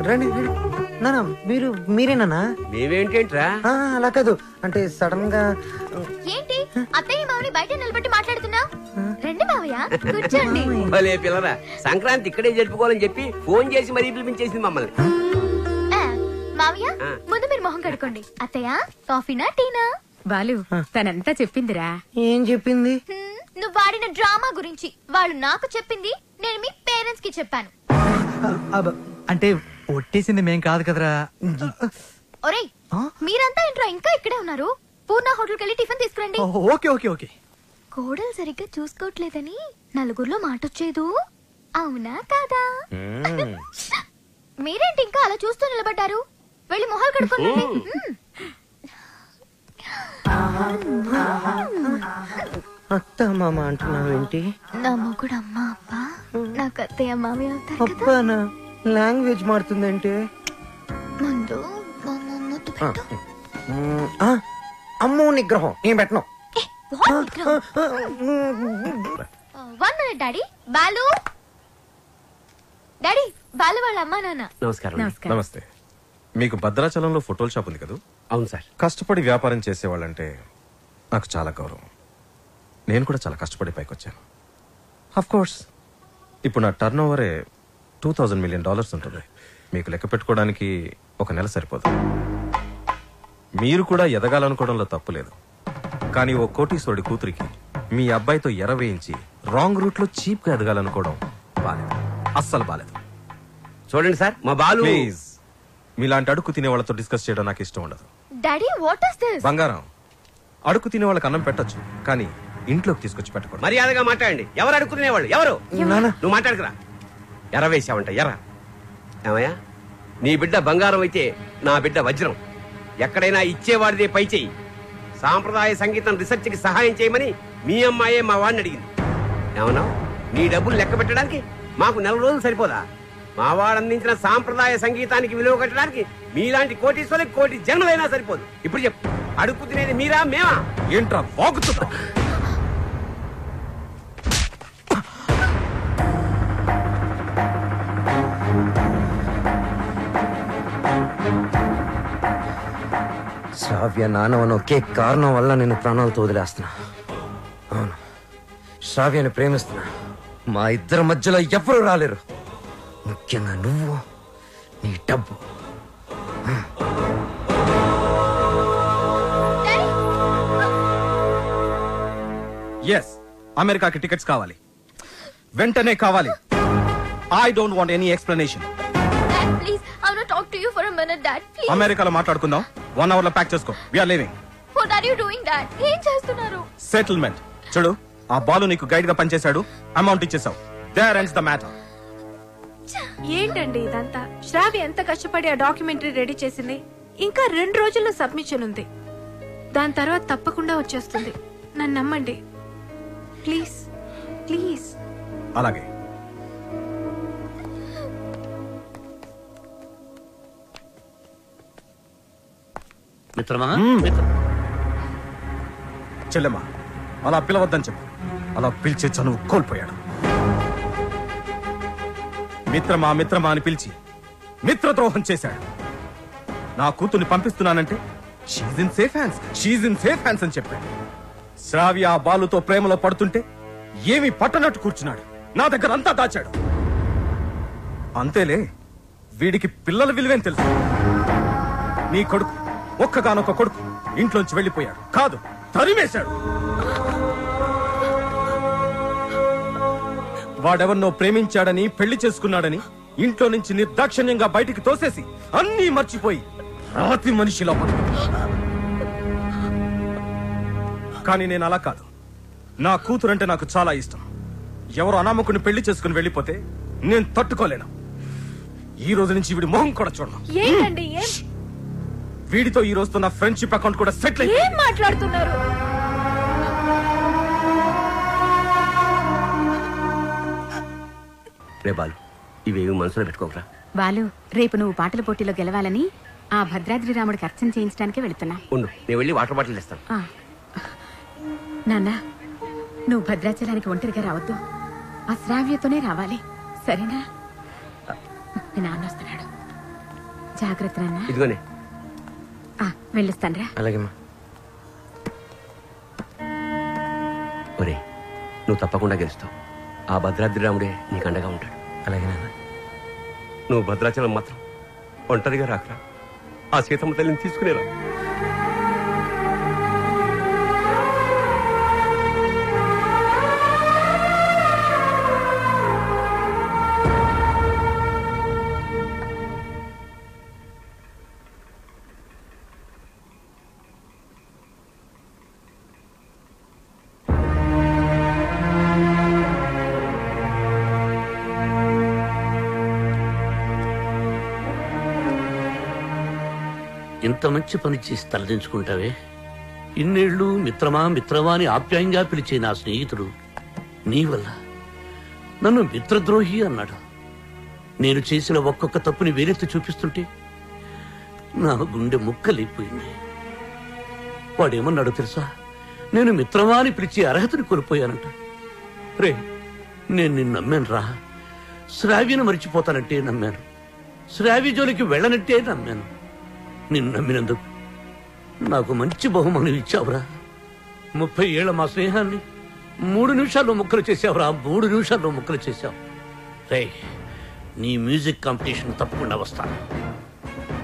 రండి రండి. నానా, మీరేనా? మేమేంటేంట్రా? అలా కాదు, అంటే సడన్ గా. ఏంటి అత్తయ్య మామని బయట నిలబెట్టి మాట్లాడుతున్నావు? రండి మావయ్య, కూర్చోండి. భలే పిల్లరా, సంక్రాంతి ఇక్కడే జరుపుకోవాలని చెప్పి ఫోన్ చేసి మరీ పిలిపించేసింది మమ్మల్ని. మావయ్య, ముందు మీరు మొహం కడుకోండి. అత్తయ్య, కాఫీనా టీనా? బాలు తనంతా చెప్పిందిరా. ఏం చెప్పింది? నువ్వు వాడిన డ్రామా గురించి. వాళ్ళు నాకు చెప్పింది, నేను మీ పేరెంట్స్ కి చెప్పాను. అంటే ఒట్టేసింది మేం కాదు కదరా. ఒరేయ్, మీరంతా ఏంట్రా ఇంకా ఇక్కడే ఉన్నారు? పూర్ణ హోటల్కి వెళ్ళి టిఫిన్ తీసుకురండి. Okay okay okay. కోడలు సరిగ్గా చూసుకోవట్లేదని నలుగురిలో మాటొచ్చేదు, అవునా కాదా? మీరేంటి ఇంకా అలా చూస్తూ నిలబడ్డారు? వెళ్ళి మొహాలు కడుక్కోండి. అత్త మామ అంటున్నావేంటి? నా మొగుడు అమ్మ అప్ప, నాకు అత్తయ్య మామయ్య అవుతారు కదా. అబ్బానా లాంగ్వేజ్ మారుతుందంటే? ముందు అమ్మో నిగ్రహం నేను పెట్టను. 1 minute daddy. Balu daddy, Balu వాళ్ళ అమ్మా నాన్న. నమస్కారం. నమస్తే. మీకు భద్రాచలంలో ఫోటోల షాప్ ఉంది కదా? అవును సార్. కష్టపడి వ్యాపారం చేసేవాళ్ళంటే నాకు చాలా గౌరవం. నేను కూడా చాలా కష్టపడి పైకి వచ్చాను. అఫ్ కోర్స్ ఇప్పుడు నా టర్న్ ఓవరే $2,000 million ఉంటుంది. మీకు లెక్క పెట్టుకోవడానికి ఒక నెల సరిపోదు. మీరు కూడా ఎదగాలనుకోవడంలో తప్పు లేదు, కానీ ఓ కోటీశ్వరుడి కూతురికి మీ అబ్బాయితో ఎరవేయించి రాంగ్ రూట్ లో చీప్ గా ఎదగాలనుకోవడం బాలేదు, అస్సలు బాలేదు. చూడండి సార్, మా బాలు. ప్లీజ్, మీలాంటి అడుగు తినే వాళ్ళతో డిస్కస్ చేయడం నాకు ఇష్టం ఉండదు. Daddy, what is this? బంగారం, అడుగు తినే వాళ్ళకి అన్నం పెట్టొచ్చు, కానీ ఇంట్లోకి తీసుకొచ్చి పెట్టకూడదు. మర్యాదగా మాట్లాడండి. ఎవరు అడుక్కునేవాళ్ళు? ఎవరు? నువ్వు మాట్లాడుకురా. ఎర్ర వేసావంట, ఎర్ర. ఏమయ్యా, నీ బిడ్డ బంగారం అయితే నా బిడ్డ వజ్రం. ఎక్కడైనా ఇచ్చేవాడిదే పై చెయ్యి. సాంప్రదాయ సంగీతం రీసెర్చ్ కి సహాయం చేయమని మీ అమ్మాయే మా వాడిని అడిగింది. ఏమన్నా, నీ డబ్బులు లెక్క పెట్టడానికి మాకు 4 రోజులు సరిపోదా? మా వాడు అందించిన సాంప్రదాయ సంగీతానికి విలువ కట్టడానికి మీలాంటి కోటీశ్వరులకు కోటి జన్మలైనా సరిపోదు. ఇప్పుడు చెప్పు, అడుగు తినేది మీరా మేమా? ఏంట్రా వాగుతున్నా? శ్రావ్య నానవని ఒకే కారణం వల్ల నేను ప్రాణాలతో వదిలేస్తున్నా. అవును, శ్రావ్యని ప్రేమిస్తున్నా. మా ఇద్దరి మధ్యలో ఎవరు రాలేరు, ముఖ్యంగా నువ్వు, నీ డబ్బు. ఎస్, అమెరికాకి టికెట్స్ కావాలి, వెంటనే కావాలి. I don't want any explanation. Please I want talk to you for a minute dad please. అమెరికాలో మాట్లాడుకుందాం. 1 hour లో ప్యాక్ చేసుకో. We are leaving. What are you doing dad? ఏం చేస్తున్నారు? సెటిల్మెంట్. చూడు, ఆ బాలు నీకు గైడ్ గా పనిచేశాడు, అమౌంట్ ఇచ్చేసావు. There ends the matter. ఏంటండి ఇదంతా? శ్రావ్య ఎంత కష్టపడి ఆ డాక్యుమెంటరీ రెడీ చేసింది. ఇంకా 2 రోజుల్లో సబ్మిషన్ ఉంది. దాని తర్వాత తప్పకుండా వచ్చేస్తుంది. నన్ను నమ్మండి ప్లీజ్ ప్లీజ్. అలాగే. మిత్రమా, చెల్లెమ్మా, అలా పిలవద్దని చెప్పు. అలా పిలిచే చనువు కోల్పోయాడు. మిత్రమా మిత్రమా అని పిలిచి మిత్రద్రోహం చేశాడు. నా కూతుర్ని పంపిస్తున్నానంటే she's in safe hands, she's in safe hands అని చెప్పాడు. శ్రావ్య ఆ బాలుతో ప్రేమలో పడుతుంటే ఏమీ పట్టనట్టు కూర్చున్నాడు. నా దగ్గర అంతా దాచాడు. అంతేలే, వీడికి పిల్లల విలువేం తెలుసు. నీ కొడుకు, ఒక్కగానొక్క కొడుకు ఇంట్లోంచి వెళ్ళిపోయాడు కాదు, తరిమేశాడు. వాడెవరినో ప్రేమించాడని, పెళ్లి చేసుకున్నాడని ఇంట్లో నుంచి నిర్దాక్షిణ్యంగా బయటికి తోసేసి అన్నీ మర్చిపోయి రాతి మనిషిలో బతుకుతున్నాడు. కానీ నేను అలా కాదు. నా కూతురంటే నాకు చాలా ఇష్టం. ఎవరో అనామకుని పెళ్లి చేసుకుని వెళ్ళిపోతే నేను తట్టుకోలేను. ఈ రోజు నుంచి వీడి మొహం కూడా చూడను. ఏంటండి వీడితో ఈ రోజుతో నా ఫ్రెండ్షిప్ అకౌంట్ కూడా సెటిల్ ఏం మాట్లాడుతున్నారు? రే బాలు, ఇవేవి మనసులో పెట్టుకోకరా. బాలు, రేపు నువ్వు పాటల పోటీలో గెలవాలని ఆ భద్రాద్రి రాముడికి అర్చన చేయించడానికి వెళుతున్నా. ఉండు, నేను వెళ్ళి వాటర్ బాటిల్ ఇస్తాను. నాన్న, నువ్వు భద్రాచలానికి ఒంటరిగా రావద్దు. ఆ శ్రావ్యతోనే రావాలి, సరేనా? మీ నాన్న వస్తున్నాడు, జాగ్రత్త నాన్న. ఇదిగోనే. వెళ్ళొస్తానరా. అలాగేమ్మా. ఒరే, నువ్వు తప్పకుండా గెలుస్తావు. ఆ భద్రాద్రి రాముడే నీకు అండగా ఉంటాడు. అలాగే నాన్న. నువ్వు భద్రాచలం మాత్రం ఒంటరిగా రాకరా. ఆ సీతమ్మ తల్లిని తీసుకునేరా. ఇంత మంచి పని చేసి తలదించుకుంటావే. ఇన్నేళ్లు మిత్రమా మిత్రమా అని ఆప్యాయంగా పిలిచే నా స్నేహితుడు నీ వల్ల నన్ను మిత్రద్రోహి అన్నాడు. నేను చేసిన ఒక్కొక్క తప్పుని వేలెత్తి చూపిస్తుంటే నా గుండె ముక్కలైపోయింది. వాడేమన్నాడు తెలుసా? నేను మిత్రమా అని పిలిచే అర్హతని కోల్పోయానంట. రే, నేను నిన్ను నమ్మాను రా. శ్రావ్యను మరిచిపోతానంటే నమ్మాను, శ్రావ్య జోలికి వెళ్ళనంటే నమ్మాను. నిన్ను నమ్మినందుకు నాకు మంచి బహుమానం ఇచ్చావురా. 30 ఏళ్ల మా స్నేహాన్ని 3 నిమిషాల్లో ముక్కలు చేసావురా. 3 నిమిషాల్లో ముక్కలు చేశావు. రే, నీ మ్యూజిక్ కాంపిటీషన్ తప్పకుండా వస్తాను.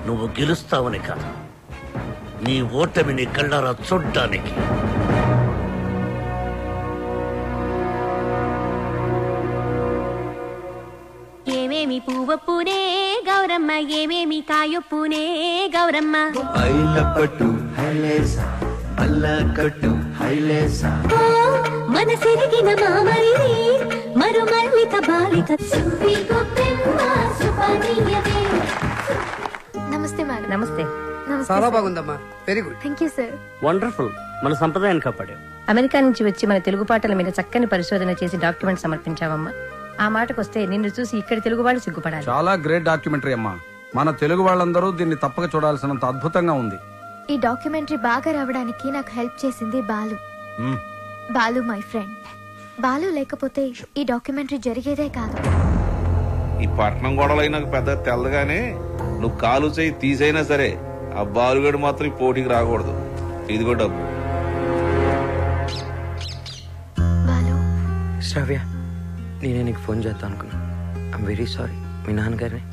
నువ్వు గెలుస్తావని కాదు, నీ ఓటమిని కళ్ళారా చూడ్డానికి. ఏమేమి పువ్వొప్పునే గౌరమ్మ, ఏమేమి కాయొప్పునే గౌరమ్మ. మనసిరిగిన మామరిది మరుమల్లిక బాలిక. నమస్తే మేడం. నమస్తే. చాలా బాగుందమ్మా, very good. Thank you sir. Wonderful. మన సంప్రదాయాన్ని కాపాడావు. అమెరికా నుంచి వచ్చి మన తెలుగు పాటల మీద చక్కని పరిశోధన చేసి డాక్యుమెంట్ సమర్పించావమ్మా. ఆ మాటకొస్తే నిన్ను చూసి ఇక్కడి తెలుగు వాళ్ళు సిగ్గుపడాలి. చాలా గ్రేట్ డాక్యుమెంటరీ అమ్మా. మన తెలుగు వాళ్ళందరూ దీన్ని తప్పక చూడాల్సినంత అద్భుతంగా ఉంది. ఈ డాక్యుమెంటరీ బాగా రావడానికి నాకు హెల్ప్ చేసింది బాలు. Balu my friend. బాలు లేకపోతే ఈ డాక్యుమెంటరీ జరిగేదే కాదు. ఈ పట్నం గొడవలు నాకు పెద్ద తెల్లగానే నువ్వు కాలు చేయి తీసైనా సరే ఆ బాలుగడు మాత్రం ఈ పోటీకి రాకూడదు. ఇదిగో డబ్బు. శ్రావ్య, నేనే నీకు ఫోన్ చేద్దాం అనుకున్నా. I'm very sorry. మీ నాన్నగారిని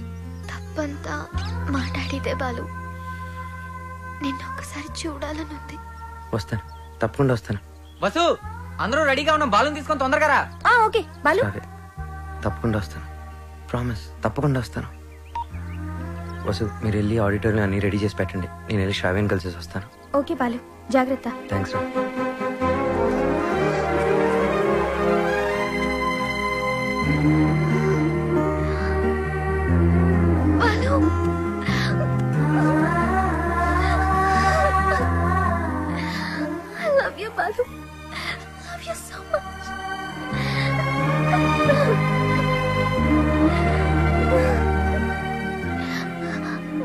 తప్పంతా మాట్లాడితే బాలు. నిన్ను ఒక్కసారి చూడాలనుంది. వస్తాను, తప్పకుండా వస్తాను. వసు, అందరూ రెడీగా ఉన్నాం. బాలుని తీసుకొని తొందరగా రా. ఓకే బాలు. తప్పకుండా వస్తాను. ప్రామిస్, తప్పకుండా వస్తాను. వసు, మీరు వెళ్ళి ఆడిటోరియం అన్ని రెడీ చేసి పెట్టండి. నేను వెళ్ళి శ్రావ్యని కలిసి వస్తాను. ఓకే బాలు, జాగ్రత్త. థ్యాంక్స్ రా. I love you, Balu. Love you so much.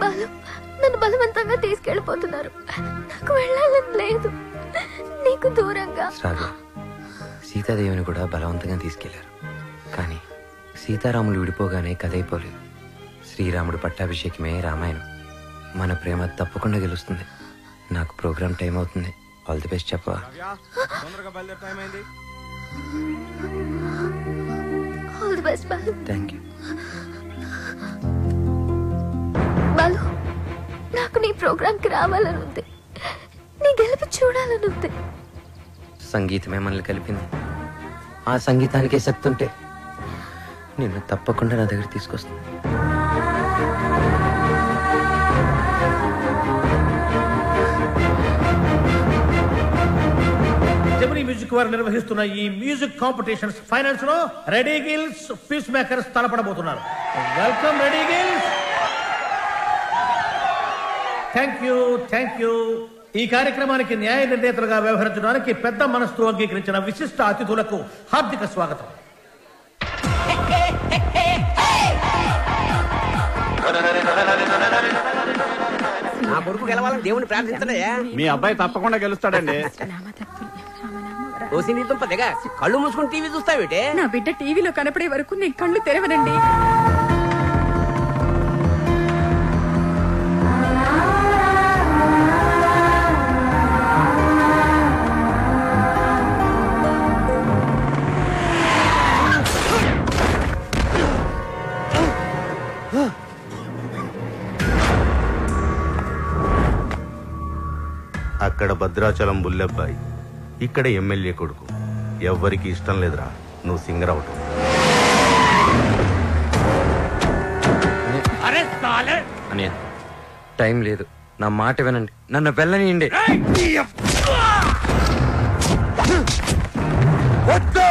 Balu, నన్ను బలవంతంగా తీసుకెళ్ళిపోతున్నారు. నాకు వెళ్ళాలని లేదు. నీకు దూరంగా. శ్రావ్య, సీతాదేవిని కూడా బలవంతంగా తీసుకెళ్లారు. కానీ సీతారాములు విడిపోగానే కథైపోలేదు. శ్రీరాముడు పట్టాభిషేకమే రామాయణం. మన ప్రేమ తప్పకుండా గెలుస్తుంది. నాకు ప్రోగ్రామ్ టైం అవుతుంది. ఆల్ ది బెస్ట్ చెప్పవా? All the best Balu. Thank you. Balu, నాకు నీ ప్రోగ్రామ్ కి రావాలని ఉంది. నీ గెలుపు చూడాలని ఉంది. సంగీతమే మనల్ని కలిపింది. ఆ సంగీతానికే శక్తి ఉంటే నిన్ను తప్పకుండా నా దగ్గర తీసుకొస్తాను. జెమినీ మ్యూజిక్ వారు నిర్వహిస్తున్న ఈ మ్యూజిక్ కాంపిటీషన్స్ ఫైనల్స్ లో రెడీ గిల్స్, పీస్ మేకర్స్ తలపడబోతున్నారు. Welcome ready girls. Thank you. ఈ కార్యక్రమానికి న్యాయ నిర్ణేతలుగా వ్యవహరించడానికి పెద్ద మనస్సు అంగీకరించిన విశిష్ట అతిథులకు హార్దిక స్వాగతం. నా కొడుకు గెలవాలని దేవుని ప్రార్థించడయ్యా. మీ అబ్బాయి తప్పకుండా గెలుస్తాడండి. ఓసి నీ దుంప దిగా కళ్ళు మూసుకుని టీవీ చూస్తావేటే? నా బిడ్డ టీవీలో కనపడే వరకు నేను కళ్ళు తెరవనండి. అక్కడ భద్రాచలం బుల్లెబ్బాయి, ఇక్కడ ఎమ్మెల్యే కొడుకు. ఎవ్వరికి ఇష్టం లేదురా నువ్వు సింగర్ అవటం. అన్నయ్య, టైం లేదు. నా మాట వినండి. నన్ను వెళ్ళనియండి. వద్దు,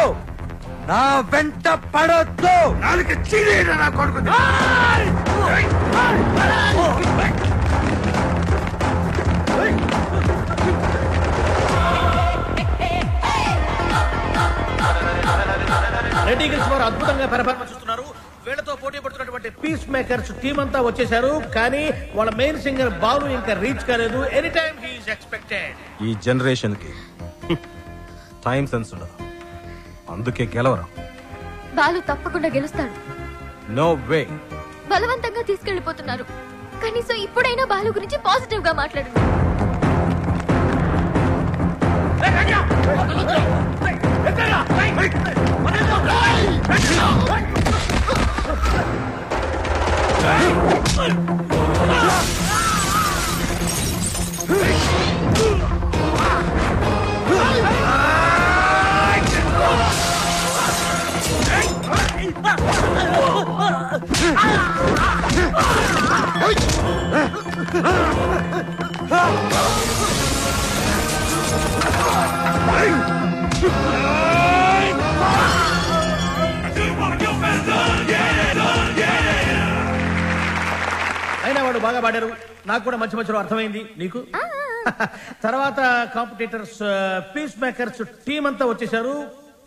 నా వెంట పడొద్దు. నాలుగు చీరేరా నా కొడుకు. రెడీ గిల్స్ వారు అద్భుతంగా పెర్ఫార్మెన్స్ ఇస్తున్నారు. వీళ్ళతో పోటీ పడుతున్నటువంటి పీస్ మేకర్స్ టీం అంతా వచ్చేసారు. కానీ వాళ్ళ మెయిన్ సింగర్ బాలు ఇంకా రీచ్ కాలేదు. Any time he is expected. ఈ జనరేషన్ కి టైం సెన్స్ ఉండదు, అందుకే గెలవరా. బాలు తప్పకుండా గెలుస్తాడు. No way. బలవంతంగా తీసుకెళ్లిపోతున్నారు. కనీసం ఇప్పుడైనా బాలు గురించి పాజిటివ్ గా మాట్లాడండి. అయినా వాడు బాగా పాడారు. నాకు కూడా మంచి మంచిలో అర్థమైంది. నీకు తర్వాత కాంపిటీటర్స్ పీస్ మేకర్స్ టీం అంతా వచ్చేసారు.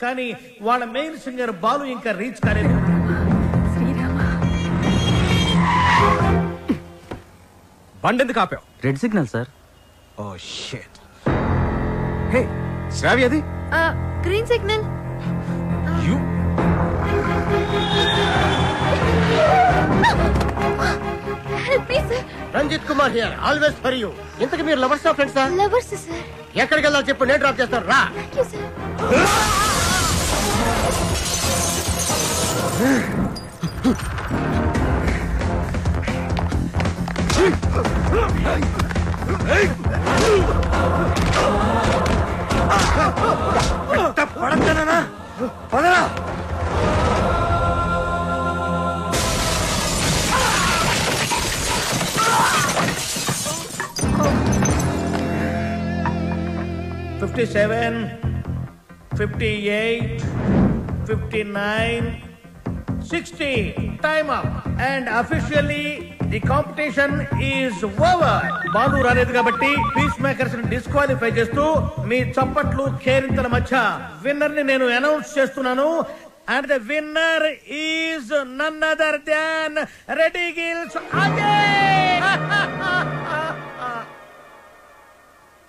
కానీ వాళ్ళ మెయిన్ సింగర్ బాలు ఇంకా రీచ్ కాలేదు. బండి ఎందుకు ఆపావు? Red signal sir. Oh shit. Hey Shravya అది green signal. Ranjith Kumar here, always for you. ఇంతకు మీరు లవర్స్ ఆ ఫ్రెండ్సా? Lovers sir. ఎక్కడికి వెళ్ళాలి చెప్పు, నేను డ్రాప్ చేస్తాను రా. Thank you sir. పడతానా Padara. $57, $58, $59, $60. Time up. And officially the competition is over. Balu రాలేదు కాబట్టి పీస్ మేకర్స్ ని డిస్క్వాలిఫై చేస్తూ మీ చప్పట్లు కేరింతల మధ్య విన్నర్ ని నేను అనౌన్స్ చేస్తున్నాను. And the winner is none other than Reddy Gills Ajay.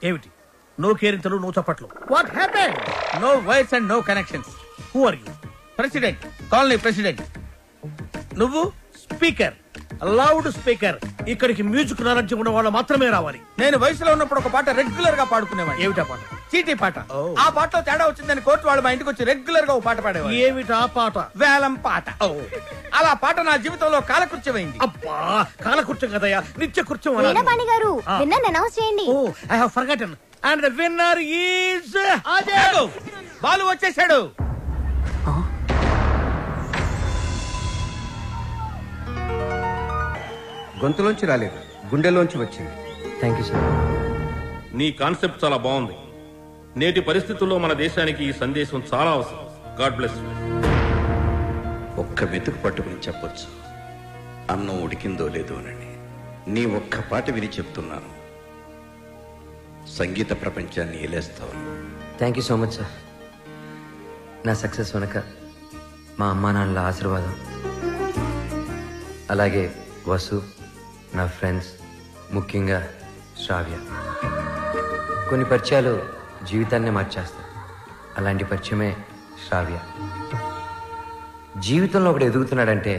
ఏమిటి నో కేరింతలు, నో చప్పట్లు? What happened? No voice and no connections. Who are you? President, colony president. నువ్వు స్పీకర్, లౌడ్ స్పీకర్. ఇక్కడికి మ్యూజిక్ నాలెడ్జ్ ఉన్న వాళ్ళు మాత్రమే రావాలి. నేను వయసులో ఉన్నప్పుడు ఒక పాట రెగ్యులర్ గా పాడుకునేవాడు. ఏమిటా పాట? చీటీ పాట. ఆ పాటలో తేడా వచ్చిందని కోర్టు వాళ్ళు మా ఇంటికి వచ్చి రెగ్యులర్ గా ఒక పాట పాడేవాడు. ఏమిటా పాట? వేలం పాట. అలా పాట నా జీవితంలో కాలకృత్యమైంది. అబ్బా, కాలకృత్యం కదయ్యా, నిత్య కృత్యం. వీణపాణి గారు విన్నర్ అనౌన్స్ చేయండి. Oh, I have forgotten. And the winner is Ajay. Balu వచ్చేసాడు. గొంతులోంచి రాలేదు, గుండెలోంచి వచ్చింది. Thank you sir. నీ కాన్సెప్ట్ చాలా బాగుంది. నేటి పరిస్థితుల్లో మన దేశానికి ఈ సందేశం చాలా అవసరం. God bless you. ఒక్క మెతుకు పట్టుకుని చెప్పొచ్చు, అన్నం ఉడికిందో లేదో అని. నీ ఒక్క పాట విని చెప్తున్నాను, సంగీత ప్రపంచాన్ని ఏలేస్తావు. Thank you so much sir. నా సక్సెస్ వెనక మా అమ్మా నాన్నల ఆశీర్వాదం, అలాగే వసు, నా ఫ్రెండ్స్, ముఖ్యంగా శ్రావ్య. కొన్ని పరిచయాలు జీవితాన్నే మార్చేస్తాయి. అలాంటి పరిచయమే శ్రావ్య. జీవితంలో ఒకడు ఎదుగుతున్నాడంటే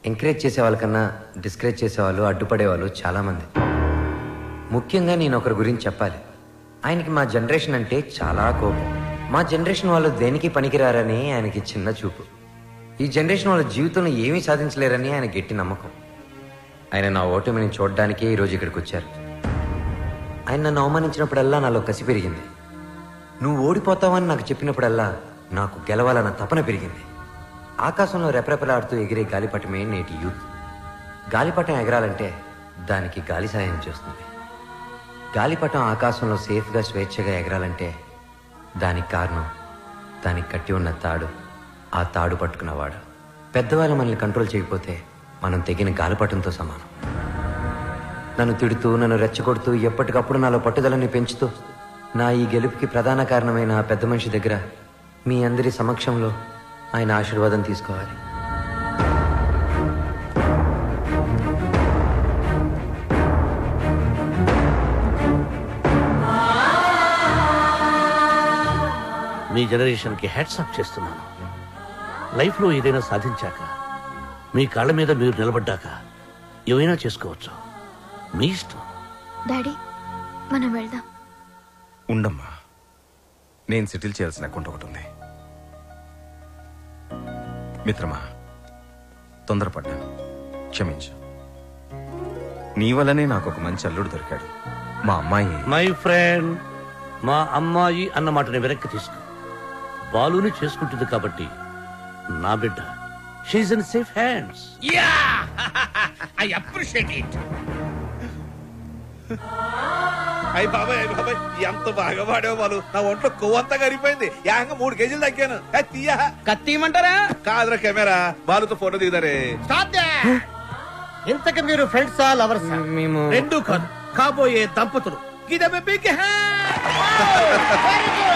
ఎంకరేజ్ చేసే వాళ్ళకన్నా డిస్కరేజ్ చేసేవాళ్ళు, అడ్డుపడేవాళ్ళు చాలామంది. ముఖ్యంగా నేను ఒకరి గురించి చెప్పాలి. ఆయనకి మా జనరేషన్ అంటే చాలా కోపం. మా జనరేషన్ వాళ్ళు దేనికి పనికిరారని ఆయనకి చిన్న చూపు. ఈ జనరేషన్ వాళ్ళ జీవితంలో ఏమీ సాధించలేరని ఆయన గట్టి నమ్మకం. ఆయన నా ఓటమిని చూడడానికే ఈరోజు ఇక్కడికి వచ్చారు. ఆయన నన్ను అవమానించినప్పుడల్లా నాలో కసి పెరిగింది. నువ్వు ఓడిపోతావని నాకు చెప్పినప్పుడల్లా నాకు గెలవాలన్న తపన పెరిగింది. ఆకాశంలో రెపరెపలాడుతూ ఎగిరే గాలిపటమే నేటి యూత్. గాలిపటం ఎగరాలంటే దానికి గాలి సాయం చేస్తుంది. గాలిపటం ఆకాశంలో సేఫ్గా స్వేచ్ఛగా ఎగరాలంటే దానికి కారణం దానికి కట్టి ఉన్న తాడు, ఆ తాడు పట్టుకున్నవాడు. పెద్దవాళ్ళు మనల్ని కంట్రోల్ చేయకపోతే మనం తెగిన గాలిపటంతో సమానం. నన్ను తిడుతూ, నన్ను రెచ్చగొడుతూ, ఎప్పటికప్పుడు నాలో పట్టుదలని పెంచుతూ నా ఈ గెలుపుకి ప్రధాన కారణమైన ఆ పెద్ద మనిషి దగ్గర మీ అందరి సమక్షంలో ఆయన ఆశీర్వాదం తీసుకోవాలి. మీ జనరేషన్కి హ్యాట్స్ ఆఫ్ చేస్తున్నాను. లైఫ్లో ఏదైనా సాధించాక, మీ కాళ్ళ మీద మీరు నిలబడ్డాక ఏమైనా చేసుకోవచ్చు. మీ ఇష్టం. డాడీ, మనం వెళ్దాం. ఉండమ్మా, నేను సెటిల్ చేయాల్సిన అకౌంట్ ఒకటి ఉంది. మిత్రమా, తొందరపడ్డాను, క్షమించు. నీ వల్లనే నాకు ఒక మంచి అల్లుడు దొరికాడు. మా అమ్మాయి. మై ఫ్రెండ్, మా అమ్మాయి అన్న మాటని వెనక్కి తీసుకో. బాలుని చేసుకుంటుంది కాబట్టి నా బిడ్డ. She's in safe hands. Ya, I appreciate it. అయ్య బాబాయ్, ఎంత బాగా పాడావు బాలు. నా ఒంట్లో కొవ్వంతా కరిగిపోయింది. ఏకంగా 3 కేజీలు తగ్గాను. తీయా, కత్తిమంటారా? కాదురా కెమెరా, బాలుతో ఫోటో దిగుతారే. ఇంతకు మీరు ఫ్రెండ్సా, లవర్సా? మేము రెండు కాదు, కాబోయే దంపతులు. Give them a big hand. Very good.